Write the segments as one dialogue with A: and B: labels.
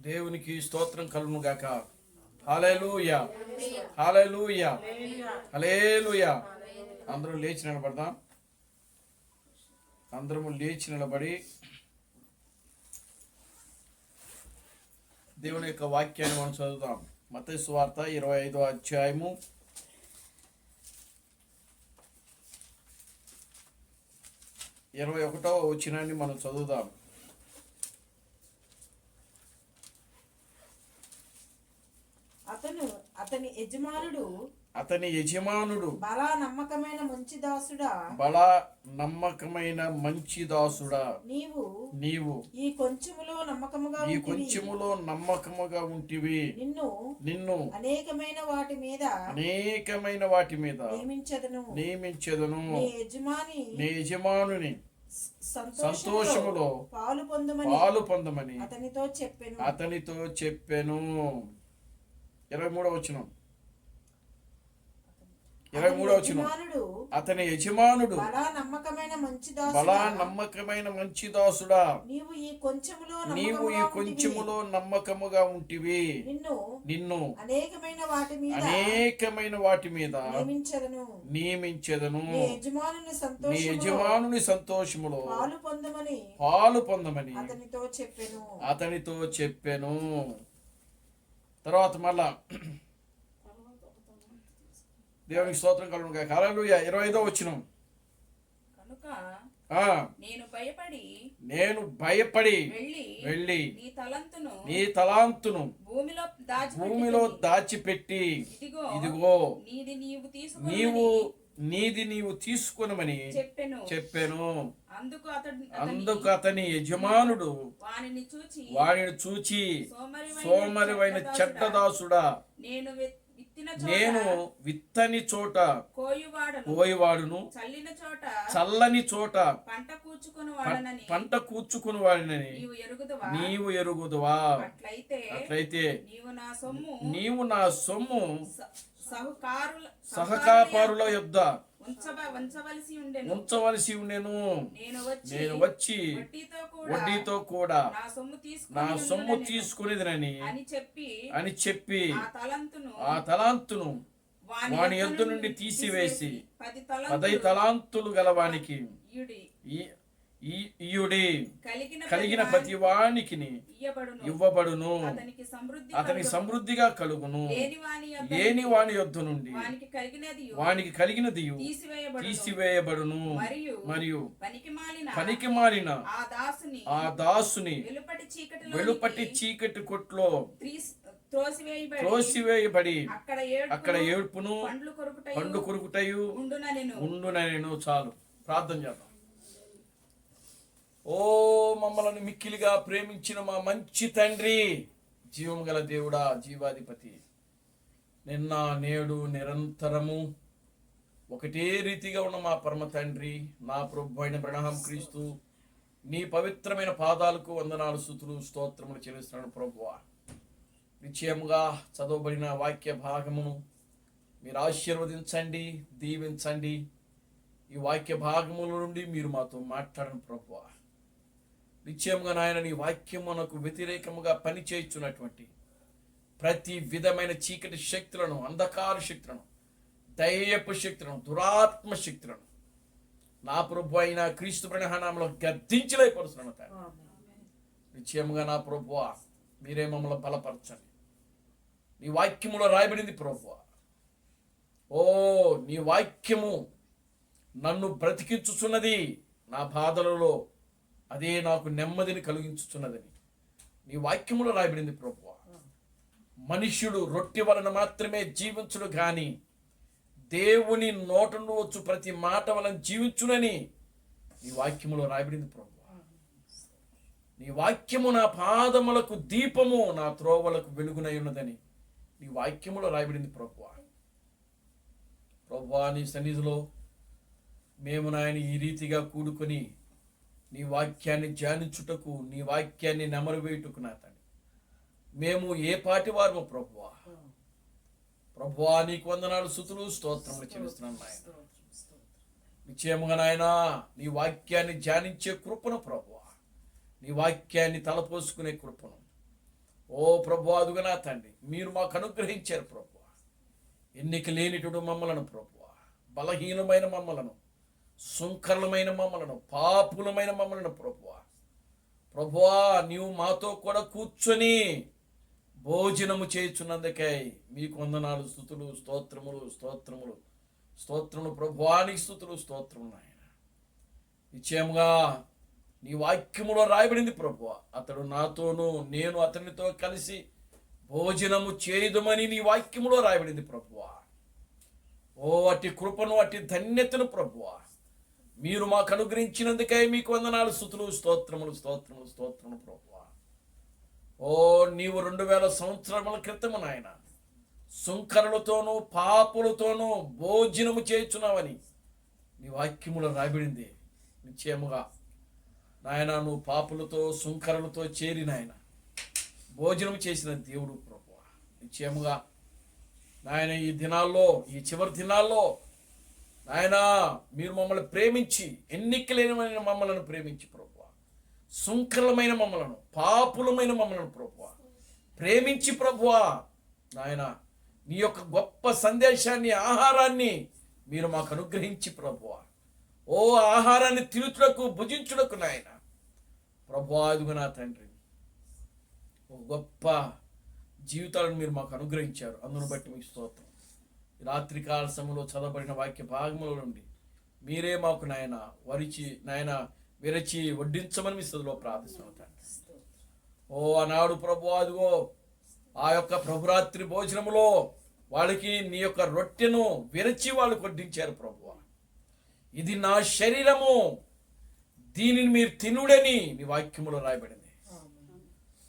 A: దేవునికి స్తోత్రం కలుగును గాక. హల్లెలూయా, హల్లెలూయా, హల్లెలూయా. అందరూ లేచి నిలబడదాం. అందరము లేచి నిలబడి దేవుని యొక్క వాక్యాన్ని మనం చదువుతాం. మత్తయి సువార్త 25వ అధ్యాయము 21వ వచనాన్ని మనం చదువుదాం.
B: అతని యజమానుడు
A: బలా నమ్మకమైన మంచి దాసుడా, నీవు
B: ఈ కొంచెములో
A: నమ్మకముగా ఉంటివి, నిన్ను
B: అనేకమైన
A: వాటి మీద నియమించెదను. నీ యజమానుని సంతోషములో పాలు పొందమని అతనితో చెప్పెను. 23వ వచనం. అతని యజమానుడు బలా నమ్మకమైన మంచి దాసుడా, నీవు ఈ కొంచెములో నమ్మకముగా ఉంటివి, నిన్ను అనేకమైన వాటి మీద నియమించెదను. నీ యజమానుని సంతోషములో పాలు పొందమని అతనితో చెప్పెను. తర్వాత మళ్ళా దేవునికి స్తోత్రం కలుగును గాక. హల్లెలూయా. 25వ వచనం. నేను భయపడి వెళ్ళి నీ తలాంతును భూమిలో దాచిపెట్టి, ఇదిగో నీవు తీసుకొనమని చెప్పెను. అందుకు అతని యజమానుడు వానిని చూచి, సోమరివైన చెడ్డదాసుడా, నేను విత్తని చోట కోయువాడును, చల్లని చోట పంట కూర్చుకుని వాడినని నీవు ఎరుగుదువా? అట్లయితే నీవు నా సొమ్ము సహకారుల యొద్ద ఉంచవలసి ఉండెను. నేను వచ్చి వడ్డీతో కూడా నా సొమ్ము తీసుకునేదనని అని చెప్పి ఆ తలాంతును వాని యొద్ద నుండి తీసివేసి 10 తలాంతులు గలవానికి కలిగిన ప్రతి వానికి ఇవ్వబడును. అతనికి సమృద్ధిగా కలుగును. లేని వాని యొద్ద నుండి వానికి కలిగినది తీసివేయబడును. మరియు పనికిమాలిన ఆ దాసుని వెలుపటి చీకటి కొట్లో త్రోసివేయబడి అక్కడ ఏడ్పును పండ్లు కొరుకుటయు ఉండునెను. చాలు, ప్రార్థన చేద్దాం. ఓ మమ్మల్ని మిక్కిలిగా ప్రేమించిన మా మంచి తండ్రి, జీవము గల దేవుడా, జీవాధిపతి, నిన్న నేడు నిరంతరము ఒకటే రీతిగా ఉన్న మా పరమ తండ్రి, నా ప్రభు అయిన అబ్రహాం క్రీస్తు, నీ పవిత్రమైన పాదాలకు వందనాలు, స్తుతులు, స్తోత్రములు చెల్లిస్తున్నాను ప్రభువా. నిశ్చయముగా చదవబడిన వాక్య భాగమును మీరు ఆశీర్వదించండి, దీవించండి. ఈ వాక్య భాగముల నుండి మీరు మాతో మాట్లాడండి ప్రభువా. నిశ్చయముగా నాయన, నీ వాక్యమునకు వ్యతిరేకముగా పనిచేయుచున్నటువంటి ప్రతి విధమైన చీకటి శక్తులను, అంధకార శక్తులను, దయ్యపు శక్తులను, దురాత్మ శక్తులను నా ప్రభు అయిన క్రీస్తు నామములో గద్దించలేపరుస్తున్నాను తండ్రి. నిశ్చయముగా నా ప్రభువా, మీరే మమ్మల్ని బలపరచండి. నీ వాక్యములో రాయబడింది ప్రభువా. ఓ నీ వాక్యము నన్ను బ్రతికించుచున్నది, నా బాధలలో అదే నాకు నెమ్మదిని కలిగించుచున్నదని నీ వాక్యములో రాయబడింది ప్రభువా. మనుష్యుడు రొట్టె వలన మాత్రమే జీవించుడు గాని దేవుని నోట నుండి వచ్చు ప్రతి మాట వలన జీవించునని నీ వాక్యములో రాయబడింది ప్రభువా. నీ వాక్యము నా పాదములకు దీపము, నా త్రోవలకు వెలుగునై ఉన్నదని నీ వాక్యములో రాయబడింది ప్రభువా. ప్రభువా, నీ సన్నిధిలో మేము నాయన ఈ రీతిగా కూడుకొని నీ వాక్యాన్ని ధ్యానించుటకు, నీ వాక్యాన్ని నెమరువేయుటకు నా తండ్రి మేము ఏ పాటి వారము ప్రభువా. ప్రభువా, నీకు వందనాలు, స్తుతులు, స్తోత్రములు చెల్లిస్తున్నాను నాయన. నిశ్చయముగా నాయన, నీ వాక్యాన్ని ధ్యానించే కృపను ప్రభువా, నీ వాక్యాన్ని తలపోసుకునే కృపను ఓ ప్రభు, అదుగా నా తండ్రి, మీరు మాకు అనుగ్రహించారు ప్రభు. ఎన్నిక లేనిటుడు మమ్మలను ప్రభు, బలహీనమైన మమ్మలను, సుంకరమైన మమ్మలను, పాపులమైన మమ్మలను ప్రభువా, నీవు మాతో కూడా కూర్చొని భోజనము చేయుచున్నందుకై మీకు వందనాలు, స్తుతులు, స్తోత్రములు, స్తోత్రములు, స్తోత్రములు ప్రభువానికి స్తుతులు, స్తోత్రములు నాయన. నిశ్చయముగా నీ వాక్యములో రాయబడింది ప్రభువా, అతడు నాతోనూ నేను అతనితో కలిసి భోజనము చేయుదమని నీ వాక్యములో రాయబడింది ప్రభువా. ఓ అట్టి కృపను, అట్టి ధన్యతను ప్రభువా మీరు మాకు అనుగ్రహించినందుకై మీకు వందనాలు, స్తుతులు, స్తోత్రములు, స్తోత్రములు, స్తోత్రములు ప్రభువా. ఓ నీవు 2000 సంవత్సరముల క్రితము నాయన సుంకరులతోనూ పాపులతోనూ భోజనము చేయుచున్నావని నీ వాక్యములో రాయబడింది. నిశ్చయముగా నాయన నువ్వు పాపులతో సుంకరులతో చేరి నాయన భోజనం చేసిన దేవుడు ప్రభువా. నిశ్చయముగా నాయన ఈ దినాల్లో, ఈ చివరి దినాల్లో నాయన మీరు మమ్మల్ని ప్రేమించి, ఎన్నికలేని మమ్మలను ప్రేమించి ప్రభువా, సుంకరమైన మమ్మలను, పాపులమైన మమ్మలను ప్రభువా ప్రేమించి ప్రభువా నాయన నీ యొక్క గొప్ప సందేశాన్ని, ఆహారాన్ని మీరు మాకు అనుగ్రహించి ప్రభువా, ఓ ఆహారాన్ని తినుచుటకు, భుజించుటకు నాయన ప్రభువా, అదుగు నా తండ్రి, ఒక గొప్ప జీవితాలను మీరు మాకు అనుగ్రహించారు. అందును బట్టి మీకు స్తోత్రం. రాత్రికాల సమయంలో చదవబడిన వాక్య భాగముల నుండి మీరే మాకు నాయన విరచి వడ్డించమని మీ స్థితిలో ప్రార్థిస్తున్నాను తండ్రి. ఓ ఆనాడు ప్రభు, అదిగో ఆ యొక్క ప్రభురాత్రి భోజనములో వాళ్ళకి నీ యొక్క రొట్టెను విరచి వాళ్ళకి వడ్డించారు ప్రభువా. ఇది నా శరీరము, దీనిని మీరు తినుడని నీ వాక్యములో రాయబడింది.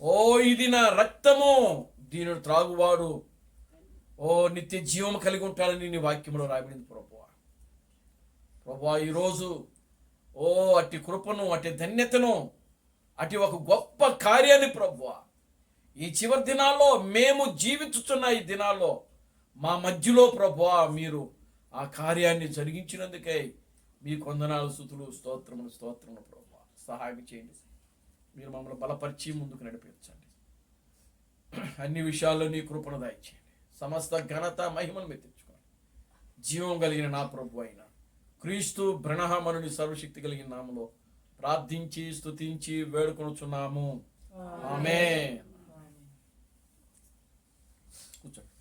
A: ఓ ఇది నా రక్తము, దీనిని త్రాగువాడు ఓ నిత్య జీవం కలిగి ఉంటాడని నీ వాక్యంలో రాయబడింది ప్రభువా. ప్రభువా ఈరోజు ఓ అట్టి కృపను, అట్టి ధన్యతను, అట్టి ఒక గొప్ప కార్యాన్ని ప్రభువా ఈ చివరి దినాల్లో మేము జీవించుతున్న ఈ దినాల్లో మా మధ్యలో ప్రభువా మీరు ఆ కార్యాన్ని జరిగించినందుకై మీకు వందనాలు, స్తుతులు, స్తోత్రములు, స్తోత్రములు ప్రభువా. సహాయం చేయండి, మీరు మమ్మల్ని బలపరిచి ముందుకు నడిపించండి. అన్ని విషయాల్లో నీ కృపను దయచేయండి. సమస్త ఘనత, మహిమను మీరు తెచ్చుకోండి. జీవం కలిగిన నా ప్రభు అయిన క్రీస్తు బ్రహ్మనుని సర్వశక్తి కలిగిన నామములో ప్రార్థించి, స్తుతించి వేడుకొనుచున్నాము. ఆమేన్. కూర్చోండి.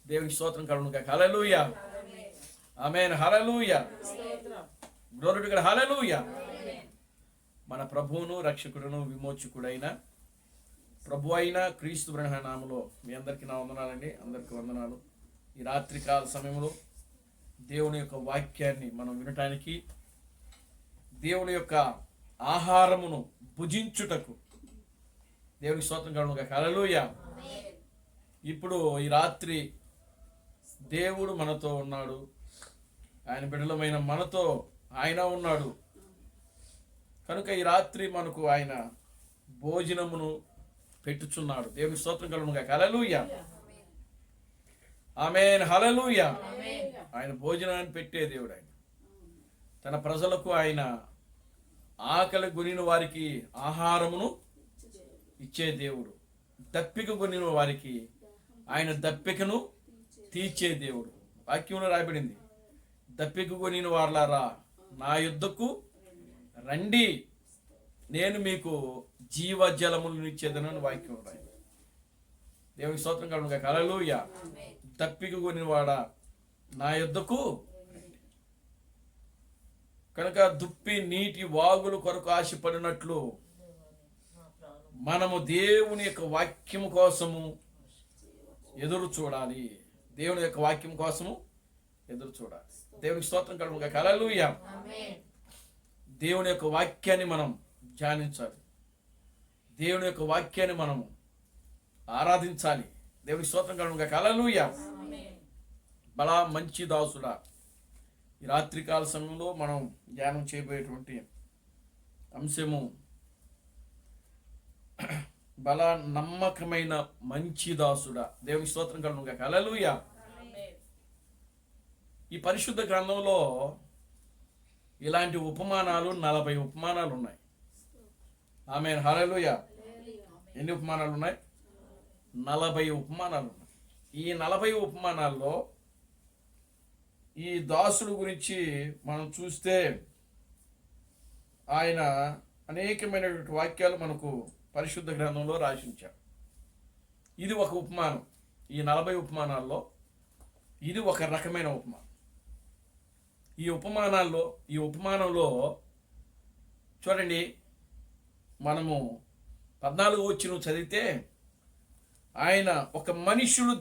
A: దేవునికి స్తోత్రం కలుగును గాక. Hallelujah. Amen. Hallelujah. Glory to God. Hallelujah. మన ప్రభువును, రక్షకుడును, విమోచకుడైన ప్రభు అయిన క్రీస్తు బ్రహ్మ నామములో మీ అందరికీ నా వందనాలండి. అందరికీ వందనాలు. ఈ రాత్రికాల సమయంలో దేవుని యొక్క వాక్యాన్ని మనం వినటానికి, దేవుని యొక్క ఆహారమును భుజించుటకు దేవునికి స్తోత్రం కలుగును గాక. హల్లెలూయా. ఇప్పుడు ఈ రాత్రి దేవుడు మనతో ఉన్నాడు. ఆయన బిడ్డలమైన మనతో ఆయన ఉన్నాడు కనుక ఈ రాత్రి మనకు ఆయన భోజనమును పెట్టుచున్నాడు. దేవునికి స్తోత్రం కలుగును గాక. హల్లెలూయా. ఆమేన్. హల్లెలూయా. ఆయన భోజనాన్ని పెట్టే దేవుడు. ఆయన తన ప్రజలకు ఆయన ఆకలి కొనిన వారికి ఆహారమును ఇచ్చే దేవుడు. దప్పిక కొనిన వారికి ఆయన దప్పికను తీర్చే దేవుడు. వాక్యంలో రాయబడింది, దప్పిక కొనిన వారలారా నా యుద్ధకు రండి, నేను మీకు జీవజలములను ఇచ్చేదనని వాక్యం రాయబడింది. దేవునికి స్తోత్రం కలుగును గాక. హల్లెలూయా. దప్పిక కొనినవాడా నా యుద్ధకు రండి. కనుక దుప్పి నీటి వాగుల కొరకు ఆశపడినట్లు మనము దేవుని యొక్క వాక్యము కోసము ఎదురు చూడాలి. దేవుని యొక్క వాక్యం కోసము ఎదురు చూడాలి. దేవునికి స్తోత్రం కలుగును గాక. హల్లెలూయా. దేవుని యొక్క వాక్యాన్ని మనం ధ్యానించాలి. దేవుని యొక్క వాక్యాన్ని మనము ఆరాధించాలి. దేవునికి స్తోత్రం కలుగును గాక. హల్లెలూయా. బలా మంచి దాసుడా, ఈ రాత్రికాల సమయంలో మనం ధ్యానం చేయబోయేటువంటి అంశము బల నమ్మకమైన మంచి దాసుడా. దేవునికి స్తోత్రం కలుగును గాక. హల్లెలూయా. ఈ పరిశుద్ధ గ్రంథంలో ఇలాంటి ఉపమానాలు 40 ఉపమానాలు ఉన్నాయి. ఆమేన్, హల్లెలూయా. ఎన్ని ఉపమానాలు ఉన్నాయి? 40 ఉపమానాలు ఉన్నాయి. ఈ 40 ఉపమానాల్లో ఈ దాసుడు గురించి మనం చూస్తే ఆయన అనేకమైనటువంటి వాక్యాలు మనకు పరిశుద్ధ గ్రంథంలో రాసి ఉంచారు. ఇది ఒక ఉపమానం. ఈ 40 ఉపమానాల్లో ఇది ఒక రకమైన ఉపమానం. ఈ ఉపమానంలో చూడండి, మనము 14 వచనం చదివితే, ఆయన ఒక మనుష్యుడు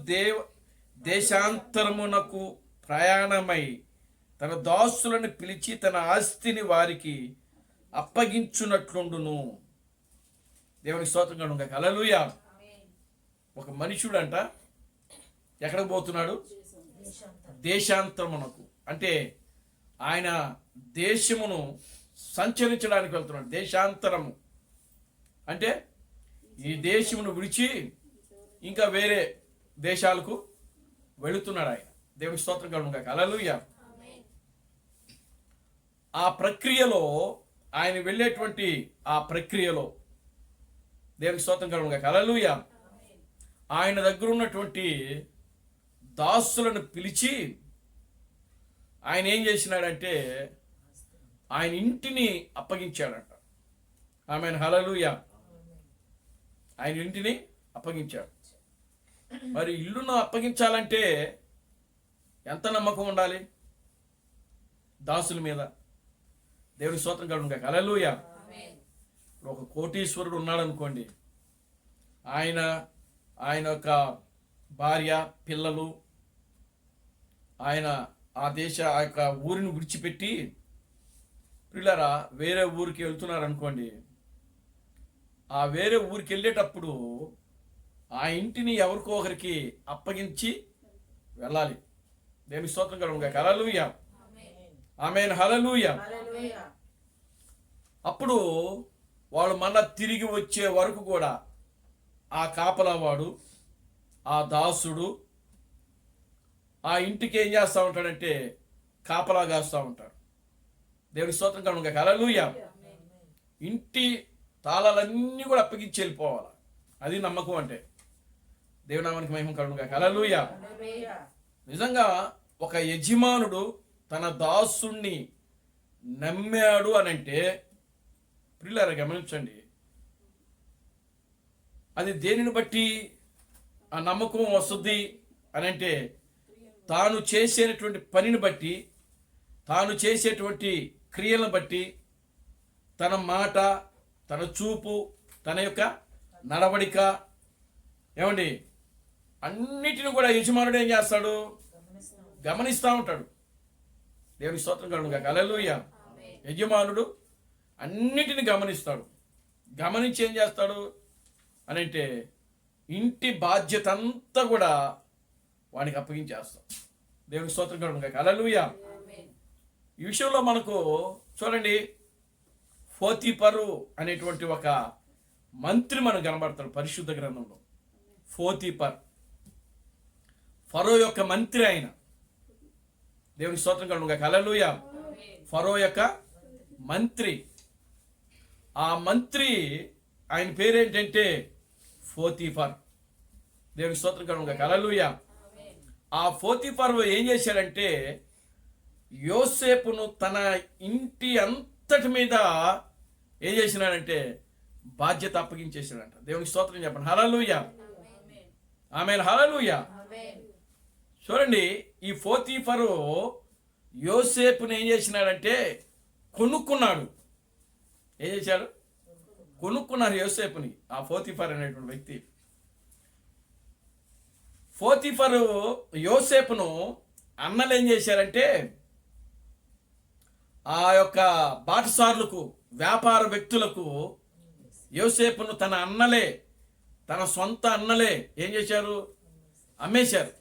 A: దేశాంతరమునకు ప్రయాణమై తన దాసులను పిలిచి తన ఆస్తిని వారికి అప్పగించున్నట్లుండును. దేవునికి స్తోత్రం కలుగును గాక. హల్లెలూయా. ఒక మనుషుడు అంట ఎక్కడికి పోతున్నాడు? దేశాంతరమునకు. అంటే ఆయన దేశమును సంచరించడానికి వెళ్తున్నాడు. దేశాంతరము అంటే ఈ దేశమును విడిచి ఇంకా వేరే దేశాలకు వెళుతున్నాడు ఆయన. దేవునికి స్తోత్రం కలుగును గాక. హల్లెలూయా. ఆ ప్రక్రియలో ఆయన వెళ్ళేటువంటి ఆ ప్రక్రియలో దేవునికి స్తోత్రం కలుగును గాక. హల్లెలూయా. ఆయన దగ్గర ఉన్నటువంటి దాసులను పిలిచి ఆయన ఏం చేసినాడంటే ఆయన ఇంటిని అప్పగించాడంట. ఆమేన్, హల్లెలూయా. ఆయన ఇంటిని అప్పగించాడు. మరి ఇల్లును అప్పగించాలంటే ఎంత నమ్మకం ఉండాలి దాసుల మీద? దేవుని స్తోత్రం కలుగును గాక. హల్లెలూయా. ఒక కోటీశ్వరుడు ఉన్నాడు అనుకోండి, ఆయన యొక్క భార్య, పిల్లలు, ఆయన ఆ యొక్క ఊరిని విడిచిపెట్టి పిల్లరా వేరే ఊరికి వెళ్తున్నారు అనుకోండి. ఆ వేరే ఊరికి వెళ్ళేటప్పుడు ఆ ఇంటిని ఎవరికో ఒకరికి అప్పగించి వెళ్ళాలి. దేవుని స్తోత్రం కలుగును గాక. హల్లెలూయా. ఆమేన్, హల్లెలూయా. అప్పుడు వాళ్ళు మళ్ళా తిరిగి వచ్చే వరకు కూడా ఆ కాపలావాడు, ఆ దాసుడు ఆ ఇంటికి ఏం చేస్తూ ఉంటాడంటే కాపలా కాస్తూ ఉంటాడు. దేవుని స్తోత్రం కలుగును గాక. హల్లెలూయా. ఇంటి తాళాలన్నీ కూడా అప్పగించి వెళ్ళిపోవాలి. అది నమ్మకం అంటే. దేవుని నామానికి మహిమ కలుగును గాక. హల్లెలూయా. నిజంగా ఒక యజమానుడు తన దాసుణ్ణి నమ్మాడు అనంటే ప్రియులారా గమనించండి, అది దేనిని బట్టి ఆ నమ్మకం వస్తుంది అనంటే తాను చేసేటువంటి పనిని బట్టి, తాను చేసేటువంటి క్రియలను బట్టి, తన మాట, తన చూపు, తన యొక్క నడవడిక, ఏమండి అన్నిటిని కూడా యజమానుడు ఏం చేస్తాడు? గమనిస్తూ ఉంటాడు. దేవుని స్తోత్రం కలుగును గాక. హల్లెలూయా. యజమానుడు అన్నిటిని గమనిస్తాడు. గమనించి ఏం చేస్తాడు అనంటే ఇంటి బాధ్యత అంతా కూడా వానికి అప్పగించేస్తాం. దేవుని స్తోత్రం కలుగును గాక. హల్లెలూయా. ఈ విషయంలో మనకు చూడండి, పోతీఫరు అనేటువంటి ఒక మంత్రి మనకు కనబడతాడు పరిశుద్ధ గ్రంథంలో. పోతీఫర్ ఫరో యొక్క మంత్రి ఆయన. దేవుని స్తోత్రం కలుగును గాక. హల్లెలూయా. ఫరో యొక్క మంత్రి. ఆ మంత్రి ఆయన పేరేంటంటే పోతీఫర్. దేవుని స్తోత్రం కలుగును గాక. హల్లెలూయా. ఆ పోతీఫర్ ఏం చేశాడంటే యోసేపును తన ఇంటి అంతటి మీద ఏం చేసినాడంటే బాధ్యత అప్పగించేసాడంట. దేవునికి స్తోత్రం చెప్పండి. హల్లెలూయా. ఆమేన్, హల్లెలూయా. చూడండి, ఈ పోతీఫరు యోసేపుని ఏం చేసినాడంటే కొనుక్కున్నాడు. ఏం చేశాడు? కొనుక్కున్నారు యోసేపుని. ఆ పోతీఫర్ అనేటువంటి వ్యక్తి పోతీఫరు యోసేపును అన్నలు ఏం చేశారంటే ఆ యొక్క బాటసారులకు, వ్యాపార వ్యక్తులకు యోసేపును తన అన్నలే, తన సొంత అన్నలే ఏం చేశారు? అమ్మేశారు.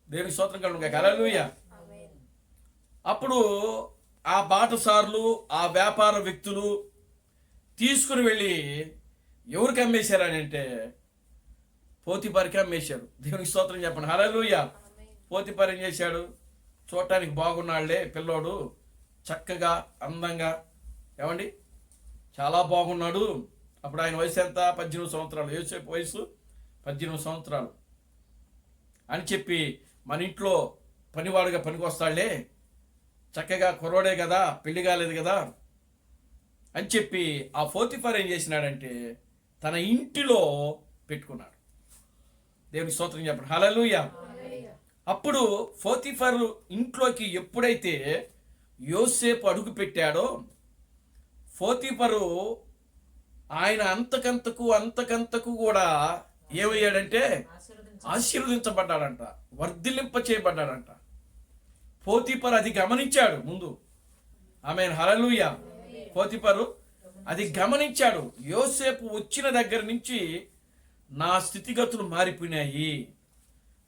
A: దేవునికి స్తోత్రం కలుగును గాక. హల్లెలూయా. అప్పుడు ఆ బాటసారులు, ఆ వ్యాపార వ్యక్తులు తీసుకుని వెళ్ళి ఎవరికి అమ్మేశారని అంటే పోతీఫర్కి అమ్మేశారు. దేవునికి స్తోత్రం చెప్పండి. హల్లెలూయా. పోతీఫర్ ఏం చేశాడు? చూడటానికి బాగున్నాళ్లే పిల్లోడు, చక్కగా అందంగా, ఏమండి, చాలా బాగున్నాడు. అప్పుడు ఆయన వయసు ఎంత? 18 సంవత్సరాలు. యోసేపు వయసు 18 సంవత్సరాలు అని చెప్పి, మన ఇంట్లో పనివాడుగా పనికొస్తాడులే, చక్కగా కుర్రోడే కదా, పెళ్లి కాలేదు కదా అని చెప్పి ఆ పోతీఫర్ ఏం చేసినాడంటే తన ఇంటిలో పెట్టుకున్నాడు. దేవునికి స్తోత్రం చెప్పండి. హల్లెలూయా. అప్పుడు పోతీఫర్ ఇంట్లోకి ఎప్పుడైతే యోసేపు అడుగు పెట్టాడో, పోతీఫరు ఆయన అంతకంతకు కూడా ఏమయ్యాడంటే ఆశీర్వదించబడ్డాడంట, వర్ధిల్లింప చేయబడ్డాడంట. పోతీఫర్ అది గమనించాడు ముందు. ఆమేన్, హల్లెలూయా. పోతీఫరు అది గమనించాడు. యోసేపు వచ్చిన దగ్గర నుంచి నా స్థితిగతులు మారిపోయినాయి,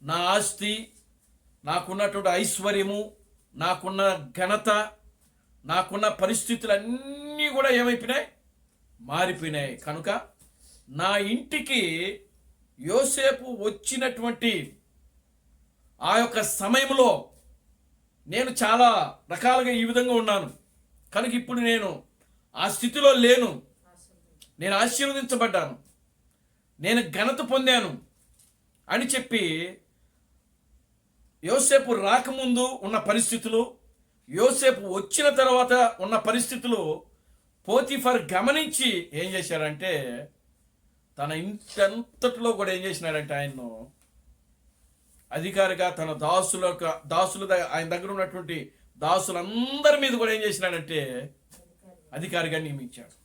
A: నా ఆస్తి, నాకున్నటువంటి ఐశ్వర్యము, నాకున్న ఘనత, నాకున్న పరిస్థితులన్నీ కూడా ఏమైపోయినాయి? మారిపోయినాయి. కనుక నా ఇంటికి యోసేపు వచ్చినటువంటి ఆ యొక్క సమయంలో నేను చాలా రకాలుగా ఈ విధంగా ఉన్నాను కనుక ఇప్పుడు నేను ఆ స్థితిలో లేను. నేను ఆశీర్వదించబడ్డాను, నేను ఘనత పొందాను అని చెప్పి యోసేపు రాకముందు ఉన్న పరిస్థితులు, యోసేపు వచ్చిన తర్వాత ఉన్న పరిస్థితులు పోతీఫర్ గమనించి ఏం చేశారంటే తన ఇంటంతట్లో కూడా ఏం చేసినాడంటే ఆయన్ను అధికారిగా తన దాసులు ఆయన దగ్గర ఉన్నటువంటి దాసులందరి మీద కూడా ఏం చేసినాడంటే అధికారిగా నియమించాడు.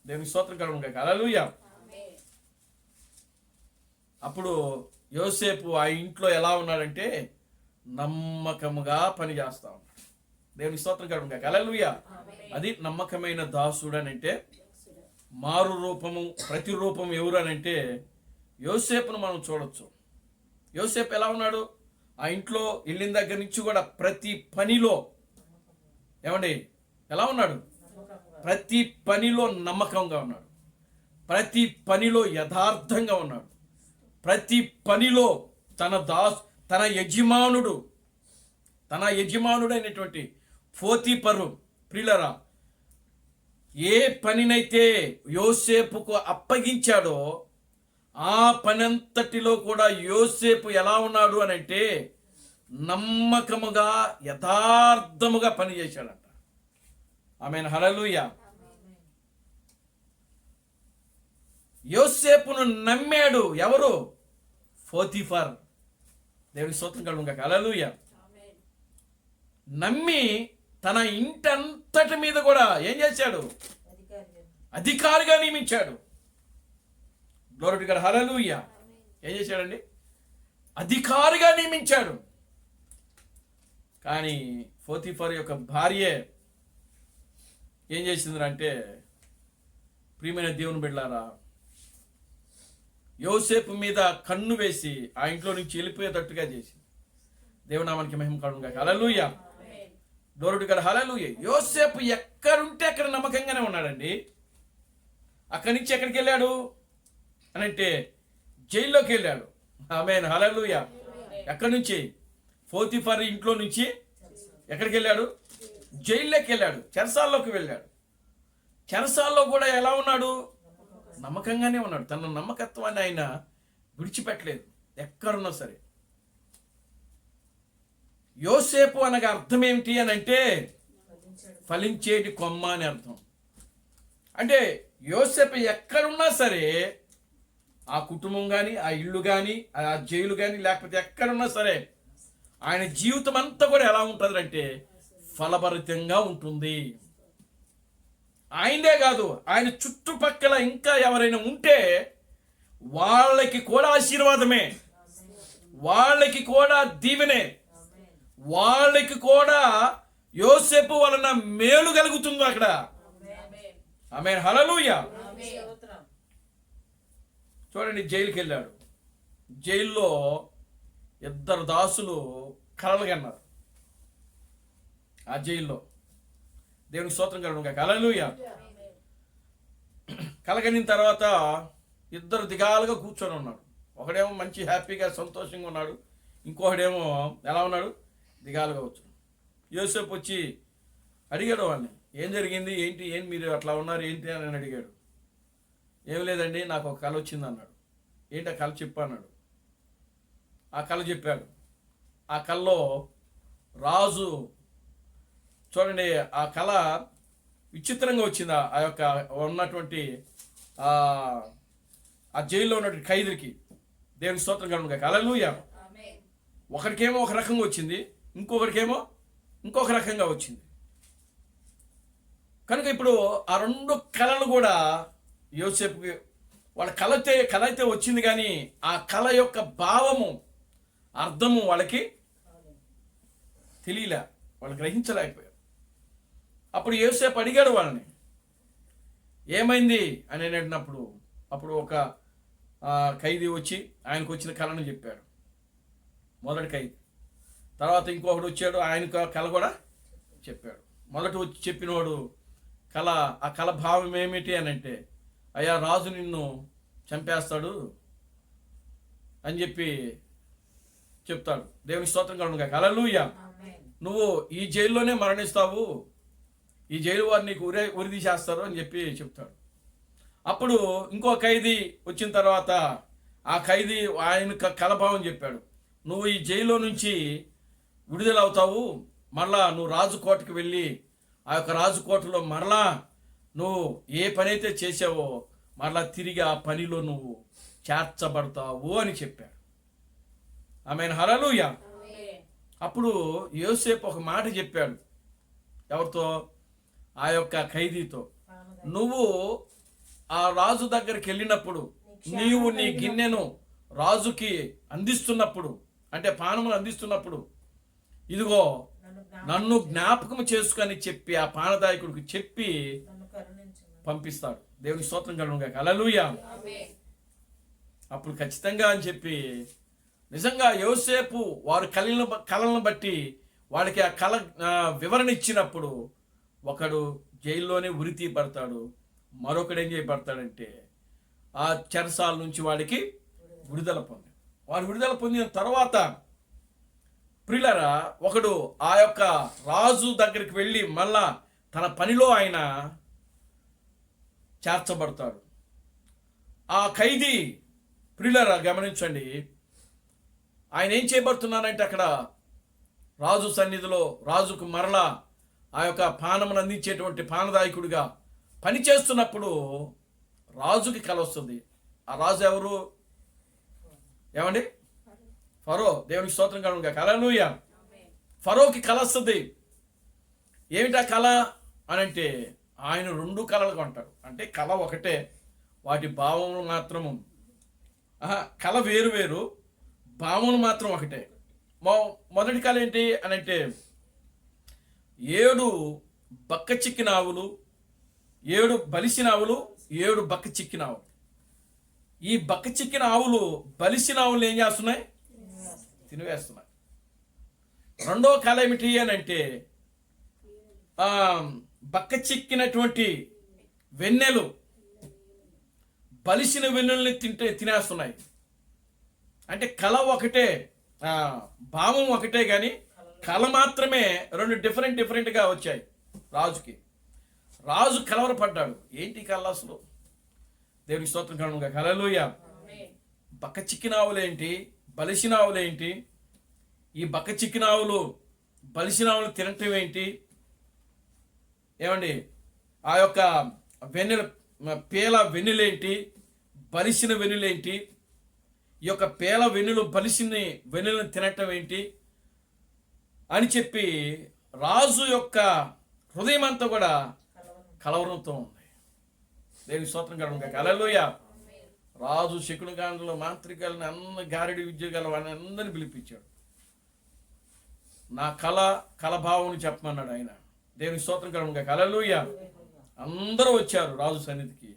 A: దేవునికి స్తోత్రం కలుగును. హల్లెలూయా. అప్పుడు యోసేపు ఆ ఇంట్లో ఎలా ఉన్నాడంటే నమ్మకముగా పని చేస్తా ఉన్నాడు. దేవునికి స్తోత్రం కలుగును. హల్లెలూయా. అది నమ్మకమైన దాసుడు అని అంటే, మారు రూపము ప్రతిరూపం ఎవరు అని అంటే యోసేపును మనం చూడొచ్చు. యోసేపు ఎలా ఉన్నాడు? ఆ ఇంట్లో వెళ్ళిన దగ్గర నుంచి కూడా ప్రతి పనిలో ఏమండి ఎలా ఉన్నాడు? ప్రతి పనిలో నమ్మకంగా ఉన్నాడు, ప్రతి పనిలో యథార్థంగా ఉన్నాడు, ప్రతి పనిలో తన యజమానుడైనటువంటి పోతీఫరు ప్రియులరా ఏ పనినైతే యోసేపుకు అప్పగించాడో ఆ పనంతటిలో కూడా యోసేపు ఎలా ఉన్నాడు అని అంటే నమ్మకముగా యథార్థముగా పనిచేశాడంట. ఆమేన్, హల్లెలూయా. యోసేపును నమ్మాడు ఎవరు? పోతీఫర్. దేవునికి స్తోత్రం కలుగును. హల్లెలూయా. నమ్మి తన ఇంటంతటి మీద కూడా ఏం చేశాడు? అధికారిగా నియమించాడు. Glory to God. హల్లెలూయా. ఏం చేశాడండి? అధికారిగా నియమించాడు. కానీ పోతీఫర్ యొక్క భార్యే ఏం చేసిందంటే, ప్రియమైన దేవుని బిడ్డలారా, యోసేపు మీద కన్ను వేసి ఆ ఇంట్లో నుంచి వెళ్ళిపోయేటట్టుగా చేసింది. దేవునామానికి మహిమ కలుగును గాక. Hallelujah. Glory to God. Hallelujah. యోసేపు ఎక్కడుంటే అక్కడ నమ్మకంగానే ఉన్నాడండి. అక్కడి నుంచి ఎక్కడికి వెళ్ళాడు అని అంటే జైల్లోకి వెళ్ళాడు. ఆమేన్, హల్లెలూయా. ఎక్కడి నుంచి? పోతీఫర్ ఇంట్లో నుంచి ఎక్కడికి వెళ్ళాడు? జైల్లోకి వెళ్ళాడు, చెరసాల్లోకి వెళ్ళాడు. చెరసాల్లో కూడా ఎలా ఉన్నాడు? నమ్మకంగానే ఉన్నాడు. తన నమ్మకత్వాన్ని ఆయన విడిచిపెట్టలేదు ఎక్కడున్నా సరే. యోసేపు అనగా అర్థం ఏమిటి అని అంటే ఫలించేటి కొమ్మ అని అర్థం. అంటే యోసేపు ఎక్కడున్నా సరే, ఆ కుటుంబం కానీ, ఆ ఇల్లు కానీ, ఆ జైలు కానీ, లేకపోతే ఎక్కడున్నా సరే ఆయన జీవితం అంతా కూడా ఎలా ఉంటుంది అంటే ఫలభరితంగా ఉంటుంది. ఆయనే కాదు, ఆయన చుట్టుపక్కల ఇంకా ఎవరైనా ఉంటే వాళ్ళకి కూడా ఆశీర్వాదమే, వాళ్ళకి కూడా దీవెనే, వాళ్ళకి కూడా యోసేపు వలన మేలు కలుగుతుంది అక్కడ. ఆమేన్, హల్లెలూయా. చూడండి, జైలుకి వెళ్ళాడు. జైల్లో 2 దాసులు కలలు కన్నారు. ఆ జైల్లో దేవునికి స్తోత్రం కలుగును గాక. హల్లెలూయా. కలగనిన తర్వాత 2 దిగాలుగా కూర్చొని ఉన్నాడు. ఒకడేమో మంచి హ్యాపీగా సంతోషంగా ఉన్నాడు, ఇంకొకడేమో ఎలా ఉన్నాడు? దిగాలుగా వచ్చాడు. యోసేపు వచ్చి అడిగాడు వాళ్ళని, ఏం జరిగింది, ఏంటి, ఏం మీరు అట్లా ఉన్నారు ఏంటి అని అడిగాడు. ఏం లేదండి, నాకు ఒక కళ వచ్చింది అన్నాడు. ఏంటి ఆ కళ చెప్పు అన్నాడు. ఆ కళ చెప్పాడు. ఆ కళలో రాజు, చూడండి ఆ కళ విచిత్రంగా వచ్చింది. ఆ యొక్క ఉన్నటువంటి ఆ జైల్లో ఉన్నటువంటి ఖైదీలకి. దేవుని స్తోత్రం కలుగును గాక. హల్లెలూయా. ఒకరికేమో ఒక రకంగా వచ్చింది, ఇంకొకరికేమో ఇంకొక రకంగా వచ్చింది. కనుక ఇప్పుడు ఆ రెండు కళలు కూడా యోసేపుకి, వాళ్ళ కళ అయితే వచ్చింది, కానీ ఆ కళ యొక్క భావము, అర్థము వాళ్ళకి తెలియలే, వాళ్ళు గ్రహించలేకపోయారు. అప్పుడు యోసేపు అడిగాడు వాళ్ళని, ఏమైంది అని అడిగినప్పుడు అప్పుడు ఒక ఖైదీ వచ్చి ఆయనకు వచ్చిన కళను చెప్పాడు, మొదటి ఖైదీ. తర్వాత ఇంకొకడు వచ్చాడు, ఆయనకు కళ కూడా చెప్పాడు. మొదట వచ్చి చెప్పినవాడు ఆ కళ భావం ఏమిటి అని అంటే, అయ్యా రాజు నిన్ను చంపేస్తాడు అని చెప్పి చెప్తాడు. దేవుని స్తోత్రం కలుగును గాక. హల్లెలూయా. నువ్వు ఈ జైల్లోనే మరణిస్తావు, ఈ జైలు వారు నీకు ఉరిదీసేస్తారు అని చెప్పి చెప్తాడు. అప్పుడు ఇంకో ఖైదీ వచ్చిన తర్వాత ఆ ఖైదీ ఆయన కలభావం చెప్పాడు, నువ్వు ఈ జైల్లో నుంచి విడుదలవుతావు, మరలా నువ్వు రాజుకోటకి వెళ్ళి ఆ యొక్క రాజుకోటలో మరలా నువ్వు ఏ పని అయితే చేసావో మరలా తిరిగి ఆ పనిలో నువ్వు చేర్చబడతావు అని చెప్పాడు. ఆమేన్. హల్లెలూయా. అప్పుడు యోసేపు ఒక మాట చెప్పాడు. ఎవరితో? ఆ యొక్క ఖైదీతో. నువ్వు ఆ రాజు దగ్గరికి వెళ్ళినప్పుడు, నీవు నీ గిన్నెను రాజుకి అందిస్తున్నప్పుడు, అంటే పానమును అందిస్తున్నప్పుడు, ఇదిగో నన్ను జ్ఞాపకం చేసుకొని చెప్పి ఆ పానదాయకుడికి చెప్పి పంపిస్తాడు. దేవుని స్తోత్రం కలుగును గాక. హల్లెలూయా. అప్పుడు ఖచ్చితంగా అని చెప్పి నిజంగా యోసేపు వారి కళలను బట్టి వాడికి ఆ కళ వివరణ ఇచ్చినప్పుడు ఒకడు జైల్లోనే ఉరి తీయబడతాడు, మరొకడు ఏం చేయబడతాడంటే ఆ చెరసాల నుంచి వాడికి విడుదల పొంది, వాడు విడుదల పొందిన తర్వాత ప్రియులారా, ఒకడు ఆ యొక్క రాజు దగ్గరికి వెళ్ళి మళ్ళా తన పనిలో ఆయన చేర్చబడతాడు. ఆ ఖైదీ ప్రియులారా గమనించండి, ఆయన ఏం చేయబడుతున్నారంటే అక్కడ రాజు సన్నిధిలో రాజుకు మరలా ఆ యొక్క పానమును అందించేటువంటి పానదాయకుడిగా పని చేస్తున్నప్పుడు రాజుకి కల వస్తుంది. ఆ రాజు ఎవరు? ఏమండి? ఫరో. దేవునికి స్తోత్రం కలుగును గాక. హల్లెలూయా. ఫరోకి కల వస్తుంది. ఏమిటా కళ అని అంటే, ఆయన రెండు కళలు కొంటాడు. అంటే కళ ఒకటే, వాటి భావములు మాత్రము కళ వేరు వేరు, భావములు మాత్రం ఒకటే. మొదటి కళ ఏంటి అని అంటే, 7 బక్క చిక్కిన ఆవులు, 7 బలిసిన ఆవులు, 7 బక్క చిక్కిన ఆవులు. ఈ బక్క చిక్కిన ఆవులు బలిసిన ఆవులు ఏం చేస్తున్నాయి? తినివేస్తున్నాయి. రెండో కళ ఏమిటి అని అంటే, బక్క చిక్కినటువంటి వెన్నెలు బలిసిన వెన్నెల్ని తినేస్తున్నాయి. అంటే కళ ఒకటే, భావం ఒకటే, కానీ కళ మాత్రమే రెండు డిఫరెంట్గా వచ్చాయి రాజుకి. రాజు కలవరపడ్డాడు. ఏంటి కళ అసలు? దేవునికి స్తోత్రం కలుగును గాక. హల్లెలూయా. బక్క చిక్కిన ఆవులేంటి, బలిసిన ఆవులేంటి? ఈ బక్క చిక్కిన ఆవులు బలిసిన ఆవులు తినటం ఏంటి? ఏమండి? ఆ యొక్క పేల వెన్నులేంటి, బలిసిన వెన్నులేంటి? ఈ యొక్క పేల వెన్నులు బలిసిన వెన్నులను తినటం ఏంటి అని చెప్పి రాజు యొక్క హృదయం అంతా కూడా కలవరంతో ఉంది. దేవుని స్తోత్రం కలుగును గాక. హల్లెలూయా. రాజు శకునగాండ్రులు, మాంత్రికులను, అన్ని గారిడి విద్య గల వాడిని అందరిని పిలిపించాడు. నా కళభావం చెప్పమన్నాడు ఆయన. దేవుని స్తోత్రం కలుగును గాక. హల్లెలూయా. అందరూ వచ్చారు రాజు సన్నిధికి.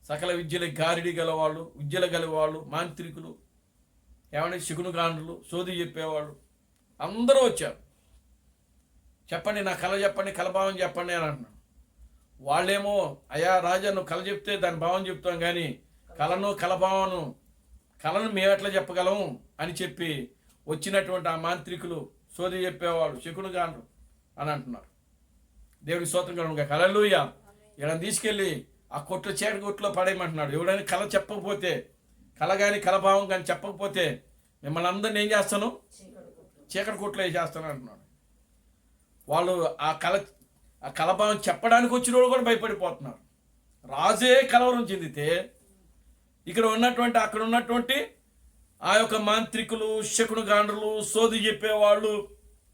A: సకల విద్యల గారిడి గలవాళ్ళు, విద్యలు గలవాళ్ళు, మాంత్రికులు, ఏమంటే శకునగాండ్రులు, సోది చెప్పేవాళ్ళు అందరూ వచ్చారు. చెప్పండి, నా కళ చెప్పండి, కళభావం చెప్పండి అని అంటున్నాను. వాళ్ళేమో, అయ్యా రాజా, నువ్వు కళ చెప్తే దాని భావం చెప్తాం, కానీ కళను మేము ఎట్లా చెప్పగలము అని చెప్పి వచ్చినటువంటి ఆ మాంత్రికులు, సోది చెప్పేవాళ్ళు, శకునగాండ్రు అని అంటున్నారు. దేవునికి స్తోత్రం కలుగును. హల్లెలూయా. ఇలా తీసుకెళ్ళి ఆ కొట్లు చీకటి కొట్లో పడేయమంటున్నాడు. ఎవడైనా కళ చెప్పకపోతే, కళ కానీ కలభావం కానీ చెప్పకపోతే మిమ్మల్ని అందరిని ఏం చేస్తాను, చీకటి కొట్లో వేసేస్తాను అంటున్నాడు. వాళ్ళు ఆ కలభావం చెప్పడానికి వచ్చిన వాళ్ళు కూడా భయపడిపోతున్నారు. రాజే కలవరం చెందితే ఇక్కడ ఉన్నటువంటి అక్కడ ఉన్నటువంటి ఆ యొక్క మాంత్రికులు, శకును గాండ్రులు, సోది చెప్పేవాళ్ళు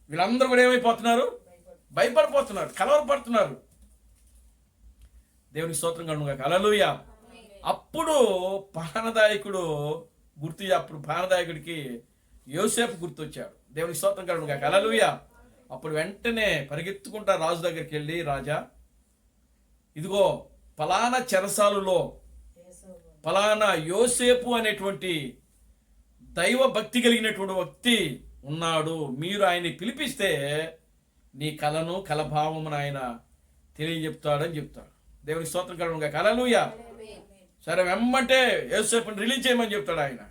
A: వీళ్ళందరూ కూడా ఏమైపోతున్నారు, భయపడిపోతున్నారు, కలవరపడుతున్నారు. దేవునికి స్తోత్రం కలుగును. హల్లెలూయా. అప్పుడు పానదాయకుడికి యోసేపు గుర్తొచ్చాడు. దేవునికి స్తోత్రం కలుగును. హల్లెలూయా. అప్పుడు వెంటనే పరిగెత్తుకుంటా రాజు దగ్గరికి వెళ్ళి, రాజా ఇదిగో ఫలానా చెరసాలలో ఫలానా యోసేపు అనేటువంటి దైవ భక్తి కలిగినటువంటి వ్యక్తి ఉన్నాడు, మీరు ఆయన్ని పిలిపిస్తే నీ కలను కలభావమును ఆయన తెలియజెప్తాడని చెప్తాడు. దేవునికి స్తోత్రం కలుగును. హల్లెలూయా. సరే వెంబటే యోసేపుని రిలీజ్ చేయమని చెప్తాడు ఆయన.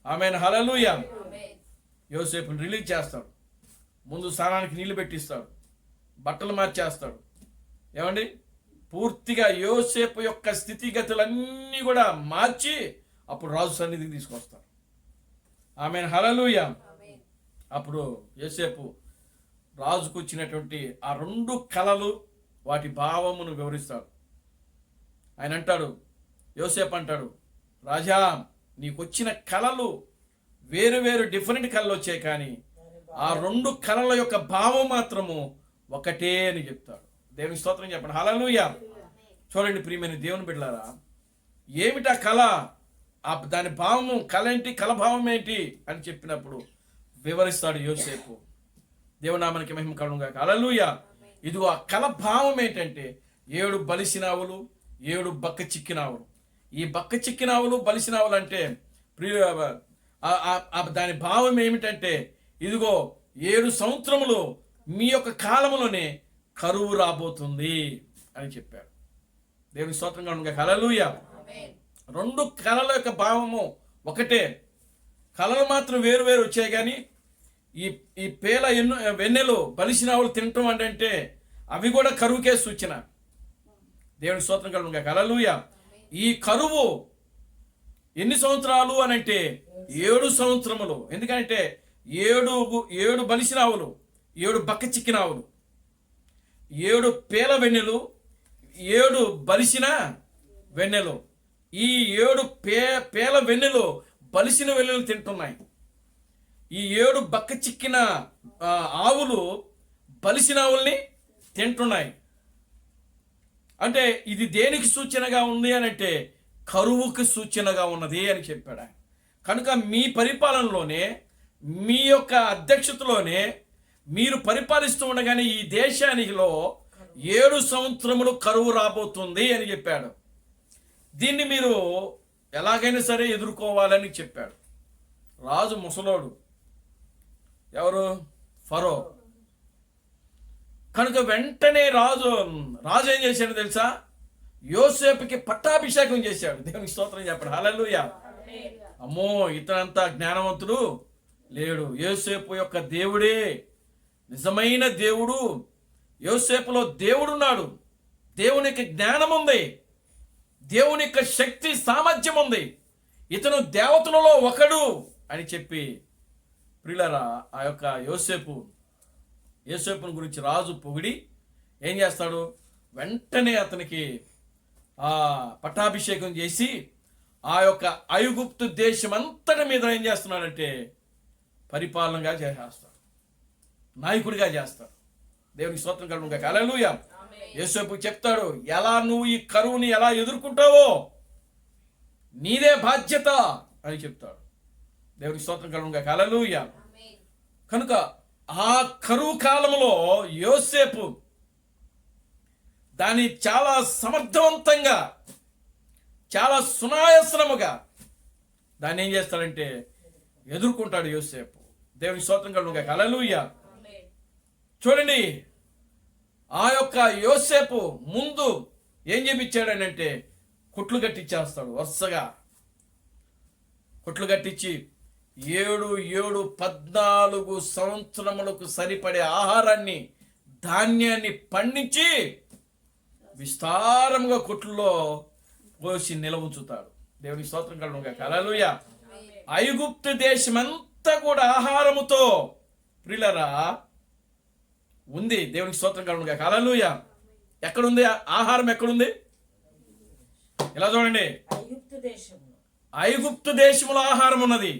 A: ఆమేన్. హల్లెలూయా. యోసేపుని రిలీజ్ చేస్తాడు. ముందు స్నానానికి నీళ్లు పెట్టిస్తాడు, బట్టలు మార్చేస్తాడు. ఏమండి, పూర్తిగా యోసేపు యొక్క స్థితిగతులన్నీ కూడా మార్చి అప్పుడు రాజు సన్నిధికి తీసుకొస్తాడు. ఆమేన్. హల్లెలూయా. అప్పుడు యోసేపు రాజుకు వచ్చినటువంటి ఆ 2 కళలు వాటి భావమును వివరిస్తాడు. ఆయన అంటాడు, యోసేపు అంటాడు, రాజా నీకు వచ్చిన కళలు వేరు వేరు డిఫరెంట్ కళలు వచ్చాయి, కానీ ఆ 2 కళల యొక్క భావం మాత్రము ఒకటే అని చెప్తాడు. దేవునికి స్తోత్రం చెప్పండి. హల్లెలూయా. చూడండి ప్రియమైన దేవుని బిడ్డలారా, ఏమిటా కళ, దాని భావము, కళ ఏంటి, కళ భావం ఏంటి అని చెప్పినప్పుడు వివరిస్తాడు యోసేపు. దేవునామానికి మహిమ కలుగును గాక. హల్లెలూయా. ఇదిగో ఆ కళ భావం ఏంటంటే 7 బలిసినావులు, 7 బక్క చిక్కినావులు. ఈ బక్క చిక్కినావులు, బలిసినావులు అంటే దాని భావం ఏమిటంటే, ఇదిగో 7 సంవత్సరములు మీ యొక్క కాలంలోనే కరువు రాబోతుంది అని చెప్పాడు. దేవుని స్తోత్రంగా ఉండగా. హల్లెలూయా. 2 కళల యొక్క భావము ఒకటే. కళలు మాత్రం వేరు వేరు వచ్చాయి, కానీ ఈ పేల వెన్నెలు బలిసినావులు తినటం అంటే అవి కూడా కరువుకే సూచన. దేవుని స్తోత్రం కలుగును. హల్లెలూయా. ఈ కరువు ఎన్ని సంవత్సరాలు అని అంటే 7 సంవత్సరములు. ఎందుకంటే 7 బలిసినావులు, 7 బక్క చిక్కినావులు, 7 పేల వెన్నెలు, 7 బలిసిన వెన్నెలు. ఈ 7 పేల వెన్నెలు బలిసిన వెన్నెలు తింటున్నాయి. ఈ 7 బక్క చిక్కిన ఆవులు బలిసిన ఆవుల్ని తింటున్నాయి. అంటే ఇది దేనికి సూచనగా ఉంది అని అంటే కరువుకి సూచనగా ఉన్నది అని చెప్పాడు. కనుక మీ పరిపాలనలోనే, మీ యొక్క అధ్యక్షతలోనే మీరు పరిపాలిస్తూ ఉండగానే ఈ దేశానికిలో 7 సంవత్సరములు కరువు రాబోతుంది అని చెప్పాడు. దీన్ని మీరు ఎలాగైనా సరే ఎదుర్కోవాలని చెప్పాడు. రాజు ముసలోడు, ఎవరు, ఫరో. కనుక వెంటనే రాజు ఏం చేశాడు తెలుసా, యోసేపుకి పట్టాభిషేకం చేశాడు. దేవునికి స్తోత్రం చెప్పాడు. హల్లెలూయా. అమ్మో, ఇతనంతా జ్ఞానవంతుడు లేడు, యోసేపు యొక్క దేవుడే నిజమైన దేవుడు, యోసేపులో దేవుడున్నాడు, దేవునికి జ్ఞానం ఉంది, దేవుని యొక్క శక్తి సామర్థ్యం ఉంది, ఇతను దేవతలలో ఒకడు అని చెప్పి ప్రియులారా ఆ యొక్క యోసేపుని గురించి రాజు పొగిడి ఏం చేస్తాడు, వెంటనే అతనికి పట్టాభిషేకం చేసి ఆ యొక్క ఐగుప్తు దేశం అంతటి మీద ఏం చేస్తున్నాడంటే పరిపాలనగా చేస్తాడు, నాయకుడిగా చేస్తాడు. దేవునికి స్తోత్రం కలుగును. హల్లెలూయా. యోసేపు చెప్తాడు, ఎలా నువ్వు ఈ కరువుని ఎలా ఎదుర్కొంటావో నీదే బాధ్యత అని చెప్తాడు. దేవునికి స్తోత్రం కలుగును. హల్లెలూయా. కనుక ఆ కరువు కాలంలో యోసేపు దాన్ని చాలా సమర్థవంతంగా, చాలా సునాయాసనముగా దాన్ని ఏం చేస్తాడంటే ఎదుర్కొంటాడు యోసేపు. దేవునికి స్తోత్రం కలుగును. హల్లెలూయా. చూడండి, ఆ యొక్క యోసేపు ముందు ఏం చేపించాడనంటే కుట్లు కట్టించేస్తాడు. వరుసగా కుట్లు కట్టించి 7 14 సంవత్సరములకు సరిపడే ఆహారాన్ని ధాన్యాన్ని పండించి విస్తారంగా కొట్లలో పోసి నిల్వ ఉంచుతాడు. దేవుని స్తోత్రం కలుగునుగా. హల్లెలూయా. ఐగుప్తు దేశమంతా కూడా ఆహారముతో ప్రియులారా ఉంది. దేవునికి స్తోత్రం కలుగునుగా. హల్లెలూయా. ఎక్కడుంది ఆహారం? ఎక్కడుంది? ఇలా చూడండి, ఐగుప్తు దేశంలో ఆహారం ఉన్నది.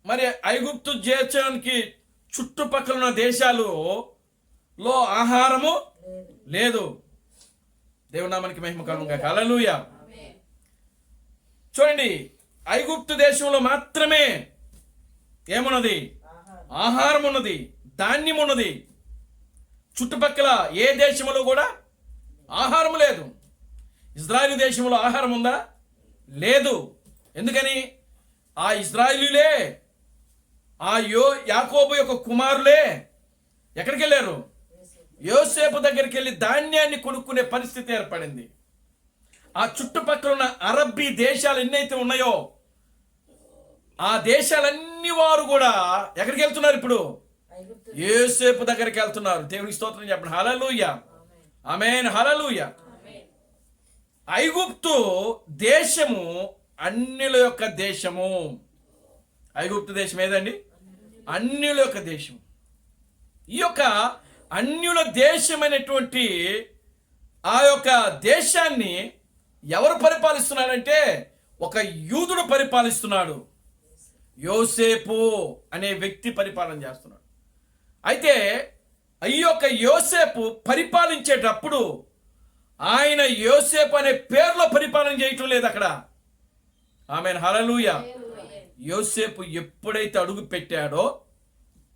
A: మరి ఐగుప్తు దేశానికి చుట్టుపక్కల ఉన్న దేశాలలో ఆహారము లేదు. దేవుని నామానికి మహిమ కలుగునుగా. హల్లెలూయా. చూడండి, ఐగుప్తు దేశంలో మాత్రమే ఏమున్నది? ఆహారం ఉన్నది, ధాన్యం ఉన్నది. చుట్టుపక్కల ఏ దేశంలో కూడా ఆహారం లేదు. ఇజ్రాయిల్ దేశంలో ఆహారం ఉందా? లేదు. ఎందుకని? ఆ ఇజ్రాయిలీలే, ఆ యాకోబు యొక్క కుమారులే ఎక్కడికి వెళ్ళారు? యోసేపు దగ్గరికి వెళ్ళి ధాన్యాన్ని కొనుక్కునే పరిస్థితి ఏర్పడింది. ఆ చుట్టుపక్కల ఉన్న అరబ్బీ దేశాలు ఎన్నైతే ఉన్నాయో ఆ దేశాలన్నీ వారు కూడా ఎక్కడికి వెళ్తున్నారు? ఇప్పుడు యోసేపు దగ్గరికి వెళ్తున్నారు. దేవునికి స్తోత్రం చెప్పండి. హల్లెలూయా. ఆమేన్. హల్లెలూయా. ఐగుప్తు దేశము అన్యుల యొక్క దేశము. ఐగుప్తు దేశం ఏదండి? అన్యుల యొక్క దేశం. ఈ యొక్క అన్యుల దేశమైనటువంటి ఆ యొక్క దేశాన్ని ఎవరు పరిపాలిస్తున్నారంటే ఒక యూదుడు పరిపాలిస్తున్నాడు. యోసేపు అనే వ్యక్తి పరిపాలన చేస్తున్నాడు. అయితే ఈ యొక్క యోసేపు పరిపాలించేటప్పుడు ఆయన యోసేపు అనే పేరులో పరిపాలన చేయటం లేదు అక్కడ. ఆమేన్. హల్లెలూయా. యోసేపు ఎప్పుడైతే అడుగు పెట్టాడో,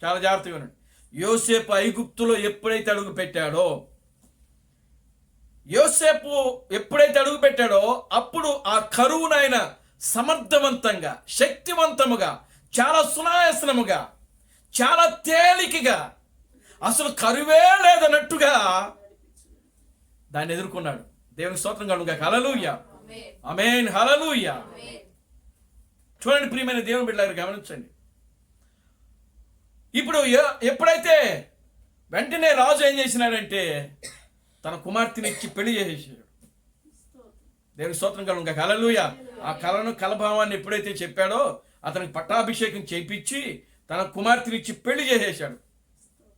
A: చాలా జాగ్రత్తగా ఉండండి, యోసేపు ఐగుప్తులో ఎప్పుడైతే అడుగు పెట్టాడో, యోసేపు ఎప్పుడైతే అడుగు పెట్టాడో అప్పుడు ఆ కరువును ఆయన సమర్థవంతంగా, శక్తివంతముగా, చాలా సునాయాసనముగా, చాలా తేలికగా, అసలు కరువే లేదన్నట్టుగా దాన్ని ఎదుర్కొన్నాడు. దేవునికి స్తోత్రం కలుగునుగా. హల్లెలూయా. ఆమేన్. హల్లెలూయా. చూడండి ప్రియమైన దేవుని బిడ్డలారా, గమనించండి. ఇప్పుడు ఎప్పుడైతే వెంటనే రాజు ఏం చేసినాడంటే తన కుమార్తెని ఇచ్చి పెళ్లి చేసేసాడు. దేవునికి స్తోత్రం కలుగునుగా. హల్లెలూయా. ఆ కలభావాన్ని ఎప్పుడైతే చెప్పాడో అతనికి పట్టాభిషేకం చేయించి తన కుమార్తెని ఇచ్చి పెళ్లి చేసేసాడు.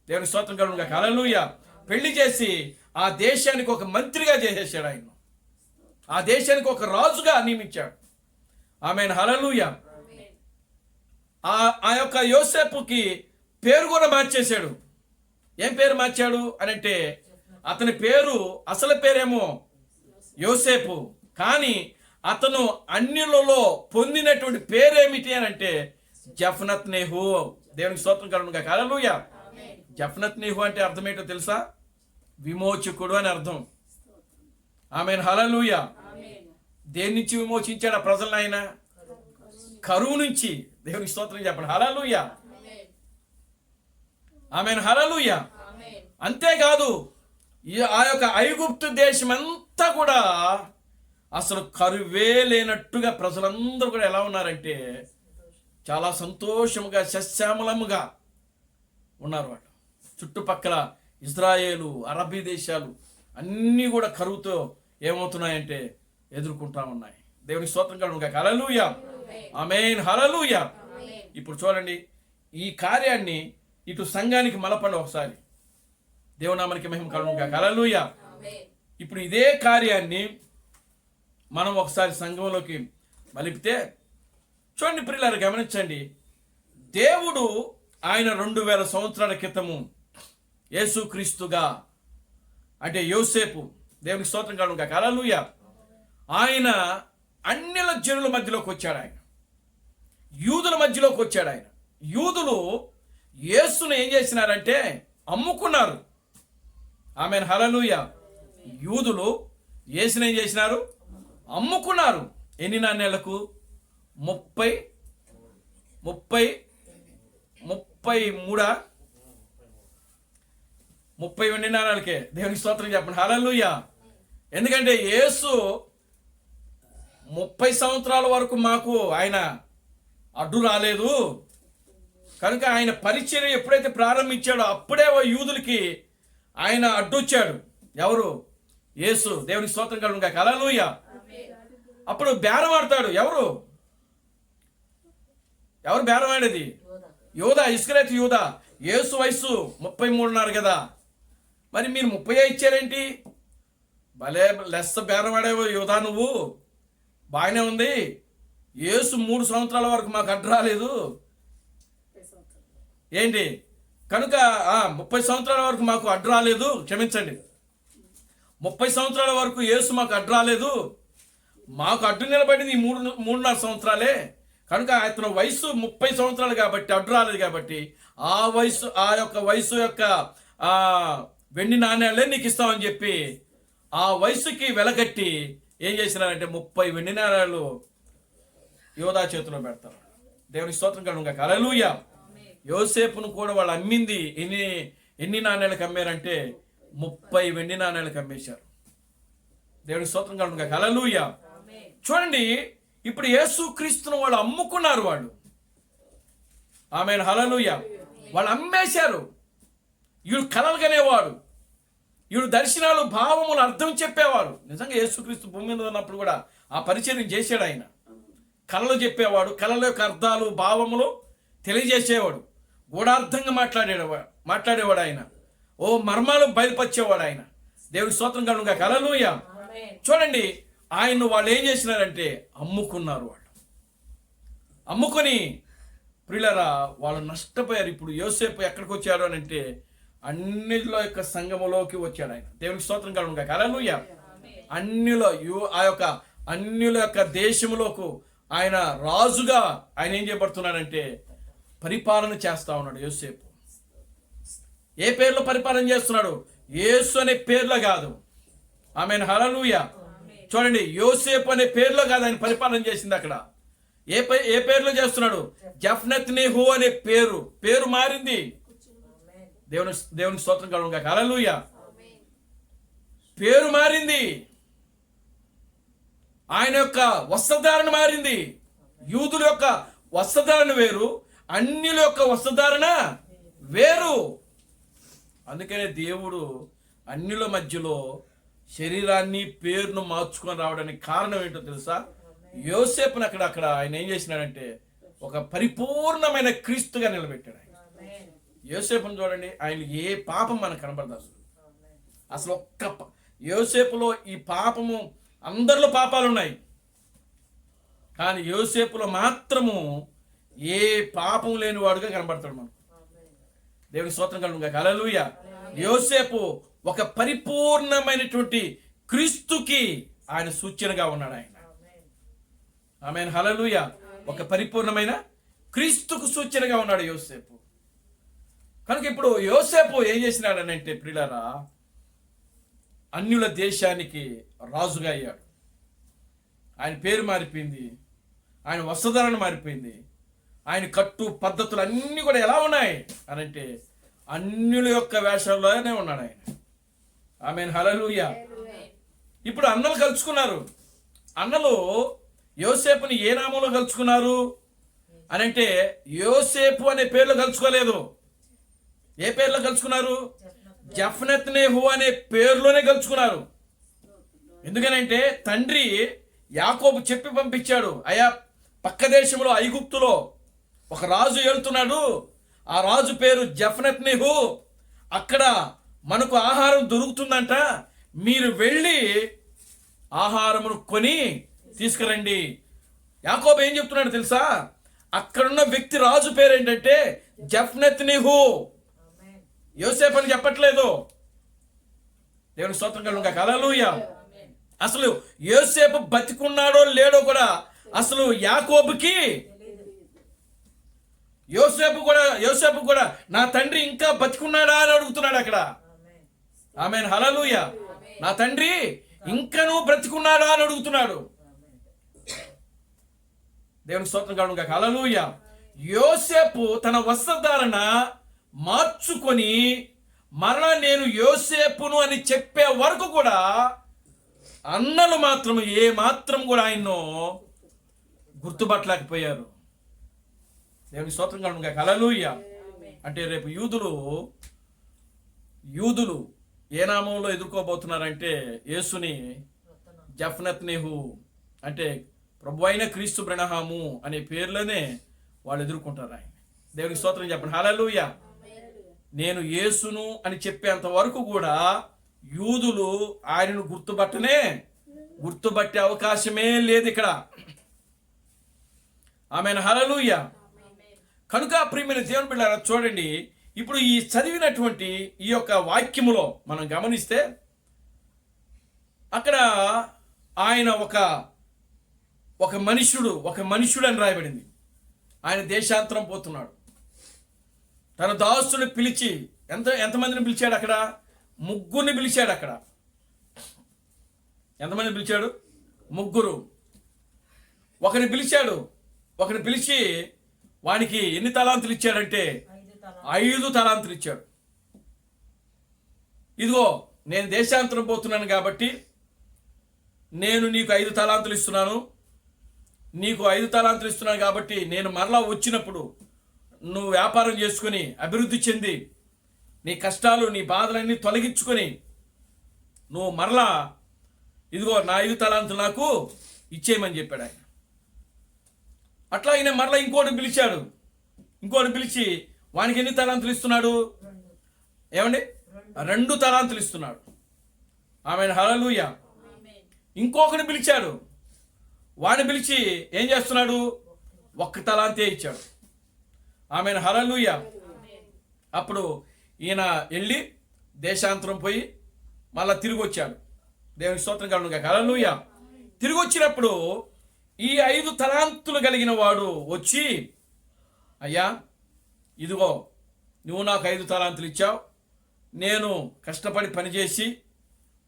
A: దేవునికి స్తోత్రం కలుగునుగా. హల్లెలూయా. పెళ్లి చేసి ఆ దేశానికి ఒక మంత్రిగా చేసేసాడు. ఆయన ఆ దేశానికి ఒక రాజుగా నియమించాడు. ఆమేన్. హల్లెలూయా. ఆ యొక్క యోసేపుకి పేరు కూడా మార్చేశాడు. ఏం పేరు మార్చాడు అనంటే అతని పేరు, అసలు పేరేమో యోసేపు, కానీ అతను అన్యులలో పొందినటువంటి పేరేమిటి అని అంటే జఫనత్నేహు. దేవునికి స్తోత్రం కలుగునుగా. హల్లెలూయా. జఫనత్నేహు అంటే అర్థం ఏంటో తెలుసా? విమోచకుడు అని అర్థం. ఆమేన్. హల్లెలూయా. దేని నుంచి విమోచించాడు ఆ ప్రజలను? ఆయన కరువు నుంచి. దేవునికి స్తోత్రం చెప్పండి. హల్లెలూయా. ఆమేన్. హల్లెలూయా. అంతేకాదు ఆ యొక్క ఐగుప్తు దేశం అంతా కూడా అసలు కరువే లేనట్టుగా ప్రజలందరూ కూడా ఎలా ఉన్నారంటే చాలా సంతోషముగా, సస్యామలముగా ఉన్నారు. వాళ్ళు చుట్టుపక్కల ఇజ్రాయేలు, అరబ్బీ దేశాలు అన్నీ కూడా కరువుతో ఏమవుతున్నాయంటే ఎదుర్కొంటా ఉన్నాయి. దేవునికి స్తోత్రం కలుగునుగా. హల్లెలూయా. ఆమేన్. హల్లెలూయా. ఇప్పుడు చూడండి, ఈ కార్యాన్ని ఇటు సంఘానికి మలపండి ఒకసారి. దేవునామానికి మహిమ కలుగునుగా. హల్లెలూయా. ఇప్పుడు ఇదే కార్యాన్ని మనం ఒకసారి సంఘంలోకి మలిపితే చూడండి ప్రియులారా, గమనించండి. దేవుడు ఆయన 2000 సంవత్సరాల క్రితము యేసుక్రీస్తుగా, అంటే యోసేపు, దేవునికి స్తోత్రం కలుగునుగా. హల్లెలూయా, ఆయన అన్యుల జనుల మధ్యలోకి వచ్చాడు. ఆయన యూదుల మధ్యలోకి వచ్చాడు. ఆయన యూదులు యేసును ఏం చేసినారంటే అమ్ముకున్నారు. ఆమేన్. హల్లెలూయా. యూదులు యేసును ఏం చేసినారు? అమ్ముకున్నారు. ఎన్ని నాణ్యాలకు? 30 వెండి నాణాలకే. దేవునికి స్తోత్రం చెప్పండి. హల్లెలూయా. ఎందుకంటే యేసు 30 సంవత్సరాల వరకు మాకు ఆయన అడ్డు రాలేదు, కనుక ఆయన పరిచర్య ఎప్పుడైతే ప్రారంభించాడో అప్పుడే యూదులకి ఆయన అడ్డొచ్చాడు. ఎవరు? యేసు. దేవుని స్తోత్రం కలుగును గాక. హల్లెలూయా. అప్పుడు బేరం ఆడతాడు. ఎవరు బేరం ఆడేది? యూదా, ఇస్కరియోతు యూదా. యేసు వయసు 33 కదా, మరి మీరు 30 ఇచ్చారేంటి? భలే లెస్స బేరం ఆడేవో యూదా, నువ్వు బాగానే ఉంది. యేసు 3 సంవత్సరాల వరకు మాకు అడ్డు రాలేదు ఏంటి? కనుక 30 సంవత్సరాల వరకు మాకు అడ్డు రాలేదు, క్షమించండి, 30 సంవత్సరాల వరకు యేసు మాకు అడ్డు రాలేదు, మాకు అడ్డు నిలబడింది 3.5 సంవత్సరాలే. కనుక అతను వయసు 30 సంవత్సరాలు కాబట్టి అడ్డు రాలేదు కాబట్టి ఆ యొక్క వయసు యొక్క వెండి నాణ్యాలే నీకు ఇస్తామని చెప్పి ఆ వయసుకి వెలగట్టి ఏం చేసినారంటే 30 వెండి నాణ్యాలు యోధా చేతిలో పెడతారు. దేవునికి స్తోత్రం కలుగును గాక. హల్లెలూయా. యోసేపును కూడా వాళ్ళు అమ్మింది ఎన్ని నాణ్యాలకు అమ్మారంటే 30 వెండి నాణ్యాలకు అమ్మేశారు. దేవునికి స్తోత్రం కలుగును గాక. హల్లెలూయా. చూడండి, ఇప్పుడు యేసుక్రీస్తును వాళ్ళు అమ్ముకున్నారు. వాళ్ళు ఆమేన్, హల్లెలూయా. వాళ్ళు అమ్మేశారు. వీడు కలలు కనేవాడు, వీడు దర్శనాలు భావములు అర్థం చెప్పేవాడు. నిజంగా యేసుక్రీస్తు భూమి మీద ఉన్నప్పుడు కూడా ఆ పరిచర్యం చేశాడు. ఆయన కళలు చెప్పేవాడు, కళల యొక్క అర్థాలు భావములు తెలియజేసేవాడు, గూఢార్థంగా మాట్లాడేవాడు ఆయన. మర్మాలు బయలుపరిచేవాడు ఆయన. దేవుడి స్తోత్రం కలుగును గాక. హల్లెలూయా. చూడండి, ఆయన్ను వాళ్ళు ఏం చేసినారంటే అమ్ముకున్నారు. వాళ్ళు అమ్ముకొని ప్రియులారా వాళ్ళు నష్టపోయారు. ఇప్పుడు యోసేపు ఎక్కడికి వచ్చాడు అని అంటే అన్నిలో యొక్క సంఘములోకి వచ్చాడు ఆయన. దేవునికి స్తోత్రం కలుగును గాక. హల్లెలూయా. అన్యుల యొక్క దేశములోకి ఆయన రాజుగా ఆయన ఏం చేయబడుతున్నాడంటే పరిపాలన చేస్తా ఉన్నాడు యోసేపు. ఏ పేర్లో పరిపాలన చేస్తున్నాడు? యేసు అనే పేర్లో కాదు. ఆమేన్, హల్లెలూయా. చూడండి, యోసేపు అనే పేర్లో కాదు ఆయన పరిపాలన చేసింది. అక్కడ ఏ పేర్లో చేస్తున్నాడు? జఫ్నత్నేహు అనే పేరు మారింది. దేవుని స్తోత్రం కలుగును గాక. హల్లెలూయా. పేరు మారింది. ఆయన యొక్క వస్త్రధారణ మారింది. యూదుల యొక్క వస్త్రధారణ వేరు, అన్యుల యొక్క వస్త్రధారణ వేరు. అందుకనే దేవుడు అన్యుల మధ్యలో శరీరాన్ని పేరును మార్చుకొని రావడానికి కారణం ఏంటో తెలుసా? యోసేపుని అక్కడ ఆయన ఏం చేసినాడంటే ఒక పరిపూర్ణమైన క్రీస్తుగా నిలబెట్టాడు. ఆయన యోసేపుని చూడండి, ఆయన ఏ పాపం మనకు కనబడదు అసలు యోసేపులో ఈ పాపము, అందరిలో పాపాలు ఉన్నాయి, కానీ యోసేపులో మాత్రము ఏ పాపం లేని వాడుగా కనబడతాడు మనకు. దేవుని స్తోత్రం కలుగును గాక. హల్లెలూయా. యోసేపు ఒక పరిపూర్ణమైనటువంటి క్రీస్తుకి ఆయన సూచనగా ఉన్నాడు. ఆయన ఆమేన్, హల్లెలూయా. ఒక పరిపూర్ణమైన క్రీస్తుకు సూచనగా ఉన్నాడు యోసేపు. కనుక ఇప్పుడు యోసేపు ఏం చేసినాడనంటే ప్రియులారా, అన్యుల దేశానికి రాజుగా అయ్యాడు. ఆయన పేరు మారిపోయింది, ఆయన వస్త్రధారణ మారిపోయింది, ఆయన కట్టు పద్ధతులు అన్నీ కూడా ఎలా ఉన్నాయి అనంటే అన్యుల యొక్క వేషంలోనే ఉన్నాడు ఆయన. ఆమేన్, హల్లెలూయా. ఇప్పుడు అన్నలు కలుసుకున్నారు. అన్నలు యోసేపుని ఏ నామంలో కలుసుకున్నారు అనంటే యోసేపు అనే పేర్లో కలుసుకోలేదు. ఏ పేర్లో కలుసుకున్నారు? జఫ్నత్నేహు అనే పేరులోనే కలుసుకున్నారు. ఎందుకనంటే తండ్రి యాకోబు చెప్పి పంపించాడు, అయా పక్క దేశంలో ఐగుప్తులో ఒక రాజు వెళ్తున్నాడు, ఆ రాజు పేరు జఫ్నత్నేహు, అక్కడ మనకు ఆహారం దొరుకుతుందంట, మీరు వెళ్ళి ఆహారమును కొని తీసుకురండి. యాకోబు ఏం చెప్తున్నాడు తెలుసా? అక్కడున్న వ్యక్తి రాజు పేరు ఏంటంటే జఫ్నత్నేహు. యోసేపు అని చెప్పట్లేదు. దేవుని స్తోత్రం కలుగును గాక. హల్లెలూయా. అసలు యోసేపు బతికున్నాడో లేడో కూడా అసలు యాకోబుకి, యోసేపు కూడా నా తండ్రి ఇంకా బతికున్నాడా అని అడుగుతున్నాడు అక్కడ. ఆమేన్, హల్లెలూయా. నా తండ్రి ఇంకనూ బ్రతికున్నాడా అని అడుగుతున్నాడు. దేవుని స్తోత్రం కలుగును గాక. హల్లెలూయా. యోసేపు తన వస్త్రధారణ మార్చుకొని మరలా నేను యోసేపును అని చెప్పే వరకు కూడా అన్నలు మాత్రం ఏ మాత్రం కూడా ఆయన్ను గుర్తుపట్టలేకపోయారు. దేవుని స్తోత్రం కలుగును గాక. హల్లెలూయా. అంటే రేపు యూదులు ఏ నామంలో ఎదుర్కోబోతున్నారంటే యేసుని జఫ్నత్నేహు అంటే ప్రభు అయిన క్రీస్తు బ్రహ్మము అనే పేర్లోనే వాళ్ళు ఎదుర్కొంటారు ఆయన. దేవునికి స్తోత్రం చెప్పండి. హల్లెలూయా. నేను యేసును అని చెప్పేంత వరకు కూడా యూదులు ఆయనను గుర్తుపట్టే అవకాశమే లేదు ఇక్కడ. ఆమేన్. హల్లెలూయా. కనుక ప్రియమైన దేవుని బిడ్డలారా చూడండి, ఇప్పుడు ఈ చదివినటువంటి ఈ యొక్క వాక్యములో మనం గమనిస్తే అక్కడ ఆయన ఒక మనుష్యుడు అని రాయబడింది. ఆయన దేశాంతరం పోతున్నాడు. తన దాసుని పిలిచి ఎంతమందిని పిలిచాడు అక్కడ? 3 పిలిచాడు అక్కడ. ఎంతమందిని పిలిచాడు? 3. ఒకరిని పిలిచి వానికి ఎన్ని తలాంతులు ఇచ్చాడంటే 5 తలాంతులు ఇచ్చాడు. ఇదిగో నేను దేశాంతరం పోతున్నాను కాబట్టి నేను నీకు 5 తలాంతులు ఇస్తున్నాను. నీకు 5 తలాంతులు ఇస్తున్నాను కాబట్టి నేను మరలా వచ్చినప్పుడు నువ్వు వ్యాపారం చేసుకుని అభివృద్ధి చెంది నీ కష్టాలు నీ బాధలన్నీ తొలగించుకొని నువ్వు మరలా ఇదిగో నా 5 తలాంతులు నాకు ఇచ్చేయమని చెప్పాడు ఆయన. అట్లా ఆయన మరలా ఇంకోటి పిలిచి వానికి ఎన్ని తలాంతులు ఇస్తున్నాడు? ఏమండి? 2 తలాంతులు ఇస్తున్నాడు. ఆమేన్. హల్లెలూయా. ఇంకొకరిని పిలిచాడు. వాడిని పిలిచి ఏం చేస్తున్నాడు? 1 తలాంతే ఇచ్చాడు. ఆమేన్. హల్లెలూయా. అప్పుడు ఈయన వెళ్ళి దేశాంతరం పోయి మళ్ళా తిరిగి వచ్చాడు. దేవుని స్తోత్రం కలుగును గాక. హల్లెలూయా. తిరిగి వచ్చినప్పుడు ఈ 5 తలాంతులు కలిగిన వాడు వచ్చి, అయ్యా ఇదిగో నువ్వు నాకు 5 తలాంతులు ఇచ్చావు. నేను కష్టపడి పనిచేసి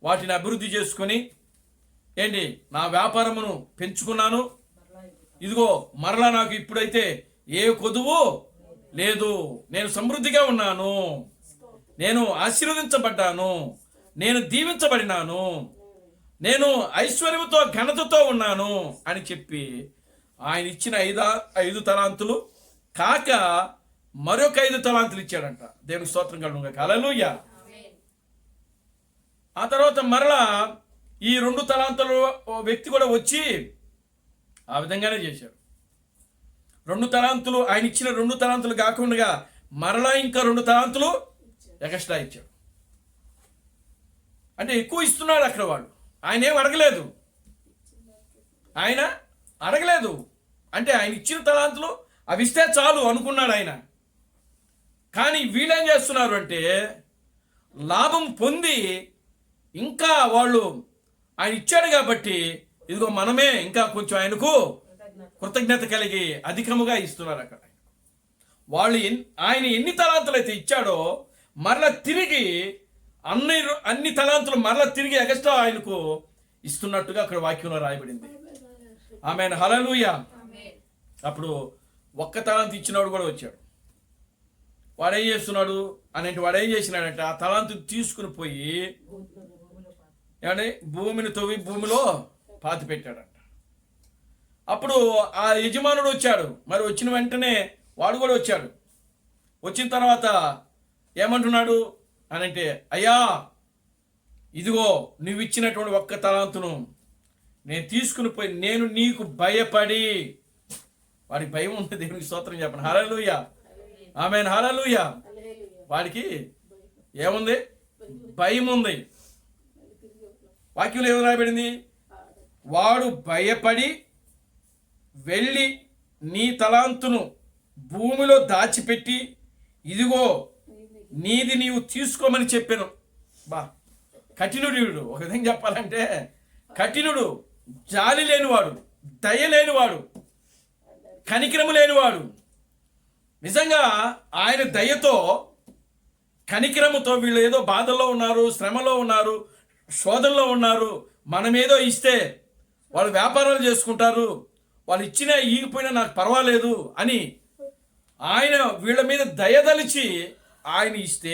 A: వాటిని అభివృద్ధి చేసుకొని నా వ్యాపారమును పెంచుకున్నాను. ఇదిగో మరలా నాకు ఇప్పుడైతే ఏ కొదువు లేదు. నేను సమృద్ధిగా ఉన్నాను. నేను ఆశీర్వదించబడ్డాను. నేను దీవించబడినాను. నేను ఐశ్వర్యముతో ఘనతతో ఉన్నాను అని చెప్పి ఆయన ఇచ్చిన 5 తలాంతులు కాక మరొక 5 తలాంతులు ఇచ్చాడంట. దేవునికి స్తోత్రం కలుగును గాక. హల్లెలూయా. ఆ తర్వాత మరలా ఈ 2 తలాంతుల వ్యక్తి కూడా వచ్చి ఆ విధంగానే చేశాడు. 2 తలాంతులు ఆయన ఇచ్చిన 2 తలాంతులు కాకుండా మరలా ఇంకా 2 తలాంతులు ఎక్స్ట్రా ఇచ్చాడు. అంటే ఎక్కువ ఇస్తున్నాడు అక్కడ వాడు. ఆయన ఏం అడగలేదు. అంటే ఆయన ఇచ్చిన తలాంతులు అవి ఇస్తే చాలు అనుకున్నాడు ఆయన. కానీ వీళ్ళేం చేస్తున్నారు అంటే లాభం పొంది ఇంకా వాళ్ళు ఆయన ఇచ్చాడు కాబట్టి ఇదిగో మనమే ఇంకా కొంచెం ఆయనకు కృతజ్ఞత కలిగి అధికముగా ఇస్తున్నారు అక్కడ. వాళ్ళు ఆయన ఎన్ని తలాంతులు అయితే ఇచ్చాడో మరలా తిరిగి అన్ని తలాంతులు మరలా తిరిగి ఎగస్ట్రా ఆయనకు ఇస్తున్నట్టుగా అక్కడ వాక్యంలో రాయబడింది. ఆమేన్. హల్లెలూయా. అప్పుడు 1 తలాంతు ఇచ్చినవాడు కూడా వచ్చాడు. వాడు ఏం చేసినాడంటే ఆ తలాంతు తీసుకుని పోయి భూమిని తవ్వి భూమిలో పాతి పెట్టాడంట. అప్పుడు ఆ యజమానుడు వచ్చాడు. మరి వచ్చిన వెంటనే వాడు కూడా వచ్చాడు. వచ్చిన తర్వాత ఏమంటున్నాడు అనంటే, అయ్యా ఇదిగో నువ్వు ఇచ్చినటువంటి 1 తలాంతును నేను తీసుకుని పోయి నేను నీకు భయపడి, వాడికి భయం ఉంది. దేవునికి స్తోత్రం చెప్పండి. హల్లెలూయా. ఆమేన్. హల్లెలూయా. వాడికి ఏముంది? భయం ఉంది. వాక్యంలో ఏమని రాయబడింది? వాడు భయపడి వెళ్ళి నీ తలాంతును భూమిలో దాచిపెట్టి ఇదిగో నీది నీవు తీసుకోమని చెప్పాను. కఠినుడు వీడు. ఒక విధంగా చెప్పాలంటే కఠినుడు, జాలి లేనివాడు, దయ లేనివాడు, కనికరము లేనివాడు. నిజంగా ఆయన దయతో కనికరముతో వీళ్ళు ఏదో బాధల్లో ఉన్నారు, శ్రమలో ఉన్నారు, శోధనలో ఉన్నారు, మనమేదో ఇస్తే వాళ్ళు వ్యాపారాలు చేసుకుంటారు, వాళ్ళు ఇచ్చినా ఈగిపోయినా నాకు పర్వాలేదు అని ఆయన వీళ్ళ మీద దయదలిచి ఆయన ఇస్తే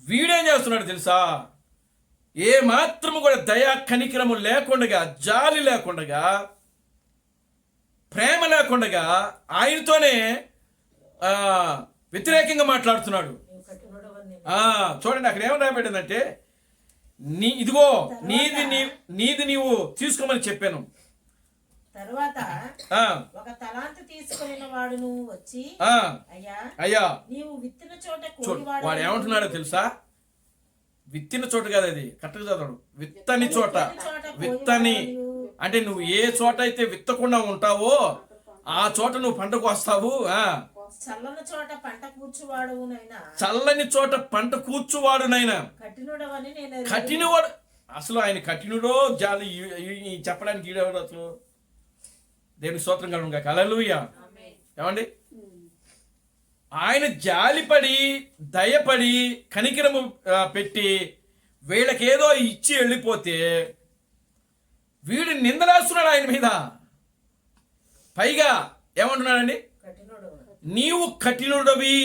A: వీడేం చేస్తున్నాడు తెలుసా? ఏ మాత్రము కూడా దయా కనికరము లేకుండా, జాలి లేకుండా ప్రేమ లేకుండా ఆయనతోనే వ్యతిరేకంగా మాట్లాడుతున్నాడు. చూడండి అక్కడ ఏమని రాబడిందంటే, ఇదిగో నీది నీవు తీసుకోమని చెప్పాను.
B: తరువాత ఒక తలాంతు తీసుకున్న వాడును వచ్చి,
A: అయ్యా
B: నీవు విత్తిన చోట
A: వాడు ఏమంటున్నాడో తెలుసా? విత్తిన చోట కాదు, అది కరెక్ట్గా చదవడు. విత్తని చోట. విత్తని అంటే నువ్వు ఏ చోట అయితే విత్తకుండా ఉంటావో ఆ చోట నువ్వు పంటకు వస్తావు.
B: చల్లని చోట పంట కూర్చువాడునైనా,
A: చల్లని చోట పంట కూర్చువాడునైనా. కఠినవాడు అసలు ఆయన కఠినుడో జాలి చెప్పడానికి ఈడేవాడు అసలు. దేవుని స్తోత్రం కలుగును గాక. హల్లెలూయా. ఏమండి, ఆయన జాలిపడి దయపడి కనికరము పెట్టి వీళ్ళకేదో ఇచ్చి వెళ్ళిపోతే వీడు నిందలేస్తున్నాడు ఆయన మీద. పైగా ఏమంటున్నాడండి? నీవు కఠినుడవి.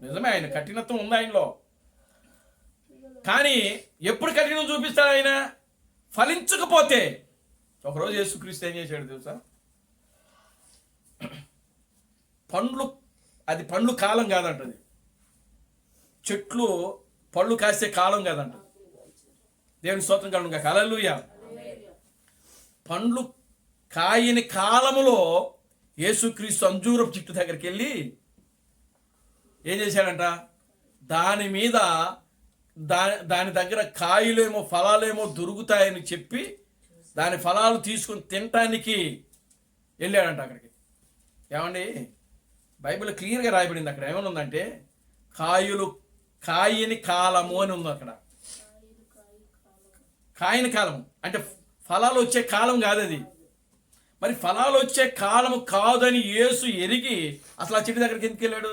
A: నిజమే, ఆయన కఠినత్వం ఉంది ఆయనలో. కానీ ఎప్పుడు కఠినం చూపిస్తాడు ఆయన? ఫలించకపోతే. ఒకరోజు యేసుక్రీస్తు ఏం చేశాడు తెలుసా? పండ్లు కాలం కాదంటది. చెట్లు పళ్ళు కాసే కాలం కాదంట. దేవుని స్తోత్రం కలుగును గాక. హల్లెలూయా. పండ్లు కాయని కాలములో యేసుక్రీస్తు అంజూరపు చెట్టు దగ్గరికి వెళ్ళి ఏం చేశాడంట? దాని మీద దాని దగ్గర కాయలేమో ఫలాలేమో దొరుకుతాయని చెప్పి దాని ఫలాలు తీసుకుని తినటానికి వెళ్ళాడంట అక్కడికి. ఏమండి, బైబిల్ క్లియర్గా రాయబడింది. అక్కడ ఏమని ఉందంటే, కాయని కాలము అని ఉంది అక్కడ. కాయని కాలము అంటే ఫలాలు వచ్చే కాలం కాదు అది. మరి ఫలాలు వచ్చే కాలము కాదని యేసు ఎరిగి అసలు ఆ చెట్టు దగ్గరికి ఎందుకు వెళ్ళాడు?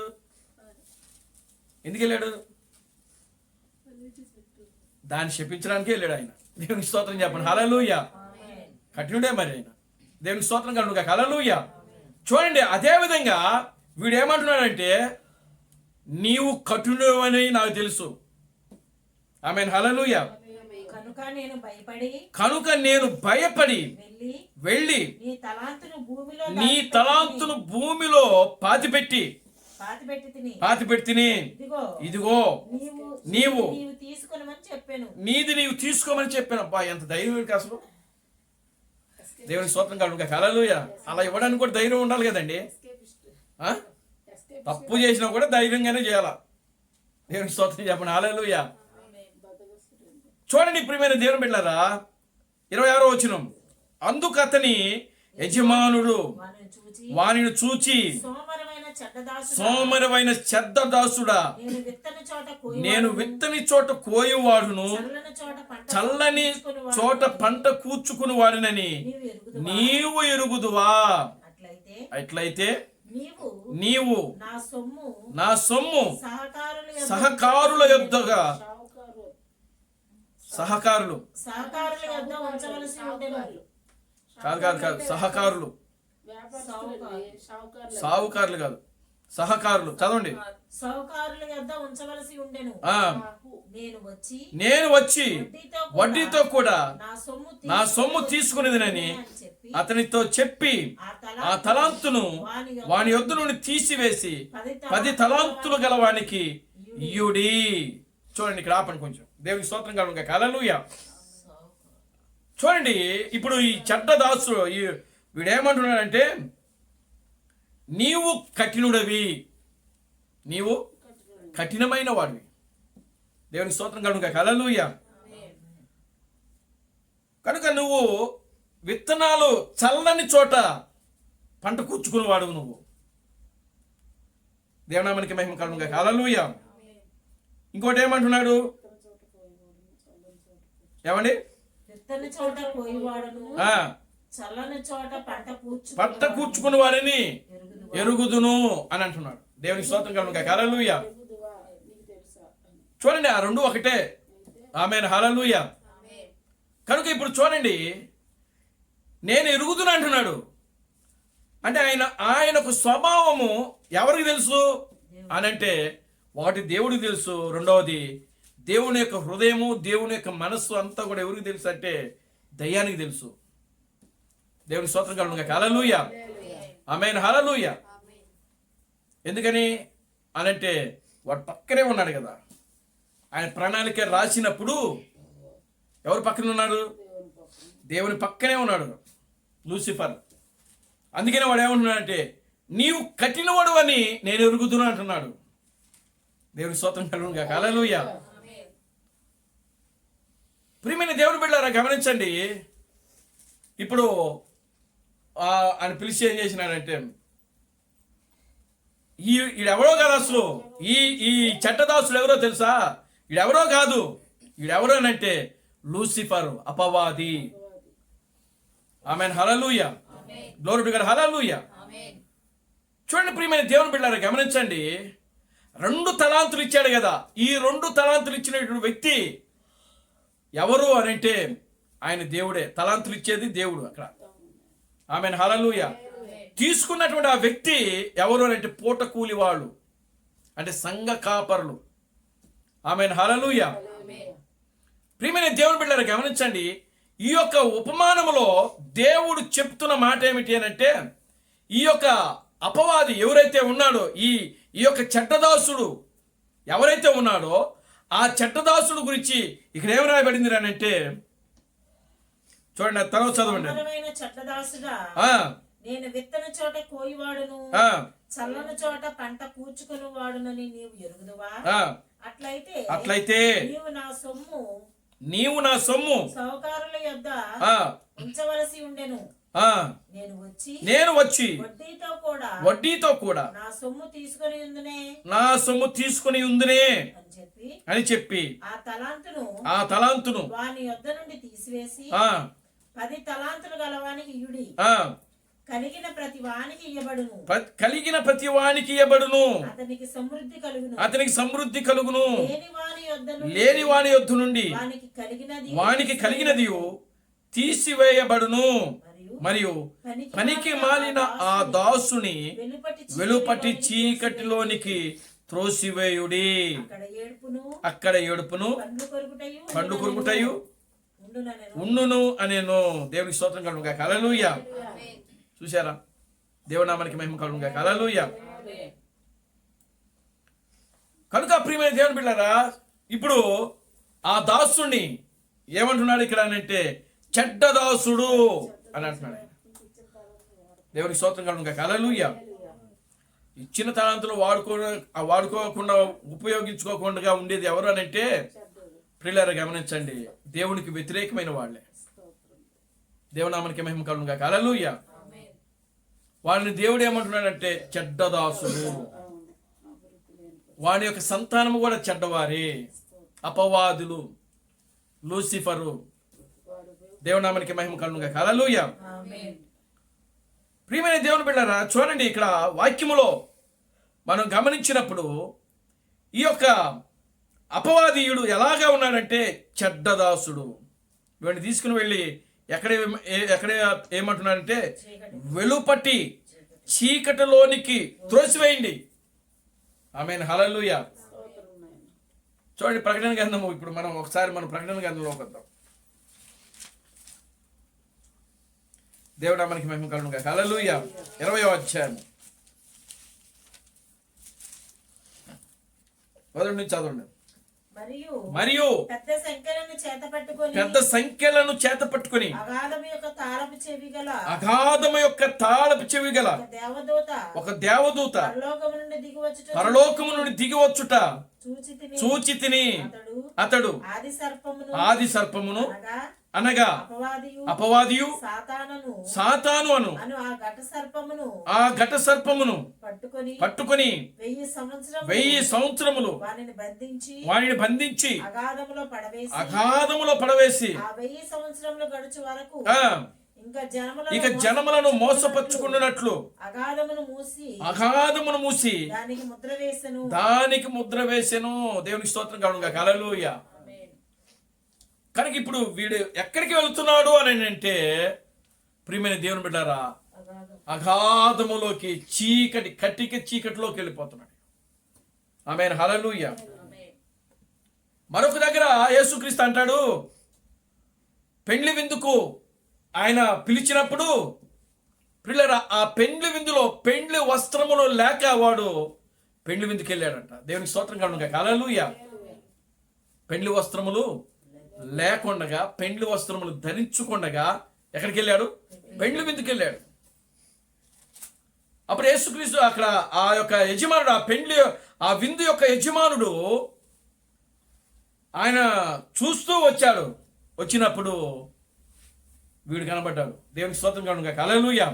A: దాన్ని శపించడానికి వెళ్ళాడు ఆయన. దేవునికి స్తోత్రం చెప్పండి. హల్లెలూయా. కఠినుడే మరి ఆయన. దేవునికి స్తోత్రం కలుగును గాక. హల్లెలూయా. చూడండి, అదే విధంగా వీడు ఏమంటున్నాడంటే, నీవు కఠినుడవని నాకు తెలుసు. ఆమేన్. హల్లెలూయా. కనుక నేను భయపడి వెళ్ళి నీ తలాంతును భూమిలో పాతిపెట్టి ఇదిగో నీది నీవు తీసుకోమని చెప్పాను. అబ్బా, ఎంత ధైర్యం వీడికి అసలు. దేవుని స్తోత్రం కలుగును గాక. హల్లెలూయా. అలా ఇవ్వడానికి కూడా ధైర్యం ఉండాలి కదండి. తప్పు చేసినా కూడా ధైర్యంగానే చేయాలా. దేవుని స్తోత్రం చెప్పండి. హల్లెలూయా. చూడండి ప్రియమైన దేవుని బిడ్డలారా, 26వ వచనం. అందుకు అతని యజమానుడు వానిని చూచి, సోమరమైన చెడ్డ దాసుడా, నేను విత్తని చోట కోయువాడును చల్లని చోట పంట కూర్చుకుని వాడినని నీవు ఎరుగుదువా? అట్లయితే నీవు నా సొమ్ము సహకారుల యొద్దగా సహకారులు కాదు సహకారులు, సావుకారులు కాదు, సహకారులు. చదవండి. నేను వచ్చి వడ్డీతో కూడా నా సొమ్ము తీసుకునేదినని అతనితో చెప్పి ఆ తలాంతును వాని యొద్ద నుండి తీసివేసి 10 తలాంతులు గల వానికి ఇయ్యుడి. చూడండి, ఇక్కడ ఆపండి కొంచెం. దేవునికి స్తోత్రం కలుగును గాక. హల్లెలూయా. చూడండి, ఇప్పుడు ఈ చెడ్డ దాసుడు వీడేమంటున్నాడంటే, నీవు కఠినుడవి, నీవు కఠినమైన వాడివి. దేవునికి స్తోత్రం కలుగును గాక. హల్లెలూయా. కనుక నువ్వు విత్తనాలు చల్లని చోట పంట కూర్చుకుని వాడువు నువ్వు. దేవునామానికి మహిమ కలుగును గాక. హల్లెలూయా. ఇంకోటి ఏమంటున్నాడు? ఏమండి? పంట కూర్చుకుని వాడిని ఎరుగుదును అని అంటున్నాడు. దేవునికి స్తోత్రం కలుగును గాక. హల్లెలూయా. చూడండి, ఆ రెండు ఒకటే. ఆమేన్. హల్లెలూయా. కనుక ఇప్పుడు చూడండి, నేను ఎరుగుదును అంటున్నాడు. అంటే ఆయనకు స్వభావము ఎవరికి తెలుసు అని అంటే, ఒకటి దేవుడికి తెలుసు, రెండవది దేవుని యొక్క హృదయము, దేవుని యొక్క మనస్సు అంతా కూడా ఎవరికి తెలుసు అంటే దయ్యానికి తెలుసు. దేవుని స్తోత్రం కలుగును గాక. హల్లెలూయా. ఆమేన్. హల్లెలూయా. ఎందుకని అనంటే వాడు పక్కనే ఉన్నాడు కదా. ఆయన ప్రణాళిక రాసినప్పుడు ఎవరు పక్కన ఉన్నారు? దేవుని పక్కనే ఉన్నాడు లూసిఫర్. అందుకనే వాడు ఏమంటున్నాడంటే నీవు కఠినవాడు అని నేను ఎరుగుదును అంటున్నాడు. దేవుని స్తోత్రం కలుగును గాక. హల్లెలూయా. ప్రియమైన దేవుని బిడ్డలారా గమనించండి. ఇప్పుడు ఆయన పిలిచి ఏం చేసినాడంటే ఈడెవరో కాదు అసలు. ఈ చెడ్డదాసుడు ఎవరో తెలుసా? ఈడెవరో కాదు. ఈడెవరో అంటే లూసిఫర్, అపవాది. Amen. Hallelujah. Glory to God. Hallelujah. చూడండి ప్రియమైన దేవుని బిడ్డలారా గమనించండి. 2 తలాంతులు ఇచ్చాడు కదా. ఈ 2 తలాంతులు ఇచ్చినటువంటి వ్యక్తి ఎవరు అని అంటే ఆయన దేవుడే. తలాంతులు ఇచ్చేది దేవుడు అక్కడ. ఆమేన్. హల్లెలూయా. తీసుకున్నటువంటి ఆ వ్యక్తి ఎవరు అని అంటే పూట కూలి వాళ్ళు, అంటే సంఘ కాపరులు. ఆమేన్. హల్లెలూయా. ప్రియమైన దేవుని బిడ్డలారా గమనించండి. ఈ యొక్క ఉపమానములో దేవుడు చెప్తున్న మాట ఏమిటి అని అంటే ఈ యొక్క అపవాది ఎవరైతే ఉన్నాడో, ఈ యొక్క చెడ్డదాసుడు ఎవరైతే ఉన్నాడో ఆ చెడ్డదాసుడు గురించి ఇక్కడ ఏమి రాయబడింది అని అంటే చూడండి, తర్వాత చదవండి.
B: చెడ్డదాసుడా, నేను విత్తన చోట కోయివాడును, చల్లని చోట పంట కూర్చుకుని వాడునని నీవు ఎరుగుదువా? అట్లయితే నీవు నా సొమ్ము సౌకారుల యొద్ద ఉంచవలసి ఉండెను. నేను వచ్చి వడ్డీతో కూడా నా సొమ్ము తీసుకొని ఉందునే అని చెప్పి ఆ తలాంతును వాని యొద్ద నుండి తీసివేసి 10 తలాంతులు గలవానికి ఇయుడి. కలిగిన ప్రతి వానికి ఇయ్యబడును. అతనికి సమృద్ధి కలుగును. లేని వాని యొద్ద నుండి వానికి కలిగినది తీసివేయబడును. మరియు పనికి మాలిన ఆ దాసుని వెలుపటి చీకటిలోనికి త్రోసివేయుడి. అక్కడ ఏడుపును పండ్లు కొరుకుటయు ఉండును అనేను. దేవునికి స్తోత్రం కలుగును గాక. హల్లెలూయా. చూశారా? దేవునామానికి మహిమ కలుగును గాక. హల్లెలూయా. కనుక ప్రియమైన దేవుని బిడ్డలారా, ఇప్పుడు ఆ దాసుని ఏమంటున్నాడు ఇక్కడ అంటే చెడ్డదాసుడు అని అంటున్నాడు. దేవునికి స్తోత్రం కలుగును గాక. హల్లెలూయా. ఇచ్చిన తలాంతులు వాడుకోకుండా ఉపయోగించుకోకుండా ఉండేది ఎవరు అని అంటే ప్రియులారా గమనించండి, దేవునికి వ్యతిరేకమైన వాళ్ళే. దేవునామానికి మహిమ కలుగును గాక. హల్లెలూయా. వాడిని దేవుడు ఏమంటున్నాడంటే చెడ్డదాసుడు. వాడి యొక్క సంతానము కూడా చెడ్డవారే, అపవాదులు, లూసిఫరు. దేవునామానికి మహిమ కలుగును గాక. హల్లెలూయా. ప్రియమైన దేవుని బిడ్డలారా చూడండి, ఇక్కడ వాక్యములో మనం గమనించినప్పుడు ఈ యొక్క అపవాదీయుడు ఎలాగా ఉన్నాడంటే చెడ్డదాసుడు. వీడిని తీసుకుని వెళ్ళి ఎక్కడ ఏమంటున్నాడంటే వెలుపటి చీకటిలోనికి త్రోసివేయండి. ఆమేన్. హల్లెలూయా. చూడండి ప్రకటన గ్రంథము. ఇప్పుడు మనం ఒకసారి ప్రకటన గ్రంథంలోకి వద్దాం. దేవుడు మనకి మహిమ కలుగును గాక. హల్లెలూయా. 20వ అధ్యాయం మొదటి నుంచి చదవండి. మరియు పెద్ద సంఖ్యలను చేత పట్టుకొని అగాధము యొక్క తాళపు చెవి గల ఒక దేవదూత పరలోకము నుండి దిగివచ్చుట చూచితిని. అతడు ఆది సర్పమును అనగా అపవాదియు సాతాను అను ఆ ఘట సర్పమును పట్టుకొని 1000 సంవత్సరములు వానిని బంధించి అగాధములో పడవేసి ఇక జనములను మోసపరుచుకున్నట్లు అగాధమును మూసి దానికి ముద్ర వేసెను. దేవునికి స్తోత్రం కలుగును గాక. హల్లెలూయా. కనుక ఇప్పుడు వీడు ఎక్కడికి వెళుతున్నాడు అని అంటే ప్రియమైన దేవుని బిడ్డారా, అగాధములోకి, కట్టిక చీకటిలోకి వెళ్ళిపోతున్నాడు. ఆమేన్. హల్లెలూయా. మరొక దగ్గర యేసుక్రీస్తు అంటాడు, పెండ్లి విందుకు ఆయన పిలిచినప్పుడు పిల్లరా ఆ పెండ్లి విందులో పెండ్లి వస్త్రములు లేక వాడు పెండ్లి విందుకి వెళ్ళాడంట. దేవునికి స్తోత్రం కలుగును గాక. హల్లెలూయా. పెండ్లి వస్త్రములు లేకుండగా పెండ్లి వస్త్రములు ధరించుకుండగా ఎక్కడికి వెళ్ళాడు? పెండ్లి విందుకి వెళ్ళాడు. అప్పుడు యేసుక్రీస్తు అక్కడ ఆ యొక్క యజమానుడు, ఆ విందు యొక్క యజమానుడు ఆయన చూస్తూ వచ్చాడు. వచ్చినప్పుడు వీడు కనబడ్డాడు. దేవునికి స్తోత్రం కలుగును గాక. హల్లెలూయా.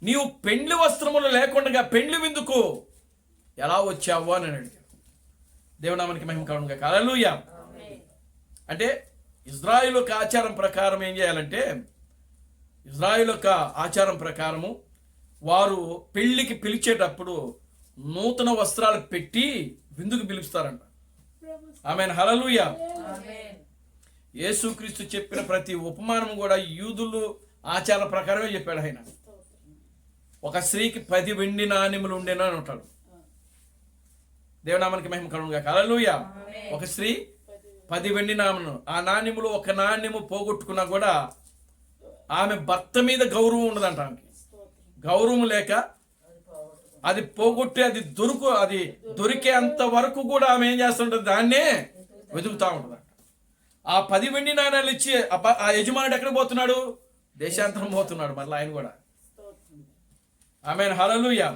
B: నీవు పెండ్లి వస్త్రములు లేకుండా పెండ్లి విందుకు ఎలా వచ్చావు అని అడిగాడు. దేవునామానికి మహిమ కలుగును గాక. హల్లెలూయా. అంటే ఇజ్రాయిల్ యొక్క ఆచారం ప్రకారం ఏం చేయాలంటే, ఇజ్రాయిల్ యొక్క ఆచారం ప్రకారము వారు పెళ్లికి పిలిచేటప్పుడు నూతన వస్త్రాలు పెట్టి విందుకు పిలుస్తారంట. ఆమేన్. హల్లెలూయా. యేసుక్రీస్తు చెప్పిన ప్రతి ఉపమానం కూడా యూదులు ఆచార ప్రకారమే చెప్పాడు. ఆయన ఒక స్త్రీకి 10 వెండి నాణెములు ఉండేనా అని ఉంటాడు. దేవునామానికి మహిమ కలుగును గాక. హల్లెలూయా. ఒక స్త్రీ 10 వెండి నాణెములు, ఆ నాణ్యములు ఒక నాణ్యము పోగొట్టుకున్నా కూడా ఆమె భర్త మీద గౌరవం ఉండదంట. ఆమెకి గౌరవం లేక అది పోగొట్టి అది దొరికేంత వరకు కూడా ఆమె ఏం చేస్తుంటుంది? దాన్నే వెతుకుతా ఉంటుంది. ఆ 10 వెండి నాణాలు ఇచ్చి ఆ యజమానుడు ఎక్కడ పోతున్నాడు? దేశాంతరం పోతున్నాడు. మళ్ళీ ఆయన కూడా. ఆమేన్. హల్లెలూయా.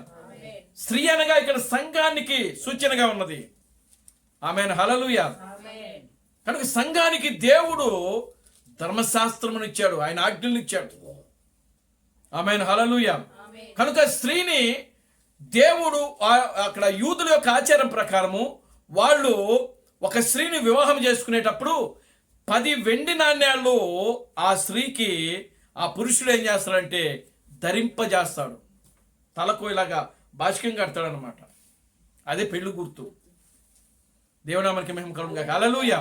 B: స్త్రీ అనగా ఇక్కడ సంఘానికి సూచనగా ఉన్నది. ఆమేన్. హల్లెలూయా. కనుక సంఘానికి దేవుడు ధర్మశాస్త్రమును ఇచ్చాడు, ఆయన ఆజ్ఞలు ఇచ్చాడు. ఆమేన్. హల్లెలూయా. కనుక స్త్రీని దేవుడు అక్కడ యూదుల యొక్క ఆచారం ప్రకారము వాళ్ళు ఒక స్త్రీని వివాహం చేసుకునేటప్పుడు 10 వెండి నాణ్యాలు ఆ స్త్రీకి ఆ పురుషుడు ఏం చేస్తాడంటే ధరింపజేస్తాడు. తలకు ఇలాగా బాష్కం కడతాడు అనమాట. అదే పెళ్లి గుర్తు. దేవునామానికి మహిమ కలుగును గాక. హల్లెలూయా.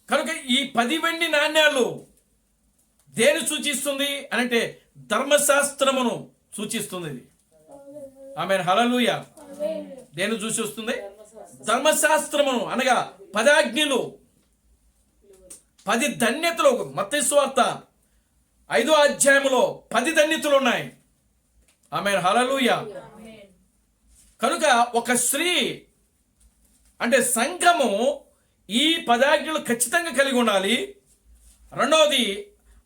B: కనుక ఈ 10 వెండి నాణ్యాలు దేని సూచిస్తుంది అనంటే ధర్మశాస్త్రమును సూచిస్తుంది. ఇది ఆమేన్. హల్లెలూయా. దేని సూచిస్తుంది? ధర్మశాస్త్రమును అనగా 10 ఆజ్ఞలు, 10 ధన్యతలు. మత్తయి సువార్త 5వ అధ్యాయములో 10 ధన్యతలు ఉన్నాయి. ఆమేన్. హల్లెలూయా. కనుక ఒక స్త్రీ అంటే సంఘము ఈ 10 ఆజ్ఞలు ఖచ్చితంగా కలిగి ఉండాలి. రెండవది,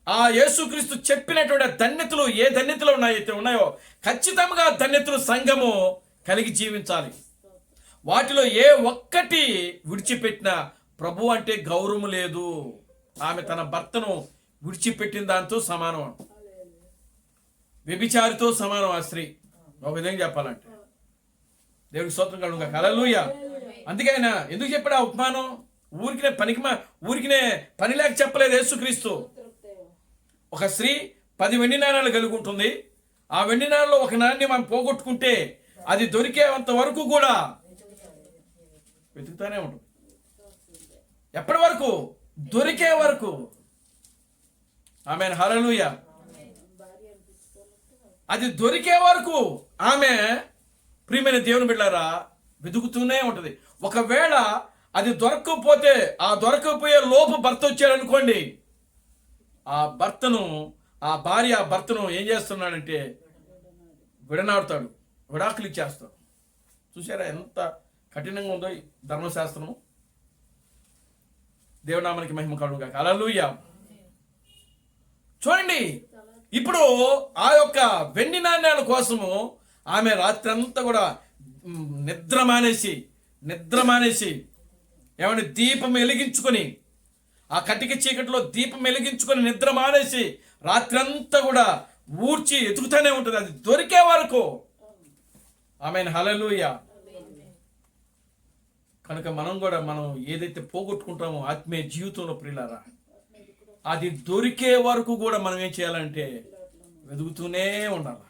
B: ఆ యేసుక్రీస్తు చెప్పినటువంటి ధన్యతలు ఏ ధన్యతలు ఉన్నాయో ఖచ్చితంగా ధన్యతలు సంఘము కలిగి జీవించాలి. వాటిలో ఏ ఒక్కటి విడిచిపెట్టినా ప్రభు అంటే గౌరవం లేదు. ఆమె తన భర్తను విడిచిపెట్టిన దాంతో సమానం, వ్యభిచారితో సమానం ఆ స్త్రీ. ఒక విధంగా చెప్పాలంటే దేవుడికి స్తోత్రం కలుగును గాక. హల్లెలూయా. అందుకే ఆయన ఎందుకు చెప్పాడు ఆ ఉపమానం? ఊరికినే పని లేక చెప్పలేదు యేసుక్రీస్తు. ఒక స్త్రీ 10 వెండి నాణాలు కలిగి ఉంటుంది. ఆ వెండి నాణాల్లో ఒక నాణ్యం మనం పోగొట్టుకుంటే అది దొరికేంత వరకు కూడా వెతుకుతానే ఉంటుంది. ఎప్పటి వరకు? దొరికే వరకు. ఆమేన్. హల్లెలూయా. అది దొరికే వరకు ఆమె ప్రియమైన దేవుని బిడ్డలారా వెతుకుతూనే ఉంటుంది. ఒకవేళ అది దొరకకపోతే, ఆ దొరకకపోయే లోపు భర్త వచ్చాడు అనుకోండి, ఆ భార్య భర్తను ఏం చేస్తున్నాడంటే విడనాడుతాడు, విడాకులు ఇచ్చేస్తాడు. చూసారా ఎంత కఠినంగా ఉందో ఈ ధర్మశాస్త్రము? దేవునామానికి మహిమ కలుగును గాక. హల్లెలూయా. చూడండి, ఇప్పుడు ఆ యొక్క వెండి నాణ్యాల కోసము ఆమె రాత్రి అంతా కూడా నిద్ర మానేసి ఏమంటే దీపం వెలిగించుకొని, ఆ కటిక చీకటిలో దీపం వెలిగించుకొని నిద్ర మానేసి రాత్రి అంతా కూడా ఊడ్చి ఎతుకుతూనే ఉంటుంది అది దొరికే వరకు. ఆమేన్. హల్లెలూయా. కనుక మనం ఏదైతే పోగొట్టుకుంటామో ఆత్మీయ జీవితంలో ప్రియులారా, అది దొరికే వరకు కూడా మనం ఏం చేయాలంటే వెతుకుతూనే ఉండాలి.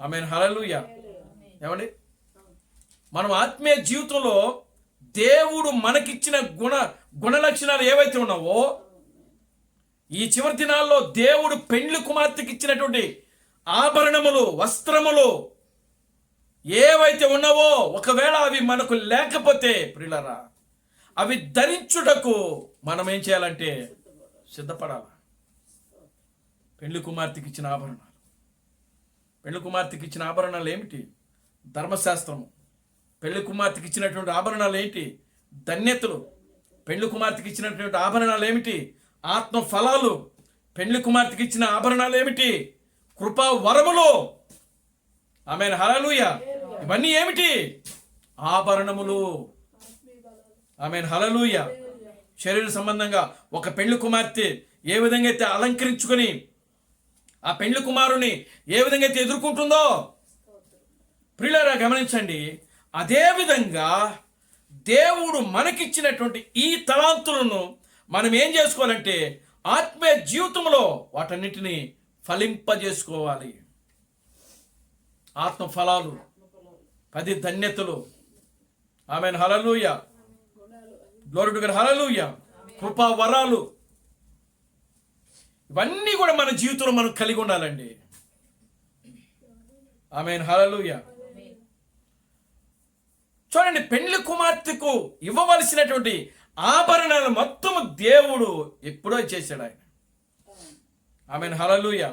B: ఆమేన్. హల్లెలూయా. ఏమండి, మనం ఆత్మీయ జీవితంలో దేవుడు మనకిచ్చిన గుణ లక్షణాలు ఏవైతే ఉన్నావో, ఈ చివరి దినాల్లో దేవుడు పెండ్లి కుమార్తెకి ఇచ్చినటువంటి ఆభరణములు, వస్త్రములు ఏవైతే ఉన్నావో, ఒకవేళ అవి మనకు లేకపోతే ప్రియులారా, అవి ధరించుటకు మనం ఏం చేయాలంటే సిద్ధపడాలి. పెళ్లి కుమార్తెకి ఇచ్చిన ఆభరణాలు. పెళ్లి కుమార్తెకి ఇచ్చిన ఆభరణాలు ఏమిటి? ధర్మశాస్త్రము. పెళ్లి కుమార్తెకి ఇచ్చినటువంటి ఆభరణాలు ఏంటి? ధన్యతలు. పెళ్లి కుమార్తెకి ఇచ్చినటువంటి ఆభరణాలు ఏమిటి? ఆత్మ ఫలాలు. పెళ్లి కుమార్తెకి ఇచ్చిన ఆభరణాలు ఏమిటి? కృపా వరములు. ఆమేన్, హల్లెలూయా. ఇవన్నీ ఏమిటి? ఆభరణములు. ఆమేన్, హల్లెలూయా. శరీర సంబంధంగా ఒక పెళ్లి కుమార్తె ఏ విధంగా అయితే అలంకరించుకొని ఆ పెళ్లి కుమారుని ఏ విధంగా అయితే ఎదుర్కొంటుందో ప్రియులారా గమనించండి. అదే విధంగా దేవుడు మనకిచ్చినటువంటి ఈ తలాంతులను మనం ఏం చేసుకోవాలంటే ఆత్మీయ జీవితంలో వాటన్నిటిని ఫలింపజేసుకోవాలి. ఆత్మ ఫలాలు, 10 ధన్యతలు. ఆమేన్, హల్లెలూయా. గ్లోరీ టు గాడ్, హల్లెలూయా. కృపా వరాలు, ఇవన్నీ కూడా మన జీవితంలో మనం కలిగి ఉండాలండి. ఆమేన్, హల్లెలూయా. చూడండి, పెండ్లి కుమార్తెకు ఇవ్వవలసినటువంటి ఆభరణాలు మొత్తం దేవుడు ఎప్పుడో చేశాడు ఆయన. ఆమేన్, హల్లెలూయా.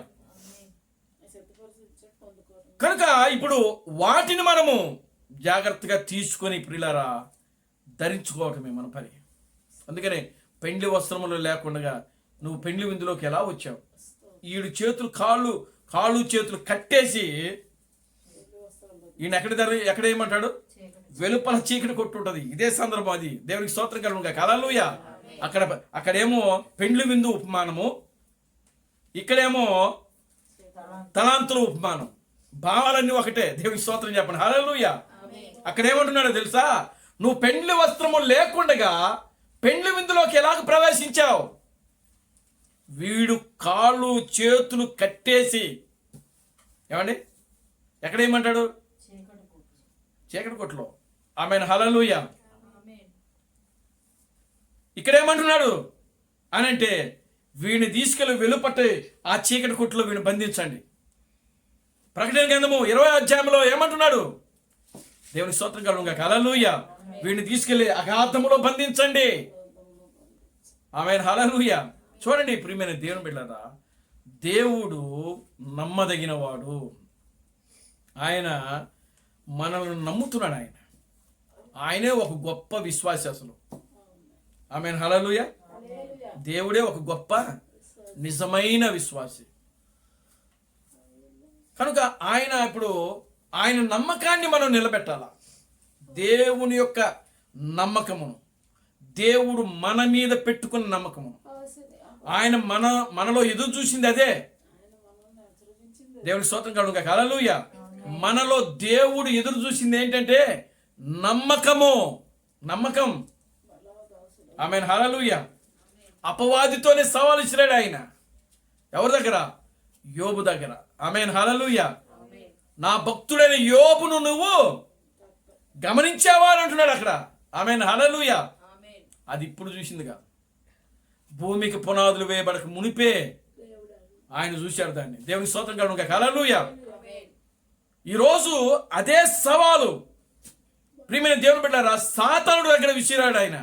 B: కనుక ఇప్పుడు వాటిని మనము జాగ్రత్తగా తీసుకొని ప్రియులారా ధరించుకోవటమే మన పని. అందుకనే పెండ్లి వస్త్రములు లేకుండా నువ్వు పెండ్లి విందులోకి ఎలా వచ్చావు? ఈడు చేతులు కాళ్ళు చేతులు కట్టేసి ఈయన ఎక్కడ ఏమంటాడు? వెలుపల చీకటి కొట్టుంటది. ఇదే సందర్భం. అది దేవునికి స్తోత్రం కలుగుగా. హల్లెలూయా. అక్కడేమో పెండ్లి విందు ఉపమానము, ఇక్కడేమో తలాంతుల ఉపమానం. భావాలన్నీ ఒకటే. దేవునికి స్తోత్రం చెప్పండి. హల్లెలూయా. అక్కడ ఏమంటున్నాడో తెలుసా? నువ్వు పెండ్లి వస్త్రము లేకుండా పెండ్లి విందులోకి ఎలాగ ప్రవేశించావు? వీడు కాళ్ళు చేతులు కట్టేసి, ఏమండి ఎక్కడ ఏమంటాడు? చీకటి కొట్లో. ఆమేన్, హల్లెలూయా. ఇక్కడ ఏమంటున్నాడు అని అంటే వీడిని తీసుకెళ్ళి వెలుపట్టి ఆ చీకటి కొట్లో వీడిని బంధించండి. ప్రకటన గ్రంథము 20వ అధ్యాయంలో ఏమంటున్నాడు? దేవుని స్తోత్రం కలుగుగా. హల్లెలూయా. వీడిని తీసుకెళ్లి అగాధములో బంధించండి. ఆమేన్, హల్లెలూయా. చూడండి ప్రియమైన దేవుని బిడ్డలారా, దేవుడు నమ్మదగిన వాడు. ఆయన మనల్ని నమ్ముతున్నాడు. ఆయనే ఒక గొప్ప విశ్వాసి అసలు. ఆమేన్, హల్లెలూయా. దేవుడే ఒక గొప్ప నిజమైన విశ్వాసి. కనుక ఆయన నమ్మకాన్ని మనం నిలబెట్టాల. దేవుని యొక్క నమ్మకమును, దేవుడు మన మీద పెట్టుకున్న నమ్మకము, ఆయన మనలో ఎదురు చూసింది అదే. దేవుని స్తోత్రం కలుగుగా. హల్లెలూయా. మనలో దేవుడు ఎదురు చూసింది ఏంటంటే నమ్మకం. ఆమేన్, హల్లెలూయా. అపవాదితోనే సవాలు ఇచ్చినాడు ఆయన. ఎవరి దగ్గర? యోబు దగ్గర. ఆమేన్, హల్లెలూయా. నా భక్తుడైన యోబును నువ్వు గమనించావా అని అంటున్నాడు అక్కడ. ఆమేన్, హల్లెలూయా. అది ఇప్పుడు చూసిందిగా. భూమికి పునాదులు వేయబడక మునిపే ఆయన చూశాడు దాన్ని. దేవుని స్తోత్రం కలుగుగా. హల్లెలూయా. ఈరోజు అదే సవాలు ప్రియమైన దేవుని బిడ్డలారా సాతానుడి దగ్గర విసిరాడు ఆయన.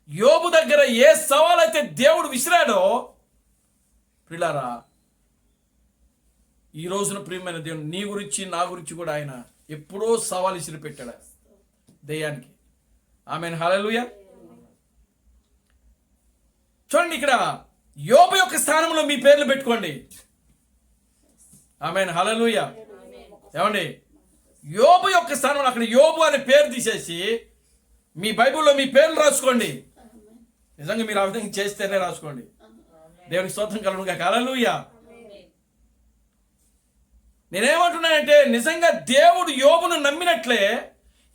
B: యోబు దగ్గర ఏ సవాలు అయితే దేవుడు విసిరాడో ప్రియులారా, ఈ రోజున ప్రియమైన దేవుడు నీ గురించి నా గురించి కూడా ఆయన ఎప్పుడో సవాలు విసిరి పెట్టాడు దయ్యానికి. ఆమేన్, హల్లెలూయా. చూడండి, ఇక్కడ యోబు యొక్క స్థానంలో మీ పేర్లు పెట్టుకోండి. ఆమేన్, హల్లెలూయా. ఏమండి, యోబు యొక్క స్థానంలో అక్కడ యోబు అనే పేరు తీసేసి మీ బైబిల్లో మీ పేర్లు రాసుకోండి. నిజంగా మీరు ఆ విధంగా చేస్తేనే రాసుకోండి. దేవునికి స్తోత్రం కలుగుగా. హల్లెలూయా. నేనేమంటున్నానంటే నిజంగా దేవుడు యోబును నమ్మినట్లే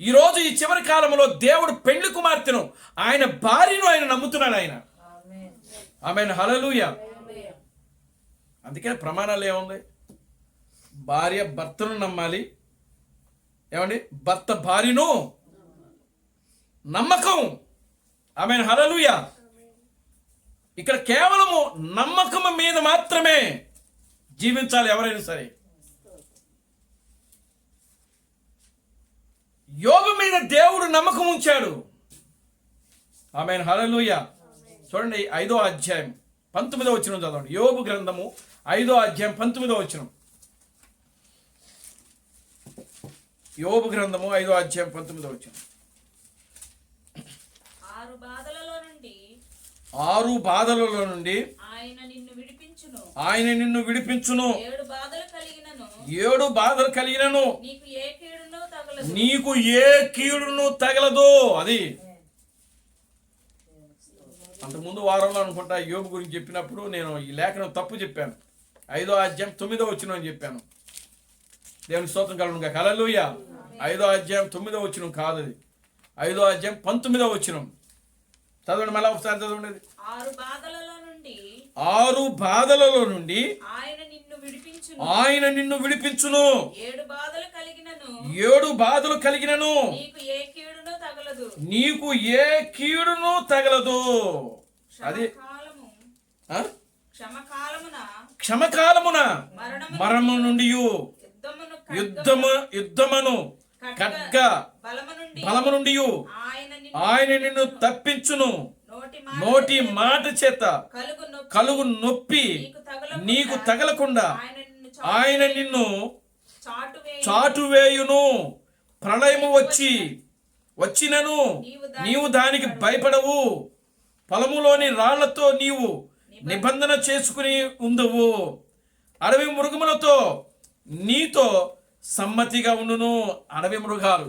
B: ఈరోజు ఈ చివరి కాలంలో దేవుడు పెండ్లి కుమార్తెను, ఆయన భార్యను ఆయన నమ్ముతున్నాడు ఆయన. ఆమేన్, హల్లెలూయా. అందుకని ప్రమాణాలు ఏముంది? భార్య భర్తను నమ్మాలి. ఏమండి, భర్త భార్యను నమ్మకం. ఆమేన్, హల్లెలూయా. ఇక్కడ కేవలము నమ్మకం మీద మాత్రమే జీవించాలి ఎవరైనా సరే. యోబు మీద దేవుడు నమ్మకం ఉంచాడు. ఆమేన్, హల్లెలూయా. చూడండి 5వ అధ్యాయం 19వ వచనం చదవండి. యోబు గ్రంథము 5వ అధ్యాయం 19వ వచనం. యోబు గ్రంథము 5వ అధ్యాయం 19వ వచనం. 6 బాధలలో నుండి
C: ఆయన నిన్ను విడిపించును.
B: ఆయన నిన్ను విడిపించును.
C: 7 బాధలు కలిగినను
B: 7 బాధలు కలిగినను
C: నీకు ఏ కీడును తగలదు.
B: నీకు ఏ కీడును తగలదు. అది అంతకుముందు వారంలో అనుకుంటా యోబు గురించి చెప్పినప్పుడు నేను ఈ లేఖనం తప్పు చెప్పాను. 5వ అధ్యాయం 9వ వచనం అని చెప్పాను. దేవుని స్తోత్రం కలుగునుగాక. హల్లెలూయా. 5వ అధ్యాయం 9వ వచనం కాదు, అది 5వ అధ్యాయం 19వ వచనం. చదవండి, మళ్ళీ ఒకసారి చదవండి.
C: 6 బాధలలో నుండి
B: 6 బాధలలో నుండి
C: ఆయన నిన్ను విడిపించును.
B: ఆయన నిన్ను విడిపించును.
C: 7 బాధలు కలిగినను
B: 7 బాధలు కలిగినను
C: నీకు ఏ కీడును తగలదు.
B: నీకు ఏ కీడును తగలదు. అది
C: క్షమకాలము
B: ఆ?
C: క్షమకాలమున
B: క్షమకాలమున
C: మరణము
B: మరణము నుండి యుద్ధమును ఖడ్గ బలము నుండి ఆయన నిన్ను తప్పించును. నోటి మాట చేత కలుగు నొప్పి నీకు తగలకుండా ఆయన నిన్ను చాటువేయును. ప్రళయము వచ్చినను నీవు దానికి భయపడవు. పొలములోని రాళ్లతో నీవు నిబంధన చేసుకుని ఉందువు. అడవి మృగములతో నీతో సమ్మతిగా ఉండును. అడవి మృగాలు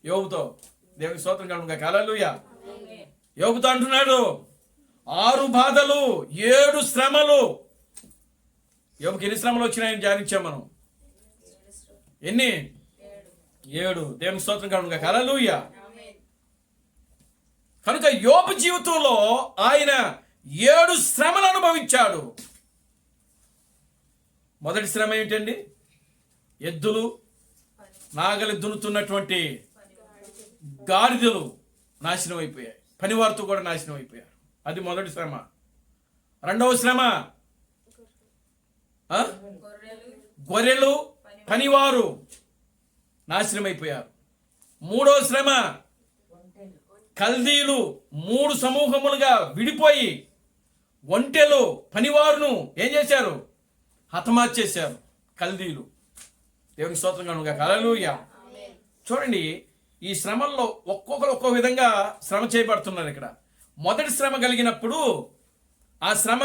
B: యోబుతో దేవుని స్తోత్రం కలుగునుగాక. హల్లెలూయా. యోబుతో అంటున్నాడు 6 బాధలు 7 శ్రమలు. యోబుకి ఎన్ని శ్రమలు వచ్చినాయని ధ్యానించాం మనం. ఎన్ని? 7. దేవుని స్తోత్రం కలుగునుగాక. హల్లెలూయా. కనుక యోబు జీవితంలో ఆయన 7 శ్రమలు అనుభవించాడు. మొదటి శ్రమ ఏంటండి? ఎద్దులు నాగలి దున్నుతున్నటువంటి గాడిదలు నాశనం అయిపోయాయి. పనివారితో కూడా నాశనం అయిపోయారు. అది మొదటి శ్రమ. రెండవ శ్రమ గొర్రెలు పనివారు నాశనం అయిపోయారు. మూడవ శ్రమ కల్దీలు 3 సమూహములుగా విడిపోయి ఒంటెలు పనివారును ఏం చేశారు? హతమార్చేశారు కల్దీలు. దేవునికి స్తోత్రం కలుగునుగాక. హల్లెలూయా. చూడండి, ఈ శ్రమల్లో ఒక్కొక్కరు ఒక్కో విధంగా శ్రమ చేయబడుతున్నారు. ఇక్కడ మొదటి శ్రమ కలిగినప్పుడు ఆ శ్రమ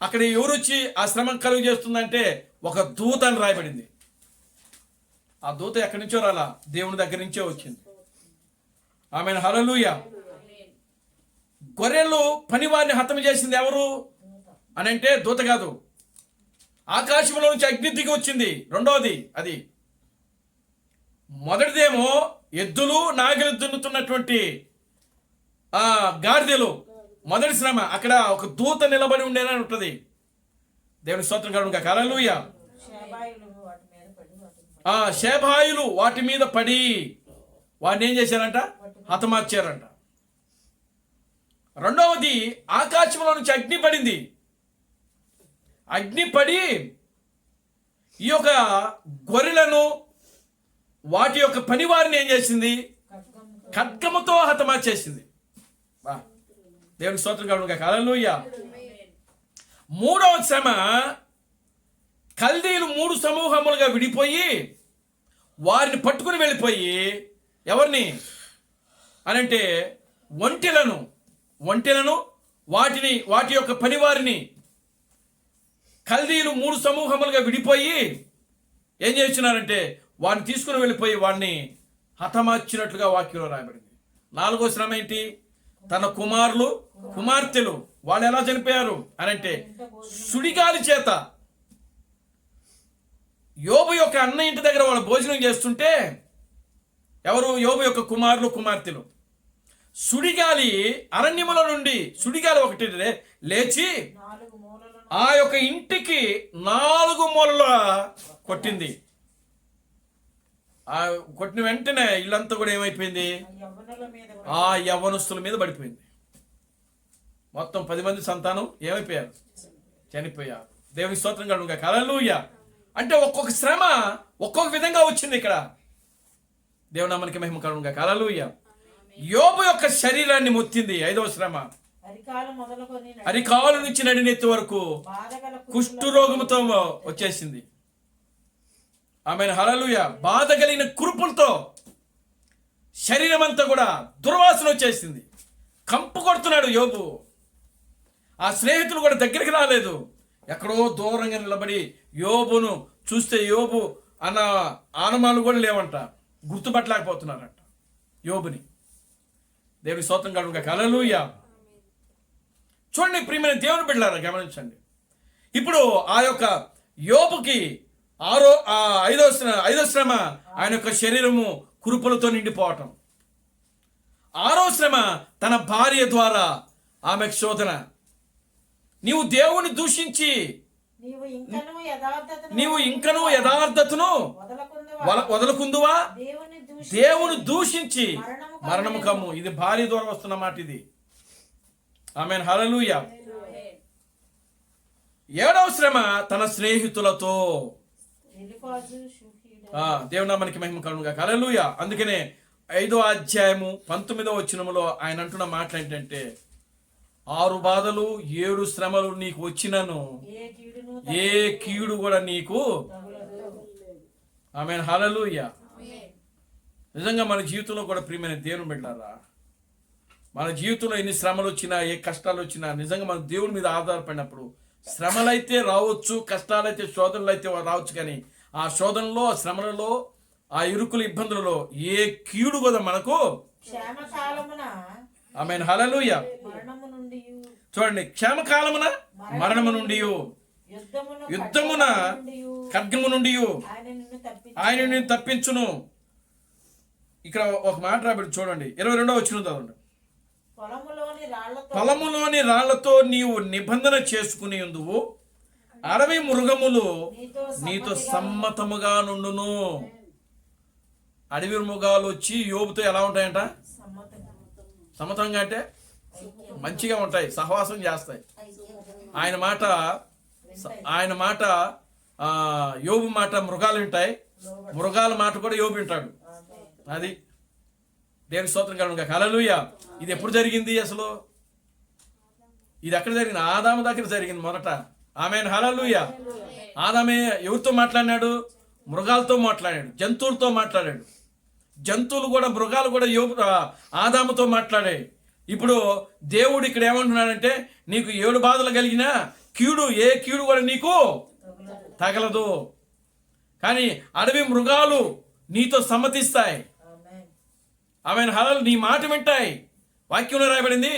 B: అక్కడ ఎవరు వచ్చి ఆ శ్రమ కలుగు చేస్తుందంటే ఒక దూత అని రాయబడింది. ఆ దూత ఎక్కడి నుంచో రాలా, దేవుని దగ్గర నుంచే వచ్చింది. ఆమేన్. హల్లెలూయా. గొర్రెలు పనివారిని హతం చేసింది ఎవరు అని అంటే దూత కాదు, ఆకాశంలో నుంచి అగ్ని దిగి వచ్చింది. రెండవది అది. మొదటిదేమో ఎద్దులు నాగలి దున్నుతున్నటువంటి గాడిదలు. మొదటి శ్రమ అక్కడ ఒక దూత నిలబడి ఉండేనని ఉంటుంది. దేవుని స్తోత్రం కలుగునుగాక. హల్లెలూయా. శేబాయులు వాటి మీద పడి వాటిని ఏం చేశారంట? హతమార్చారంట. రెండవది ఆకాశంలో నుంచి అగ్ని పడింది. అగ్ని పడి ఈ యొక్క గొర్రెలను వాటి యొక్క పనివారిని ఏం చేసింది? ఖడ్గముతో హతమార్చేసింది. దేవునికి స్తోత్రం కలుగునుగాక. హల్లెలూయా. మూడవ శ్రమ కల్దీలు 3 సమూహములుగా విడిపోయి వారిని పట్టుకుని వెళ్ళిపోయి ఎవరిని అనంటే ఒంటెలను వాటి యొక్క పనివారిని కల్దీలు 3 సమూహములుగా విడిపోయి ఏం చేస్తున్నారంటే వాడిని తీసుకుని వెళ్ళిపోయి వాడిని హతమార్చినట్లుగా వాక్యంలో రాయబడింది. 4వ శ్రమ ఏంటి? తన కుమార్తెలు వాళ్ళు ఎలా చనిపోయారు అనంటే సుడిగాలి చేత. యోబు యొక్క అన్న ఇంటి దగ్గర వాళ్ళు భోజనం చేస్తుంటే ఎవరు? యోబు యొక్క కుమార్తెలు. సుడిగాలి అరణ్యముల నుండి సుడిగాలి ఒకటి లేచి ఆ యొక్క ఇంటికి 4 మూలల కొట్టింది. ఆ కొట్టిన వెంటనే ఇల్లంతా కూడా ఏమైపోయింది? ఆ యవ్వనస్తుల మీద పడిపోయింది. మొత్తం 10 మంది సంతానం ఏమైపోయారు? చనిపోయారు. దేవుని స్తోత్రం కలుగునుగాక. హల్లెలూయా. అంటే ఒక్కొక్క శ్రమ ఒక్కొక్క విధంగా వచ్చింది ఇక్కడ. దేవుని నామానికి మహిమ కలుగునుగాక. హల్లెలూయా. యోబు యొక్క శరీరాన్ని మొత్తింది 5వ శ్రమ. అరికాలు నుంచి నడినెత్తి వరకు కుష్టు రోగముతో వచ్చేసింది. ఆమెను హల్లెలూయా. బాధ కలిగిన కురుపులతో శరీరం అంతా కూడా దుర్వాసన వచ్చేసింది. కంపు కొడుతున్నాడు యోబు. ఆ స్నేహితులు కూడా దగ్గరికి రాలేదు, ఎక్కడో దూరంగా నిలబడి యోబును చూస్తే యోబు అన్న ఆనమాలు కూడా లేవంట, గుర్తుపట్టలేకపోతున్నారంట యోబుని. దేవుని స్తోత్రం కలుగుగాక. హల్లెలూయా. చూడండి ప్రియమైన దేవుని బిడ్డలారా, గమనించండి. ఇప్పుడు ఆ యొక్క యోబుకి ఐదో శ్రమ ఆయన యొక్క శరీరము కురుపులతో నిండిపోవటం. 6వ శ్రమ తన భార్య ద్వారా ఆమెకు శోధన. నీవు దేవుని దూషించి నీవు ఇంకనూ యథార్థతను వదలకుందువా? దేవుని దూషించి మరణము కమ్ము. ఇది భార్య ద్వారా వస్తున్న మాట ఇది. ఆమేన్ హల్లెలూయా. 7వ శ్రమ తన స్నేహితులతో. దేవుని నామానికి మహిమ కలుగుగాక. హల్లెలూయా. అందుకనే 5వ అధ్యాయము 19వ వచనములో ఆయన అంటున్న మాటలు ఏంటంటే, 6 బాధలు 7 శ్రమలు నీకు వచ్చినను ఏ కీడు కూడా నీకు. ఆమేన్ హల్లెలూయా. నిజంగా మన జీవితంలో కూడా ప్రియమైన దేవుని బిడ్డలారా, మన జీవితంలో ఎన్ని శ్రమలు వచ్చినా ఏ కష్టాలు వచ్చినా నిజంగా మన దేవుని మీద ఆధారపడినప్పుడు శ్రమలైతే రావచ్చు, కష్టాలైతే శోధనలు అయితే రావచ్చు, కానీ ఆ శోధనలో ఆ శ్రమలలో ఆ ఇరుకుల ఇబ్బందులలో ఏ కీడు కూడా మనకు. ఆమేన్ హల్లెలూయా. చూడండి, క్షేమకాలమున మరణము నుండి, యుద్ధమున ఖడ్గము నుండి ఆయన నిన్ను తప్పించును. ఇక్కడ ఒక మాట రాబడి చూడండి, 22వ వచనం చదవండి. పొలములోని రాళ్లతో నీవు నిబంధన చేసుకుని ఉందువు, అడవి మృగములు నీతో సమ్మతముగా నుండును. అడవి మృగాలు వచ్చి యోబుతో ఎలా ఉంటాయంట? సమ్మతంగా అంటే మంచిగా ఉంటాయి, సహవాసం చేస్తాయి. ఆయన మాట యోబు మాట మృగాలు వింటాయి, మృగాల మాట కూడా యోబు వింటాడు. అది దేవుని స్తోత్రం కలుగుగాక. హల్లెలూయా. ఇది ఎప్పుడు జరిగింది అసలు? ఇది ఎక్కడ జరిగింది? ఆదాము దగ్గర జరిగింది మొదట. ఆమేన్ హల్లెలూయా. ఆదామే ఎవరితో మాట్లాడినాడు? మృగాలతో మాట్లాడాడు, జంతువులతో మాట్లాడాడు. జంతువులు కూడా, మృగాలు కూడా ఆదాముతో మాట్లాడాయి. ఇప్పుడు దేవుడు ఇక్కడ ఏమంటున్నాడంటే, నీకు 7 బాధలు కలిగినా ఏ కీడు కూడా నీకు తగలదు. కానీ అడవి మృగాలు నీతో సమ్మతిస్తాయి. ఆమేన్ హల్లెలూయా. నీ మాట వింటాయి. వాక్యంలో రాయబడింది,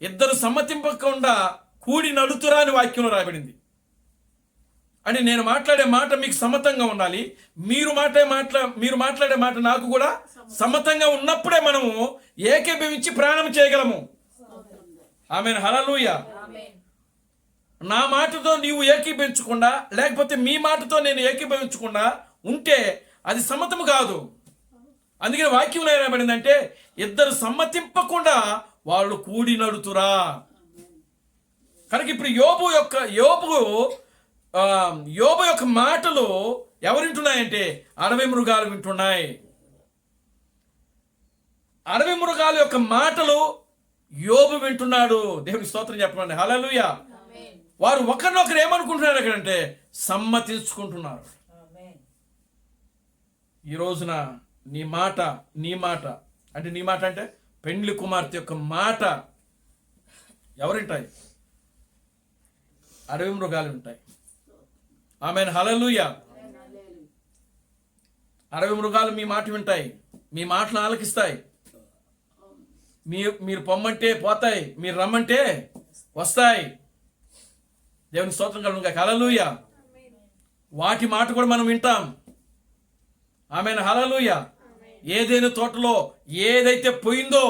B: ఇద్దరు సమ్మతింపకుండా కూడి నడుతురా అని వాక్యంలో రాయబడింది. అంటే నేను మాట్లాడే మాట మీకు సమ్మతంగా ఉండాలి, మీరు మాట్లాడే మాట నాకు కూడా సమ్మతంగా ఉన్నప్పుడే మనము ఏకీభవించి ప్రయాణం చేయగలము. ఆమేన్ హల్లెలూయా. నా మాటతో నీవు ఏకీభవించకుండా, లేకపోతే మీ మాటతో నేను ఏకీభవించకుండా ఉంటే అది సమ్మతము కాదు. అందుకని వాక్యంలో ఏమబడిందంటే, ఇద్దరు సమ్మతింపకుండా వాళ్ళు కూడి నడుతురా. కనుక ఇప్పుడు యోబు యొక్క మాటలు ఎవరు వింటున్నాయంటే, అడవి మృగాలు వింటున్నాయి. అడవి మృగాల యొక్క మాటలు యోబు వింటున్నాడు. దేవునికి స్తోత్రం చెప్పండి. హల్లెలూయా. వారు ఒకరినొకరు ఏమనుకుంటున్నారు అక్కడంటే, సమ్మతించుకుంటున్నారు. ఈ రోజున నీ మాట అంటే పెండ్లి కుమార్తె యొక్క మాట ఎవరింటాయి? అడవి మృగాలు ఉంటాయి. ఆమేన్ హల్లెలూయా. అడవి మృగాలు మీ మాట వింటాయి, మీ మాటలు ఆలకిస్తాయి. మీరు పొమ్మంటే పోతాయి, మీరు రమ్మంటే వస్తాయి. దేవుని స్తోత్రం కలుగుగాక. హల్లెలూయా. వాటి మాట కూడా మనం వింటాం. ఆమేన్ హల్లెలూయా. ఏదైనా తోటలో ఏదైతే పోయిందో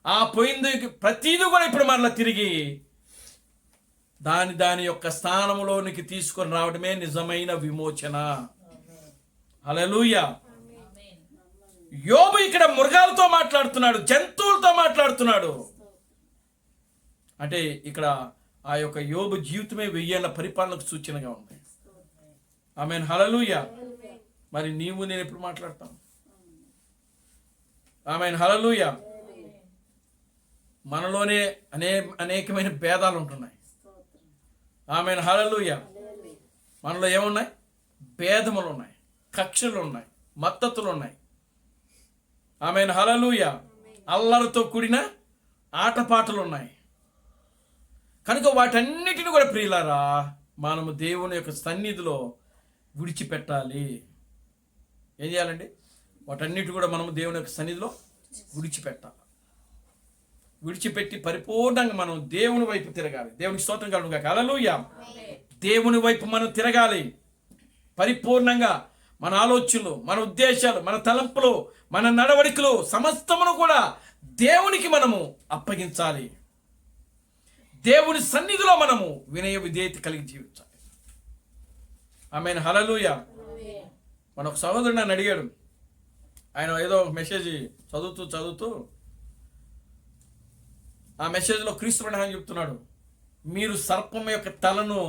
B: ఆ పోయింది ప్రతిదీ కూడా ఇప్పుడు మరలా తిరిగి దాని యొక్క స్థానంలోనికి తీసుకొని రావడమే నిజమైన విమోచన. హల్లెలూయా. యోబు ఇక్కడ మృగాలతో మాట్లాడుతున్నాడు, జంతువులతో మాట్లాడుతున్నాడు. అంటే ఇక్కడ ఆ యొక్క యోబు జీవితమే 1000 ఏళ్ల పరిపాలనకు సూచనగా ఉంది. ఆమేన్ హల్లెలూయా. మరి నీవు నేను ఎప్పుడు మాట్లాడతాం? ఆమేన్ హల్లెలూయా. మనలోనే అనేకమైన భేదాలు ఉంటున్నాయి. ఆమేన్, హల్లెలూయా. మనలో ఏమున్నాయి? భేదములు ఉన్నాయి, కక్షలు ఉన్నాయి, మద్దతులు ఉన్నాయి. ఆమేన్, హల్లెలూయా. అల్లరితో కూడిన ఆటపాటలు ఉన్నాయి. కనుక వాటన్నిటిని కూడా ప్రియులారా మనము దేవుని యొక్క సన్నిధిలో విడిచిపెట్టాలి. ఏం చేయాలండి? వాటన్నిటి కూడా మనము దేవుని యొక్క సన్నిధిలో విడిచిపెట్టాలి. విడిచిపెట్టి పరిపూర్ణంగా మనం దేవుని వైపు తిరగాలి. దేవునికి స్తోత్రం కలుగును గాక. హల్లెలూయా. దేవుని వైపు మనం తిరగాలి పరిపూర్ణంగా. మన ఆలోచనలు, మన ఉద్దేశాలు, మన తలంపులు, మన నడవడికలు సమస్తమును కూడా దేవునికి మనము అప్పగించాలి. దేవుని సన్నిధిలో మనము వినయ విధేయత కలిగి జీవించాలి. ఆమేన్, హల్లెలూయా. మన ఒక సహోదరుడు నన్ను అడిగాడు. ఆయన ఏదో మెసేజ్ చదువుతూ ఆ మెసేజ్లో క్రీస్తు ప్రణాళిక చెప్తున్నాడు, మీరు సర్పం యొక్క తలను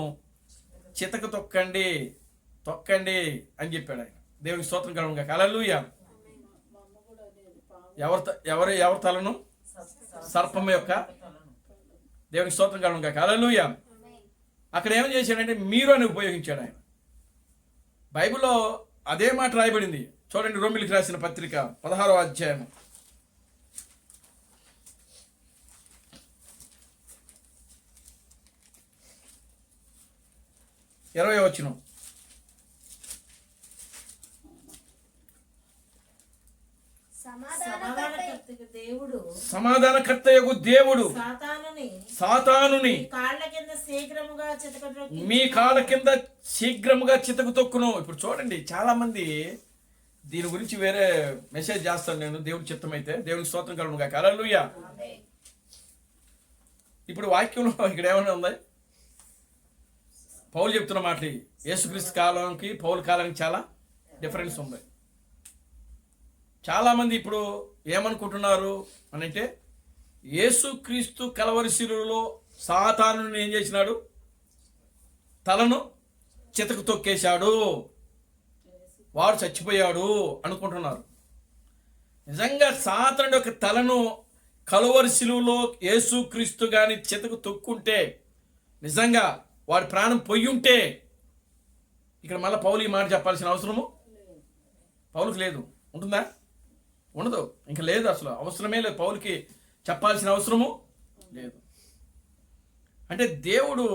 B: చితక తొక్కండి అని చెప్పాడు ఆయన. దేవునికి స్తోత్రం కలుగును గాక. హల్లెలూయా. ఎవరి తలను? సర్పం యొక్క. దేవునికి స్తోత్రం కలుగును గాక. హల్లెలూయా. అక్కడ ఏం చేశాడంటే మీరు అని ఉపయోగించాడు ఆయన. బైబిల్లో అదే మాట రాయబడింది. చూడండి, రోమిలికి రాసిన పత్రిక 16వ అధ్యాయం 20వ వచనం. సమాధానకర్తయగు దేవుడు సాతానుని మీ కాళ్ళ కింద శీఘ్రముగా చితకు తొక్కును. ఇప్పుడు చూడండి, చాలా మంది దీని గురించి వేరే మెసేజ్ చేస్తాను నేను, దేవుడి చిత్తమైతే. దేవునికి స్తోత్రం కలుగును గాక. హల్లెలూయా. ఇప్పుడు వాక్యంలో ఇక్కడ ఏమైనా ఉంది? పౌలు చెప్తున్న మాటలు యేసుక్రీస్తు కాలానికి పౌలు కాలానికి చాలా డిఫరెన్స్ ఉంది. చాలామంది ఇప్పుడు ఏమనుకుంటున్నారు అనంటే, యేసుక్రీస్తు కలవరి శిలువలో సాతానుని ఏం చేసినాడు? తలను చితకు తొక్కేశాడు, వాడు చచ్చిపోయాడు అనుకుంటున్నారు. నిజంగా సాతానుడి యొక్క తలను కలవరి శిలువలో యేసుక్రీస్తు గాని చితకు తొక్కుంటే, నిజంగా వాడి ప్రాణం పొయ్యి ఉంటే, ఇక్కడ మళ్ళీ పౌలు ఈ మాట చెప్పాల్సిన అవసరము పౌలుకి లేదు. ఉంటుందా? ఉండదు. ఇంకా లేదు, అసలు అవసరమే లేదు. పౌలుకి చెప్పాల్సిన అవసరము లేదు. అంటే దేవుడు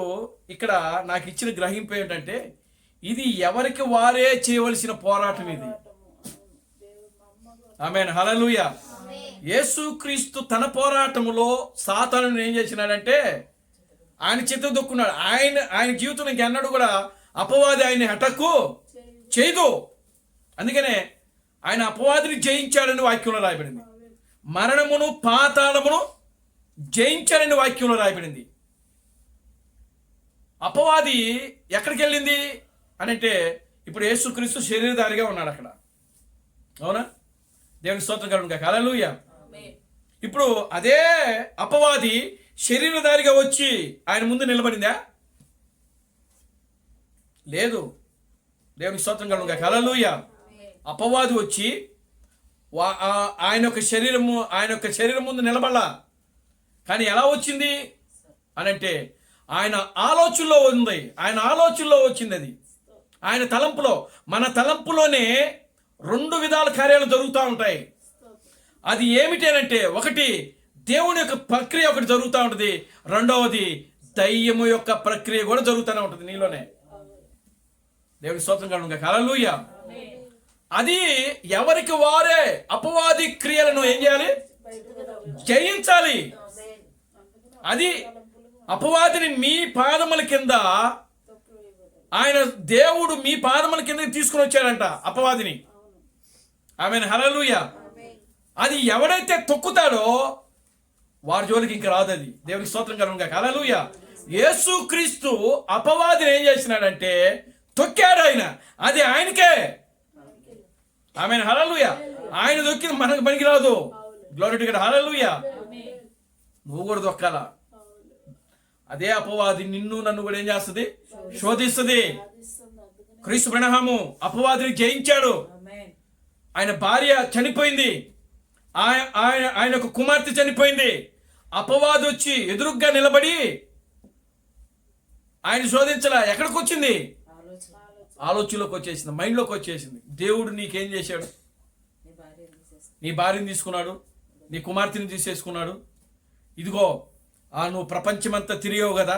B: ఇక్కడ నాకు ఇచ్చిన గ్రహింపు ఏంటంటే, ఇది ఎవరికి వారే చేయవలసిన పోరాటం ఇది. ఆమేన్, హల్లెలూయా. యేసుక్రీస్తు తన పోరాటములో సాతానుని ఏం చేసినాడంటే ఆయన చిత్తం దొక్కున్నాడు. ఆయన జీవితం ఇంకెన్నడూ కూడా అపవాది ఆయన్ని అటాక్ చేయదు. అందుకనే ఆయన అపవాదిని జయించాడని వాక్యంలో రాయబడింది. మరణమును పాతాళమును జయించాడని వాక్యంలో రాయబడింది. అపవాది ఎక్కడికి వెళ్ళింది అని అంటే, ఇప్పుడు యేసుక్రీస్తు శరీరధారిగా ఉన్నాడు అక్కడ. అవునా? దేవునికి స్తోత్రం కలుగును గాక. హల్లెలూయా. ఇప్పుడు అదే అపవాది శరీరధారిగా వచ్చి ఆయన ముందు నిలబడిందా? లేదు. దేవునికి స్తోత్రం కలుగును గాక. హల్లెలూయా. అపవాది వచ్చి ఆయన యొక్క శరీరం ముందు నిలబడలా. కానీ ఎలా వచ్చింది అనంటే, ఆయన ఆలోచనలో ఉంది. ఆయన ఆలోచనలో వచ్చింది అది. ఆయన తలంపులో. మన తలంపులోనే 2 విధాల కార్యాలు జరుగుతూ ఉంటాయి. అది ఏమిటేనంటే, ఒకటి దేవుని యొక్క ప్రక్రియ ఒకటి జరుగుతూ ఉంటుంది, రెండవది దయ్యము యొక్క ప్రక్రియ కూడా జరుగుతూనే ఉంటుంది నీలోనే. దేవుని స్తోత్రం కలుగును గాక. హల్లెలూయా. అది ఎవరికి వారే అపవాది క్రియలను ఏం చేయాలి? జయించాలి. అది అపవాదిని మీ పాదముల కింద ఆయన దేవుడు మీ పాదముల కింద తీసుకుని వచ్చాడంట అపవాదిని. ఆమేన్, హల్లెలూయా. అది ఎవడైతే తొక్కుతాడో వారి జోలికి ఇంకా రాదు. అది దేవునికి స్తోత్రం కలుగును గాక. హల్లెలూయా. యేసుక్రీస్తు అపవాదిని ఏం చేసినాడంటే తొక్కాడు ఆయన. అది ఆయనకే. ఆమేన్, హల్లెలూయా. ఆయన దొక్కింది మనకు పనికి రాదు. Glory to God. హల్లెలూయా. నువ్వు కూడా దొక్కాలా. అదే అపవాది నిన్ను నన్ను కూడా ఏం చేస్తుంది? శోధిస్తుంది. క్రీస్తు ప్రణామము అపవాదిని జయించాడు. ఆయన భార్య చనిపోయింది, ఆయన ఒక కుమార్తె చనిపోయింది. అపవాది వచ్చి ఎదురుగ్గా నిలబడి ఆయన శోధించలా. ఎక్కడికి వచ్చింది? ఆలోచనలోకి వచ్చేసింది, మైండ్లోకి వచ్చేసింది. దేవుడు నీకేం చేశాడు? నీ భార్యను తీసుకున్నాడు, నీ కుమార్తెని తీసేసుకున్నాడు. ఇదిగో నువ్వు ప్రపంచమంతా తిరిగావు కదా,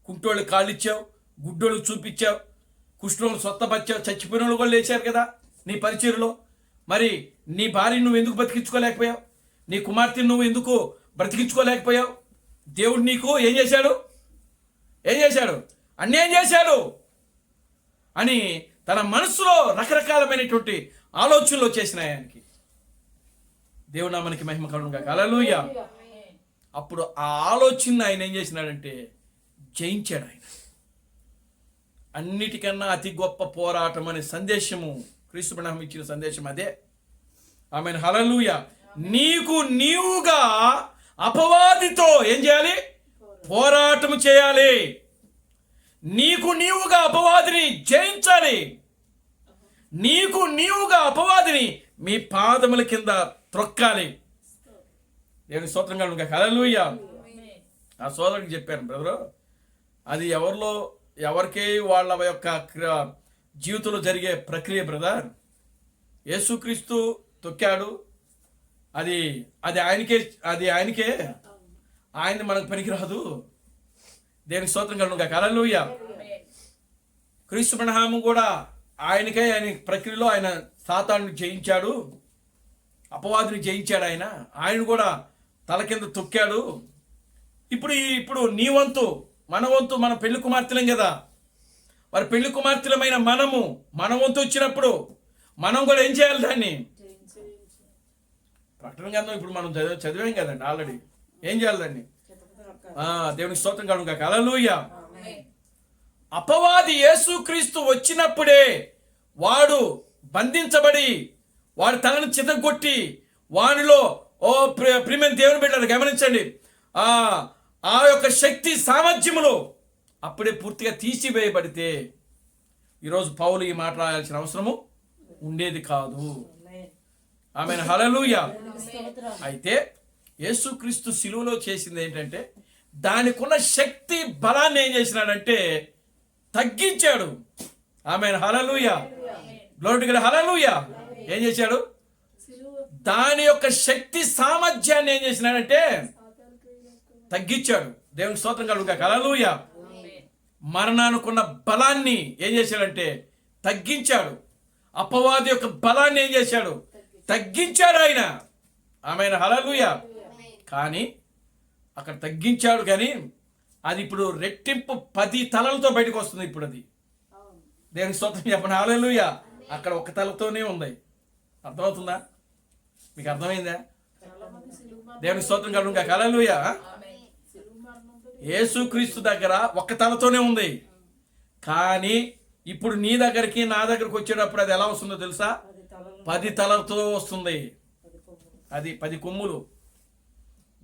B: కుంటోళ్ళు కాళ్ళు ఇచ్చావు, గుడ్డోళ్ళు చూపించావు, కుష్ఠరోగులు స్వత్తపరిచావు, చచ్చిపోయిన వాళ్ళు కూడా లేచారు కదా నీ పరిచర్లో. మరి నీ భార్యను నువ్వు ఎందుకు బతికించుకోలేకపోయావు? నీ కుమార్తెను నువ్వు ఎందుకు బ్రతికించుకోలేకపోయావు? దేవుడు నీకు ఏం చేశాడు? అన్యాయం చేశాడు అని తన మనసులో రకరకాలమైనటువంటి ఆలోచనలు వచ్చేసినాయి ఆయనకి. దేవుడు నామానికి మహిమ కలుగును గాక. హల్లెలూయా. అప్పుడు ఆ ఆలోచన ఆయన ఏం చేసినాడంటే జయించాడు. ఆయన అన్నిటికన్నా అతి గొప్ప పోరాటం అనే సందేశము, క్రీస్తు ప్రణామం ఇచ్చిన సందేశం అదే. ఆమేన్. హల్లెలూయా. నీకు నీవుగా అపవాదితో ఏం చేయాలి? పోరాటం చేయాలి. నీకు నీవుగా అపవాదిని జయించాలి. నీకు నీవుగా అపవాదిని మీ పాదముల కింద త్రొక్కాలి. దేవుని స్తోత్రం కలుగును గాక. హల్లెలూయా. ఆ సోదరుడికి చెప్పాను, బ్రదరు, అది ఎవరికే వాళ్ళ యొక్క జీవితంలో జరిగే ప్రక్రియ బ్రదర్. యేసుక్రీస్తు తొక్కాడు, అది ఆయనకే ఆయన మనకు పనికిరాదు. దేవునికి స్తోత్రం కలుగును గాక. హల్లెలూయా. క్రీస్తు ప్రణామం కూడా ఆయన ప్రక్రియలో ఆయన సాతానుని జయించాడు, అపవాదిని జయించాడు. ఆయన కూడా తల కింద తొక్కాడు. ఇప్పుడు నీ వంతు, మన వంతు, మన పెళ్లి కుమార్తెలం కదా, మరి పెళ్లి కుమార్తెలమైన మన వంతు వచ్చినప్పుడు మనం కూడా ఏం చేయాలి? దాన్ని ప్రకటన గ్రంథం ఇప్పుడు మనం చదివాం కదండి ఆల్రెడీ. ఏం చేయాలి దాన్ని? దేవునికి స్తోత్రం కలుగును గాక. హల్లెలూయా. అపవాది యేసుక్రీస్తు వచ్చినప్పుడే వాడు బంధించబడి వాడి తలను చితగొట్టి వానిలో ప్రియమైన దేవుని బిడ్డలు గమనించండి, ఆ యొక్క శక్తి సామర్థ్యములు అప్పుడే పూర్తిగా తీసివేయబడితే ఈరోజు పౌలు ఈ మాట రాయాల్సిన అవసరము ఉండేది కాదు. ఆమేన్. హల్లెలూయా. అయితే యేసుక్రీస్తు శిలువలో చేసింది ఏంటంటే దానికున్న శక్తి బలాన్ని ఏం చేసినాడంటే తగ్గించాడు. Amen. Hallelujah. Glory to God. Hallelujah. ఏం చేశాడు? దాని యొక్క శక్తి సామర్థ్యాన్ని ఏం చేసినాడంటే తగ్గించాడు. దేవునికి స్తోత్రం కలుగును గాక. హల్లెలూయా. మరణానుకున్న బలాన్ని ఏం చేశాడంటే తగ్గించాడు. అపవాది యొక్క బలాన్ని ఏం చేశాడు? తగ్గించాడు ఆయన. ఆమేన్. హల్లెలూయా. కానీ అక్కడ తగ్గించాడు, కానీ అది ఇప్పుడు రెట్టింపు 10 తలలతో బయటకు వస్తుంది. ఇప్పుడు అది దేవునికి స్తోత్రం చెప్పండి. హల్లెలూయా. అక్కడ ఒక తలతోనే ఉంది. అర్థమవుతుందా? మీకు అర్థమైందా? దేవునికి స్తోత్రం కలుగును గాక. హల్లెలూయా. యేసుక్రీస్తు దగ్గర ఒక తలతోనే ఉంది, కానీ ఇప్పుడు నీ దగ్గరికి నా దగ్గరికి వచ్చేటప్పుడు అది ఎలా వస్తుందో తెలుసా? 10 తలలతో వస్తుంది. అది 10 కొమ్ములు.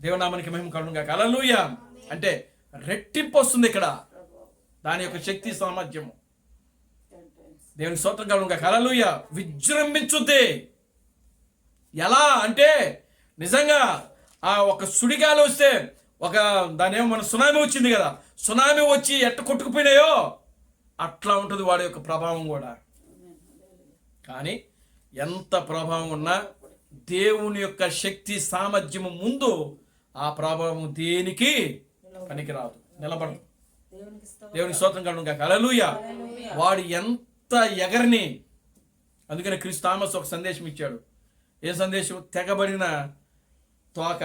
B: దేవునామానికి మహిమ కలుగును గాక. హల్లెలూయా. అంటే రెట్టింపు వస్తుంది ఇక్కడ, దాని యొక్క శక్తి సామర్థ్యము. దేవునికి స్తోత్రం కలుగును గాక. హల్లెలూయా. విజృంభించుద్ది. ఎలా అంటే నిజంగా ఒక సుడిగాలి వస్తే దానేమో మన సునామీ వచ్చింది కదా, సునామీ వచ్చి ఎట్ట కొట్టుకుపోయినాయో అట్లా ఉంటుంది వాడి యొక్క ప్రభావం కూడా. కానీ ఎంత ప్రభావం ఉన్నా దేవుని యొక్క శక్తి సామర్థ్యము ముందు ఆ ప్రభావం దేనికి పనికిరాదు, నిలబడదు. దేవునికి స్తోత్రం కలుగును గాక. హల్లెలూయా. వాడు ఎంత ఎగరని, అందుకని క్రీస్తు థామస్ ఒక సందేశం ఇచ్చాడు. ఏ సందేశం? తెగబడిన తోక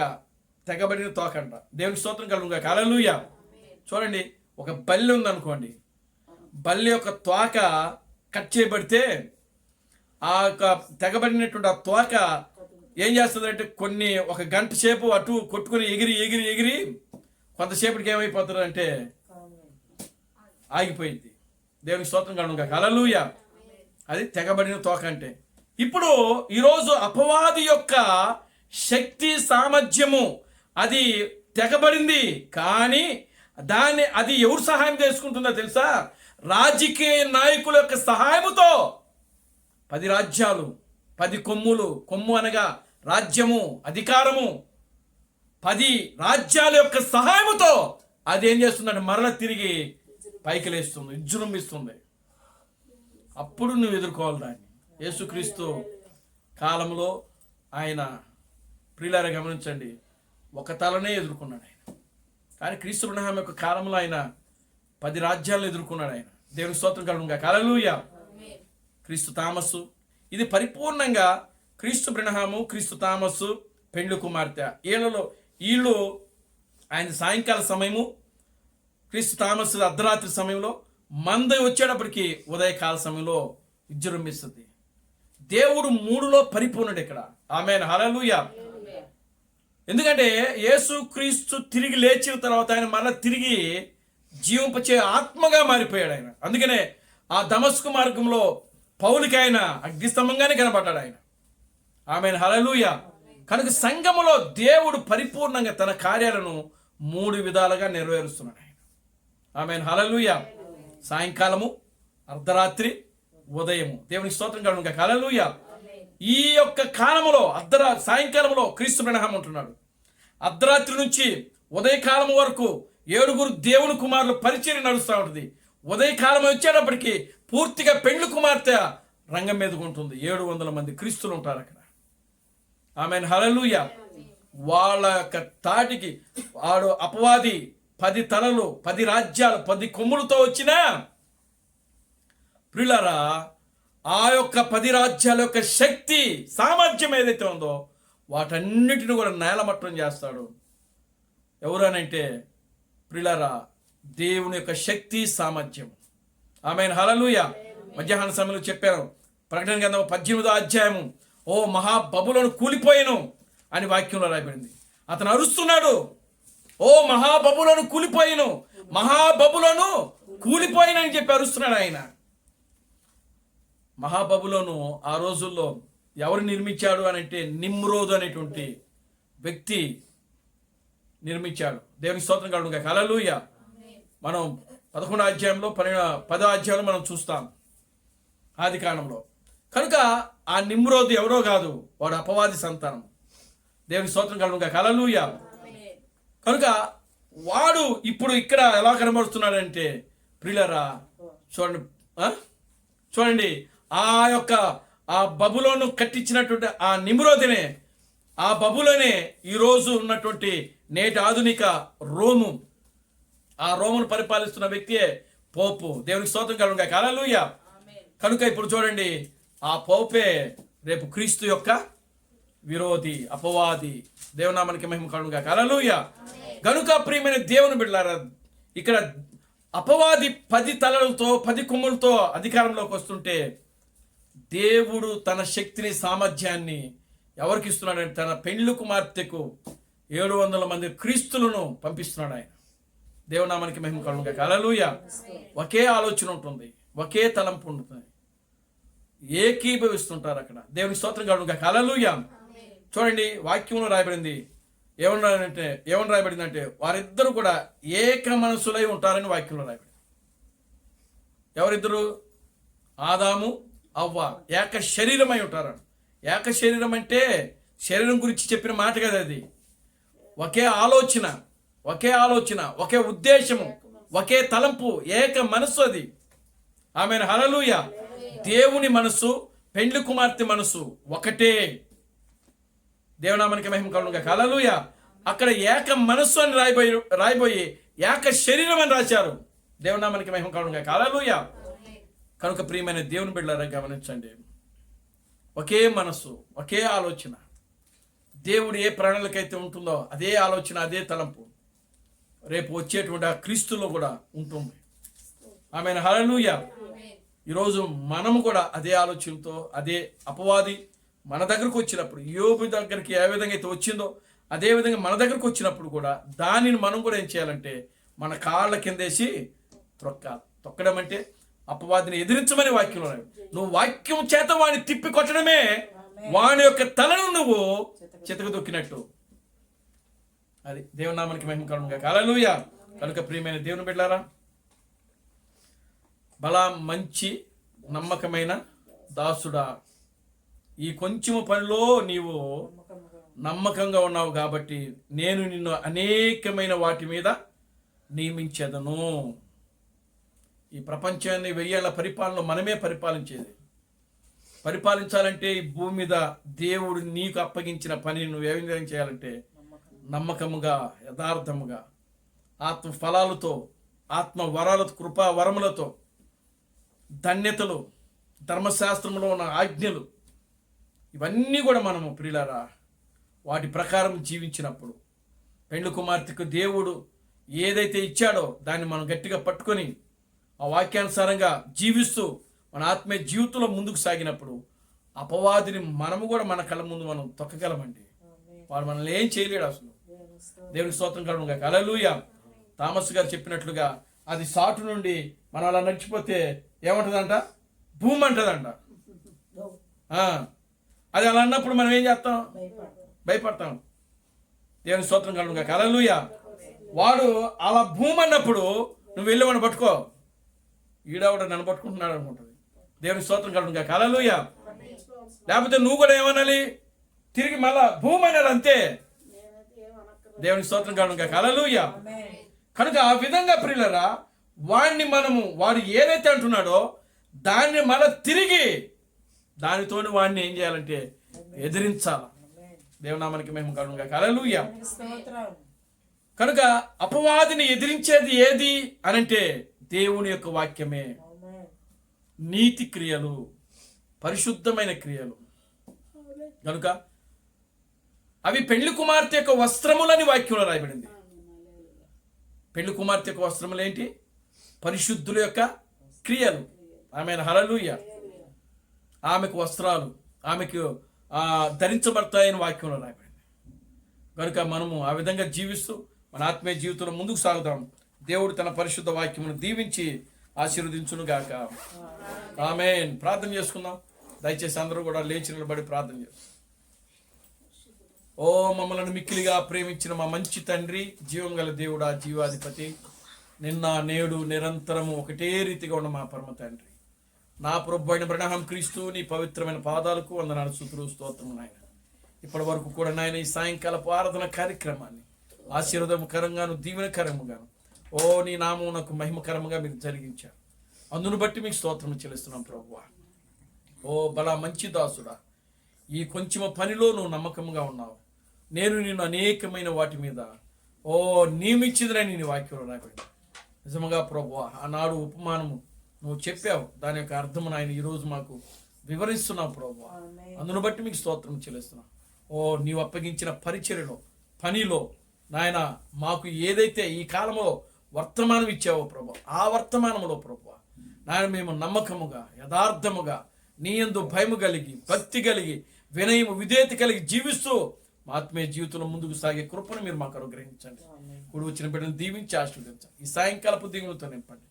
B: అంట. దేవునికి స్తోత్రం కలుగును గాక. హల్లెలూయా. చూడండి, ఒక బల్లి ఉందనుకోండి, బల్లి యొక్క తోక కట్ చేయబడితే ఆ యొక్క తెగబడినటువంటి ఆ తోక ఏం చేస్తుందంటే ఒక గంట సేపు అటు కొట్టుకుని ఎగిరి కొంతసేపటికి ఏమైపోతుంది అంటే ఆగిపోయింది. దేవునికి స్తోత్రం కలుగును గాక. హల్లెలూయా. అది తెగబడిన తోక అంటే. ఇప్పుడు ఈరోజు అపవాది యొక్క శక్తి సామర్థ్యము అది తెగబడింది, కానీ అది ఎవరు సహాయం చేసుకుంటుందో తెలుసా? రాజకీయ నాయకుల యొక్క సహాయముతో 10 రాజ్యాలు, 10 కొమ్ములు, కొమ్ము అనగా రాజ్యము, అధికారము, 10 రాజ్యాల యొక్క సహాయముతో అదేం చేస్తుందంటే మరల తిరిగి పైకి లేస్తుంది, విజృంభిస్తుంది. అప్పుడు నువ్వు ఎదుర్కోవాలి దాన్ని. యేసుక్రీస్తు కాలంలో ఆయన ప్రియులారా గమనించండి, ఒక తలనే ఎదుర్కొన్నాడు ఆయన. కానీ క్రీస్తు బ్రహ్మ యొక్క కాలంలో ఆయన 10 రాజ్యాలను ఎదుర్కొన్నాడు ఆయన. దేవుని స్తోత్రం కలుగునుగా. హల్లెలూయా. క్రీస్తు తామస్సు, ఇది పరిపూర్ణంగా క్రీస్తు బ్రహ్మము, క్రీస్తు తామస్సు, పెండ్లి కుమార్తె, వీళ్ళు ఆయన సాయంకాల సమయము, క్రీస్తు తామస్సు అర్ధరాత్రి సమయంలో, మంద వచ్చేటప్పటికి ఉదయకాల సమయంలో విజృంభిస్తుంది. దేవుడు 3లో పరిపూర్ణుడు ఇక్కడ. ఆమేన్. హల్లెలూయా. ఎందుకంటే యేసుక్రీస్తు తిరిగి లేచిన తర్వాత ఆయన మరలా తిరిగి జీవింపచే ఆత్మగా మారిపోయాడు ఆయన. అందుకనే ఆ దమస్కు మార్గంలో పౌలుకి ఆయన అగ్నిస్తంభంగానే కనబడ్డాడు ఆయన. ఆమేన్. హల్లెలూయా. కనుక సంఘములో దేవుడు పరిపూర్ణంగా తన కార్యాలను 3 విధాలుగా నెరవేరుస్తున్నాడు ఆయన. ఆమేన్. హల్లెలూయా. సాయంకాలము, అర్ధరాత్రి, ఉదయము. దేవునికి స్తోత్రం కలుగునుగా. హల్లెలూయా. ఈ యొక్క కాలములో సాయంకాలంలో క్రీస్తు బ్రహ్మ ఉంటున్నాడు. అర్ధరాత్రి నుంచి ఉదయకాలం వరకు 7 దేవుని కుమారుల పరిచర్య నడుస్తూ ఉంటుంది. ఉదయకాలం వచ్చేటప్పటికి పూర్తిగా పెండ్లి కుమార్తె రంగం మీదకు ఉంటుంది. 700 మంది క్రీస్తులు ఉంటారు అక్కడ. ఆమేన్. హల్లెలూయా. వాళ్ళ యొక్క తాటికి వాడు అపవాది 10 తలలు, 10 రాజ్యాలు, 10 కొమ్ములతో వచ్చినా ప్రియులారా, ఆ యొక్క 10 రాజ్యాల యొక్క శక్తి సామర్థ్యం ఏదైతే ఉందో వాటన్నిటిని కూడా నేలమట్టం చేస్తాడు. ఎవరనంటే ప్రియులారా, దేవుని యొక్క శక్తి సామర్థ్యం. ఆమేన్. హల్లెలూయా. మధ్యాహ్న సమయంలో చెప్పాను, ప్రకటన గ్రంథం 18వ అధ్యాయము, ఓ మహాబబులోను కూలిపోయాను అని వాక్యంలో రాయబడింది. అతను అరుస్తున్నాడు, ఓ మహాబబులోను కూలిపోయాను, మహాబబులోను కూలిపోయినని చెప్పి అరుస్తున్నాడు ఆయన. మహాబబులోను ఆ రోజుల్లో ఎవరు నిర్మించాడు అని అంటే నిమ్రోదు అనేటువంటి వ్యక్తి నిర్మించాడు. దేవునికి స్తోత్రం కలుగునుగా. హల్లెలూయా. మనం 11వ అధ్యాయంలో 10వ అధ్యాయంలో మనం చూస్తాం ఆది కాండంలో. కనుక ఆ నిమ్రోదు ఎవరో కాదు, వాడు అపవాది సంతానం. దేవునికి స్తోత్రం కలుగునుగా. హల్లెలూయా. కనుక వాడు ఇప్పుడు ఇక్కడ ఎలా కనబడుతున్నాడంటే ప్రియులారా, చూడండి ఆ బబులోను కట్టించినటువంటి ఆ నిమ్రోదినే, ఆ బబులోనే ఈరోజు ఉన్నటువంటి నేటి ఆధునిక రోము. ఆ రోమును పరిపాలిస్తున్న వ్యక్తియే పోపు. దేవునికి స్తోత్రం కలుగునుగా. హల్లెలూయా. కనుక ఇప్పుడు చూడండి, ఆ పోపే రేపు క్రీస్తు యొక్క విరోధి, అపవాది. దేవునామానికి మహిమ కలుగునుగా. హల్లెలూయా. కనుక ప్రియమైన దేవుని బిడ్డలారా, ఇక్కడ అపవాది 10 తలలతో 10 కొమ్ములతో అధికారంలోకి వస్తుంటే దేవుడు తన శక్తిని, సామర్థ్యాన్ని ఎవరికి ఇస్తున్నాడంటే తన పెండ్లి కుమార్తెకు 700 మంది క్రీస్తులను పంపిస్తున్నాడు ఆయన. దేవునామానికి మహిమ కలుగునుగా. హల్లెలూయా. ఒకే ఆలోచన ఉంటుంది, ఒకే తలంపు ఉంటుంది, ఏకీభవిస్తుంటారు అక్కడ. దేవుని స్తోత్రం కలుగునుగా. హల్లెలూయా. చూడండి, వాక్యంలో రాయబడింది, ఏమని రాయబడిందంటే వారిద్దరూ కూడా ఏక మనసులై ఉంటారని వాక్యంలో రాయబడింది. ఎవరిద్దరు? ఆదాము, అవ్వ ఏక శరీరమై ఉంటారు. ఏక శరీరం అంటే శరీరం గురించి చెప్పిన మాట కదా అది. ఒకే ఆలోచన, ఒకే ఉద్దేశము, ఒకే తలంపు, ఏక మనస్సు అది. ఆమేన్. హల్లెలూయా. దేవుని మనస్సు, పెండ్లి కుమార్తె మనస్సు ఒకటే. దేవునామానికి మహిమ కలుగునుగా. హల్లెలూయా. అక్కడ ఏక మనస్సు అని రాయబోయి ఏక శరీరం అని రాశారు. దేవునామానికి మహిమ కలుగునుగా. హల్లెలూయా. కనుక ప్రియమైన దేవుని బిడ్డలారా గమనించండి, ఒకే మనస్సు, ఒకే ఆలోచన. దేవుడు ఏ ప్రణాళికైతే ఉంటుందో అదే ఆలోచన, అదే తలంపు రేపు వచ్చేటువంటి ఆ క్రీస్తులో కూడా ఉంటుంది. ఆమేన్. హల్లెలూయా. ఈరోజు మనము కూడా అదే ఆలోచనతో, అదే అపవాది మన దగ్గరకు వచ్చినప్పుడు, యోబు దగ్గరికి ఏ విధంగా అయితే వచ్చిందో అదే విధంగా మన దగ్గరకు వచ్చినప్పుడు కూడా దానిని మనం కూడా ఏం చేయాలంటే మన కాళ్ళ కిందేసి తొక్కడం అంటే అపవాదిని ఎదిరించమని వాక్యంలో. నువ్వు వాక్యం చేత వాడిని తిప్పి కొట్టడమే వాని యొక్క తలను నువ్వు చితక దొక్కినట్టు. అది దేవుని నామానికి మహిమ కలుగునుగా. హల్లెలూయా. కనుక ప్రియమైన దేవుని బిడ్డలారా, బలా మంచి నమ్మకమైన దాసుడా, ఈ కొంచెము పనిలో నీవు నమ్మకంగా ఉన్నావు కాబట్టి నేను నిన్ను అనేకమైన వాటి మీద నియమించెదను. ఈ ప్రపంచాన్ని 1000 ఏళ్ల పరిపాలన మనమే పరిపాలించేది. పరిపాలించాలంటే ఈ భూమి మీద దేవుడు నీకు అప్పగించిన పని నువ్వు ఏ విధంగా చేయాలంటే నమ్మకముగా, యథార్థముగా, ఆత్మ ఫలాలతో, ఆత్మ వరాలతో, కృపా వరములతో, ధన్యతలు, ధర్మశాస్త్రంలో ఉన్న ఆజ్ఞలు, ఇవన్నీ కూడా మనము ప్రియులారా వాటి ప్రకారం జీవించినప్పుడు పెండ్లి కుమార్తెకు దేవుడు ఏదైతే ఇచ్చాడో దాన్ని మనం గట్టిగా పట్టుకొని ఆ వాక్యానుసారంగా జీవిస్తూ మన ఆత్మీయ జీవితంలో ముందుకు సాగినప్పుడు అపవాదిని మనము కూడా మన కళ్ళ ముందు మనం తొక్కగలమండి. వాడు మనల్ని ఏం చేయలేడు అసలు. దేవునికి స్తోత్రం కలుగును గాక. హల్లెలూయా. థామస్ గారు చెప్పినట్లుగా అది సాటు నుండి మనం అలా నడిచిపోతే ఏమంటుందంట? భూమి అంటదంట. అది అలా అన్నప్పుడు మనం ఏం చేస్తాం? భయపడతాం. దేవుని స్తోత్రం కలుగును గాక. హల్లెలూయా. వాడు అలా భూమి అన్నప్పుడు నువ్వు వెళ్ళి వాడిని పట్టుకో, ఈడవాడు నన్ను పట్టుకుంటున్నాడు అనుకుంటుంది. దేవుని స్తోత్రం కలుగును గాక. హల్లెలూయా. లేకపోతే నువ్వు కూడా ఏమనాలి? తిరిగి మళ్ళా భూమి అన్నాడు అంతే. దేవుని స్తోత్రం కలుగును గాక. హల్లెలూయా. కనుక ఆ విధంగా ప్రియులరా వాడు ఏదైతే అంటున్నాడో దాన్ని మళ్ళా తిరిగి దానితో వాడిని ఏం చేయాలంటే ఎదిరించాలి. దేవునామానికి మహిమ కలుగును గాక. హల్లెలూయా. కనుక అపవాదిని ఎదిరించేది ఏది అనంటే దేవుని యొక్క వాక్యమే. నీతి క్రియలు, పరిశుద్ధమైన క్రియలు. కనుక అవి పెళ్లి కుమార్తె యొక్క వస్త్రములని వాక్యంలో రాయబడింది. పెళ్లి కుమార్తె యొక్క వస్త్రములు ఏంటి? పరిశుద్ధుల యొక్క క్రియలు. ఆమెను హల్లెలూయా. ఆమెకు వస్త్రాలు ఆమెకు ధరించబడతాయని వాక్యంలో రాయబడింది. కనుక మనము ఆ విధంగా జీవిస్తూ మన ఆత్మీయ జీవితంలో ముందుకు సాగుదాం. దేవుడు తన పరిశుద్ధ వాక్యమును దీవించి ఆశీర్వదించును గాక. ఆమేన్. ప్రార్థన చేసుకుందాం. దయచేసి అందరూ కూడా లేచి నిలబడి ప్రార్థన చేస్తాం. ఓ మమ్మల్ని మిక్కిలిగా ప్రేమించిన మా మంచి తండ్రి, జీవం గల దేవుడా, జీవాధిపతి, నిన్న నేడు నిరంతరము ఒకటే రీతిగా ఉన్న మా పరమ తండ్రి, నా ప్రభు అయిన బ్రహ్మ క్రీస్తు నీ పవిత్రమైన పాదాలకు వందనాలు, స్తుతులు, స్తోత్రము నాయన. ఇప్పటి వరకు కూడా నాయన ఈ సాయంకాలపు ఆరాధన కార్యక్రమాన్ని ఆశీర్వాదకరంగాను దీవెనకరముగాను ఓ నీ నామమునకు మహిమకరముగా మీరు జరిగించారు. అందును బట్టి మీకు స్తోత్రం చెల్లిస్తున్నాం ప్రభువా. ఓ బలా మంచి దాసుడా, ఈ కొంచెం పనిలో నువ్వు నమ్మకంగా ఉన్నావు. నేను నిన్ను అనేకమైన వాటి మీద నియమించిందని నీ వాక్యంలో రాబడింది. నిజముగా ప్రభువా, ఆనాడు ఉపమానము నువ్వు చెప్పావు, దాని యొక్క అర్థము నాయన ఈరోజు మాకు వివరిస్తున్నావు ప్రభువా. అందును బట్టి మీకు స్తోత్రం చెల్లిస్తున్నావు. నీవు అప్పగించిన పరిచర్యలో, పనిలో నాయన మాకు ఏదైతే ఈ కాలంలో వర్తమానం ఇచ్చావో ప్రభు, ఆ వర్తమానంలో ప్రభు నాయన మేము నమ్మకముగా, యథార్థముగా, నీ యందు భయము కలిగి, భక్తి కలిగి, వినయము, విధేయత కలిగి జీవిస్తూ మా ఆత్మీయ జీవితంలో ముందుకు సాగే కృపను మీరు మాకు అనుగ్రహించండి. కూడి వచ్చిన బిడ్డను దీవించి ఆశీర్వదించండి. ఈ సాయంకాలపు దీవులతో నింపండి.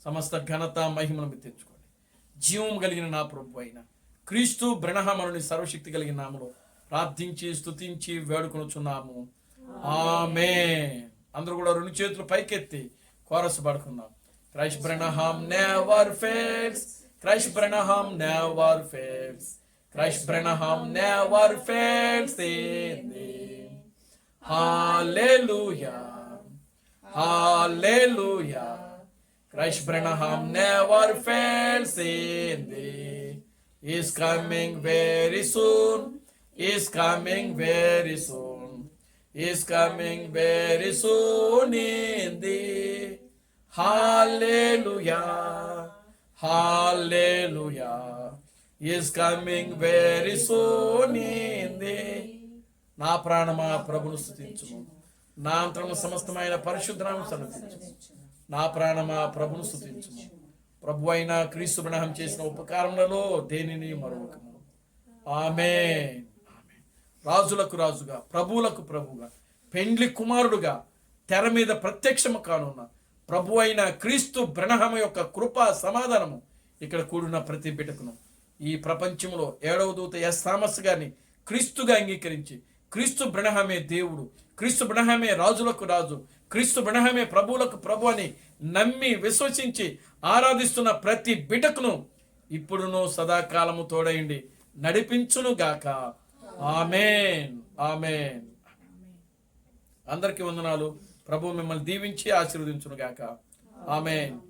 B: సమస్త ఘనత మహిమను మీరు తెచ్చుకోండి. జీవం కలిగిన నా ప్రభు అయిన క్రీస్తు బ్రహ్మనుని సర్వశక్తి కలిగిన నామములో ప్రార్థించి స్తుతించి వేడుకొనుచున్నాము. ఆమేన్. అందరూ కూడా 2 చేతులు పైకెత్తి కోరస్ పాడుకుందాం. Christ Branham never fails. Christ Branham never fails. Christ Branham never fails in thee. Hallelujah. Hallelujah. Christ Branham never fails in thee. He is coming very soon. He is coming very soon. He is coming very soon in thee. Hallelujah. Hallelujah. He is coming very soon in thee. నా ప్రాణమా ప్రభును స్తుతించుము. నా అంతరంగ సమస్తమైన పరిశుద్ధనామమును సన్నతించుము. నా ప్రాణమా ప్రభును స్తుతించుము. ప్రభు అయిన క్రీస్తు బ్రహ్మ చేసిన ఉపకారములలో దేనిని మరొకము. ఆమేన్. రాజులకు రాజుగా, ప్రభువులకు ప్రభువుగా, పెండ్లి కుమారుడుగా తెర మీద ప్రత్యక్షము కానున్న ప్రభు అయిన క్రీస్తు బ్రహ్మ యొక్క కృప సమాధానము ఇక్కడ కూడిన ప్రతి బిడ్డకును ఈ ప్రపంచంలో 7వ దూత ఎస్ థామస్ గారిని క్రీస్తుగా అంగీకరించి, క్రీస్తు బ్రహ్మే దేవుడు, క్రీస్తు బ్రహ్మే రాజులకు రాజు, క్రీస్తు బ్రహ్మే ప్రభువులకు ప్రభు అని నమ్మి విశ్వసించి ఆరాధిస్తున్న ప్రతి బిడ్డకును ఇప్పుడును సదాకాలము తోడైండి నడిపించును గాక. ఆమేన్. ఆమేన్. అందరికీ వందనాలు. ప్రభు మిమ్మల్ని దీవించి ఆశీర్వదించును గాక. ఆమేన్.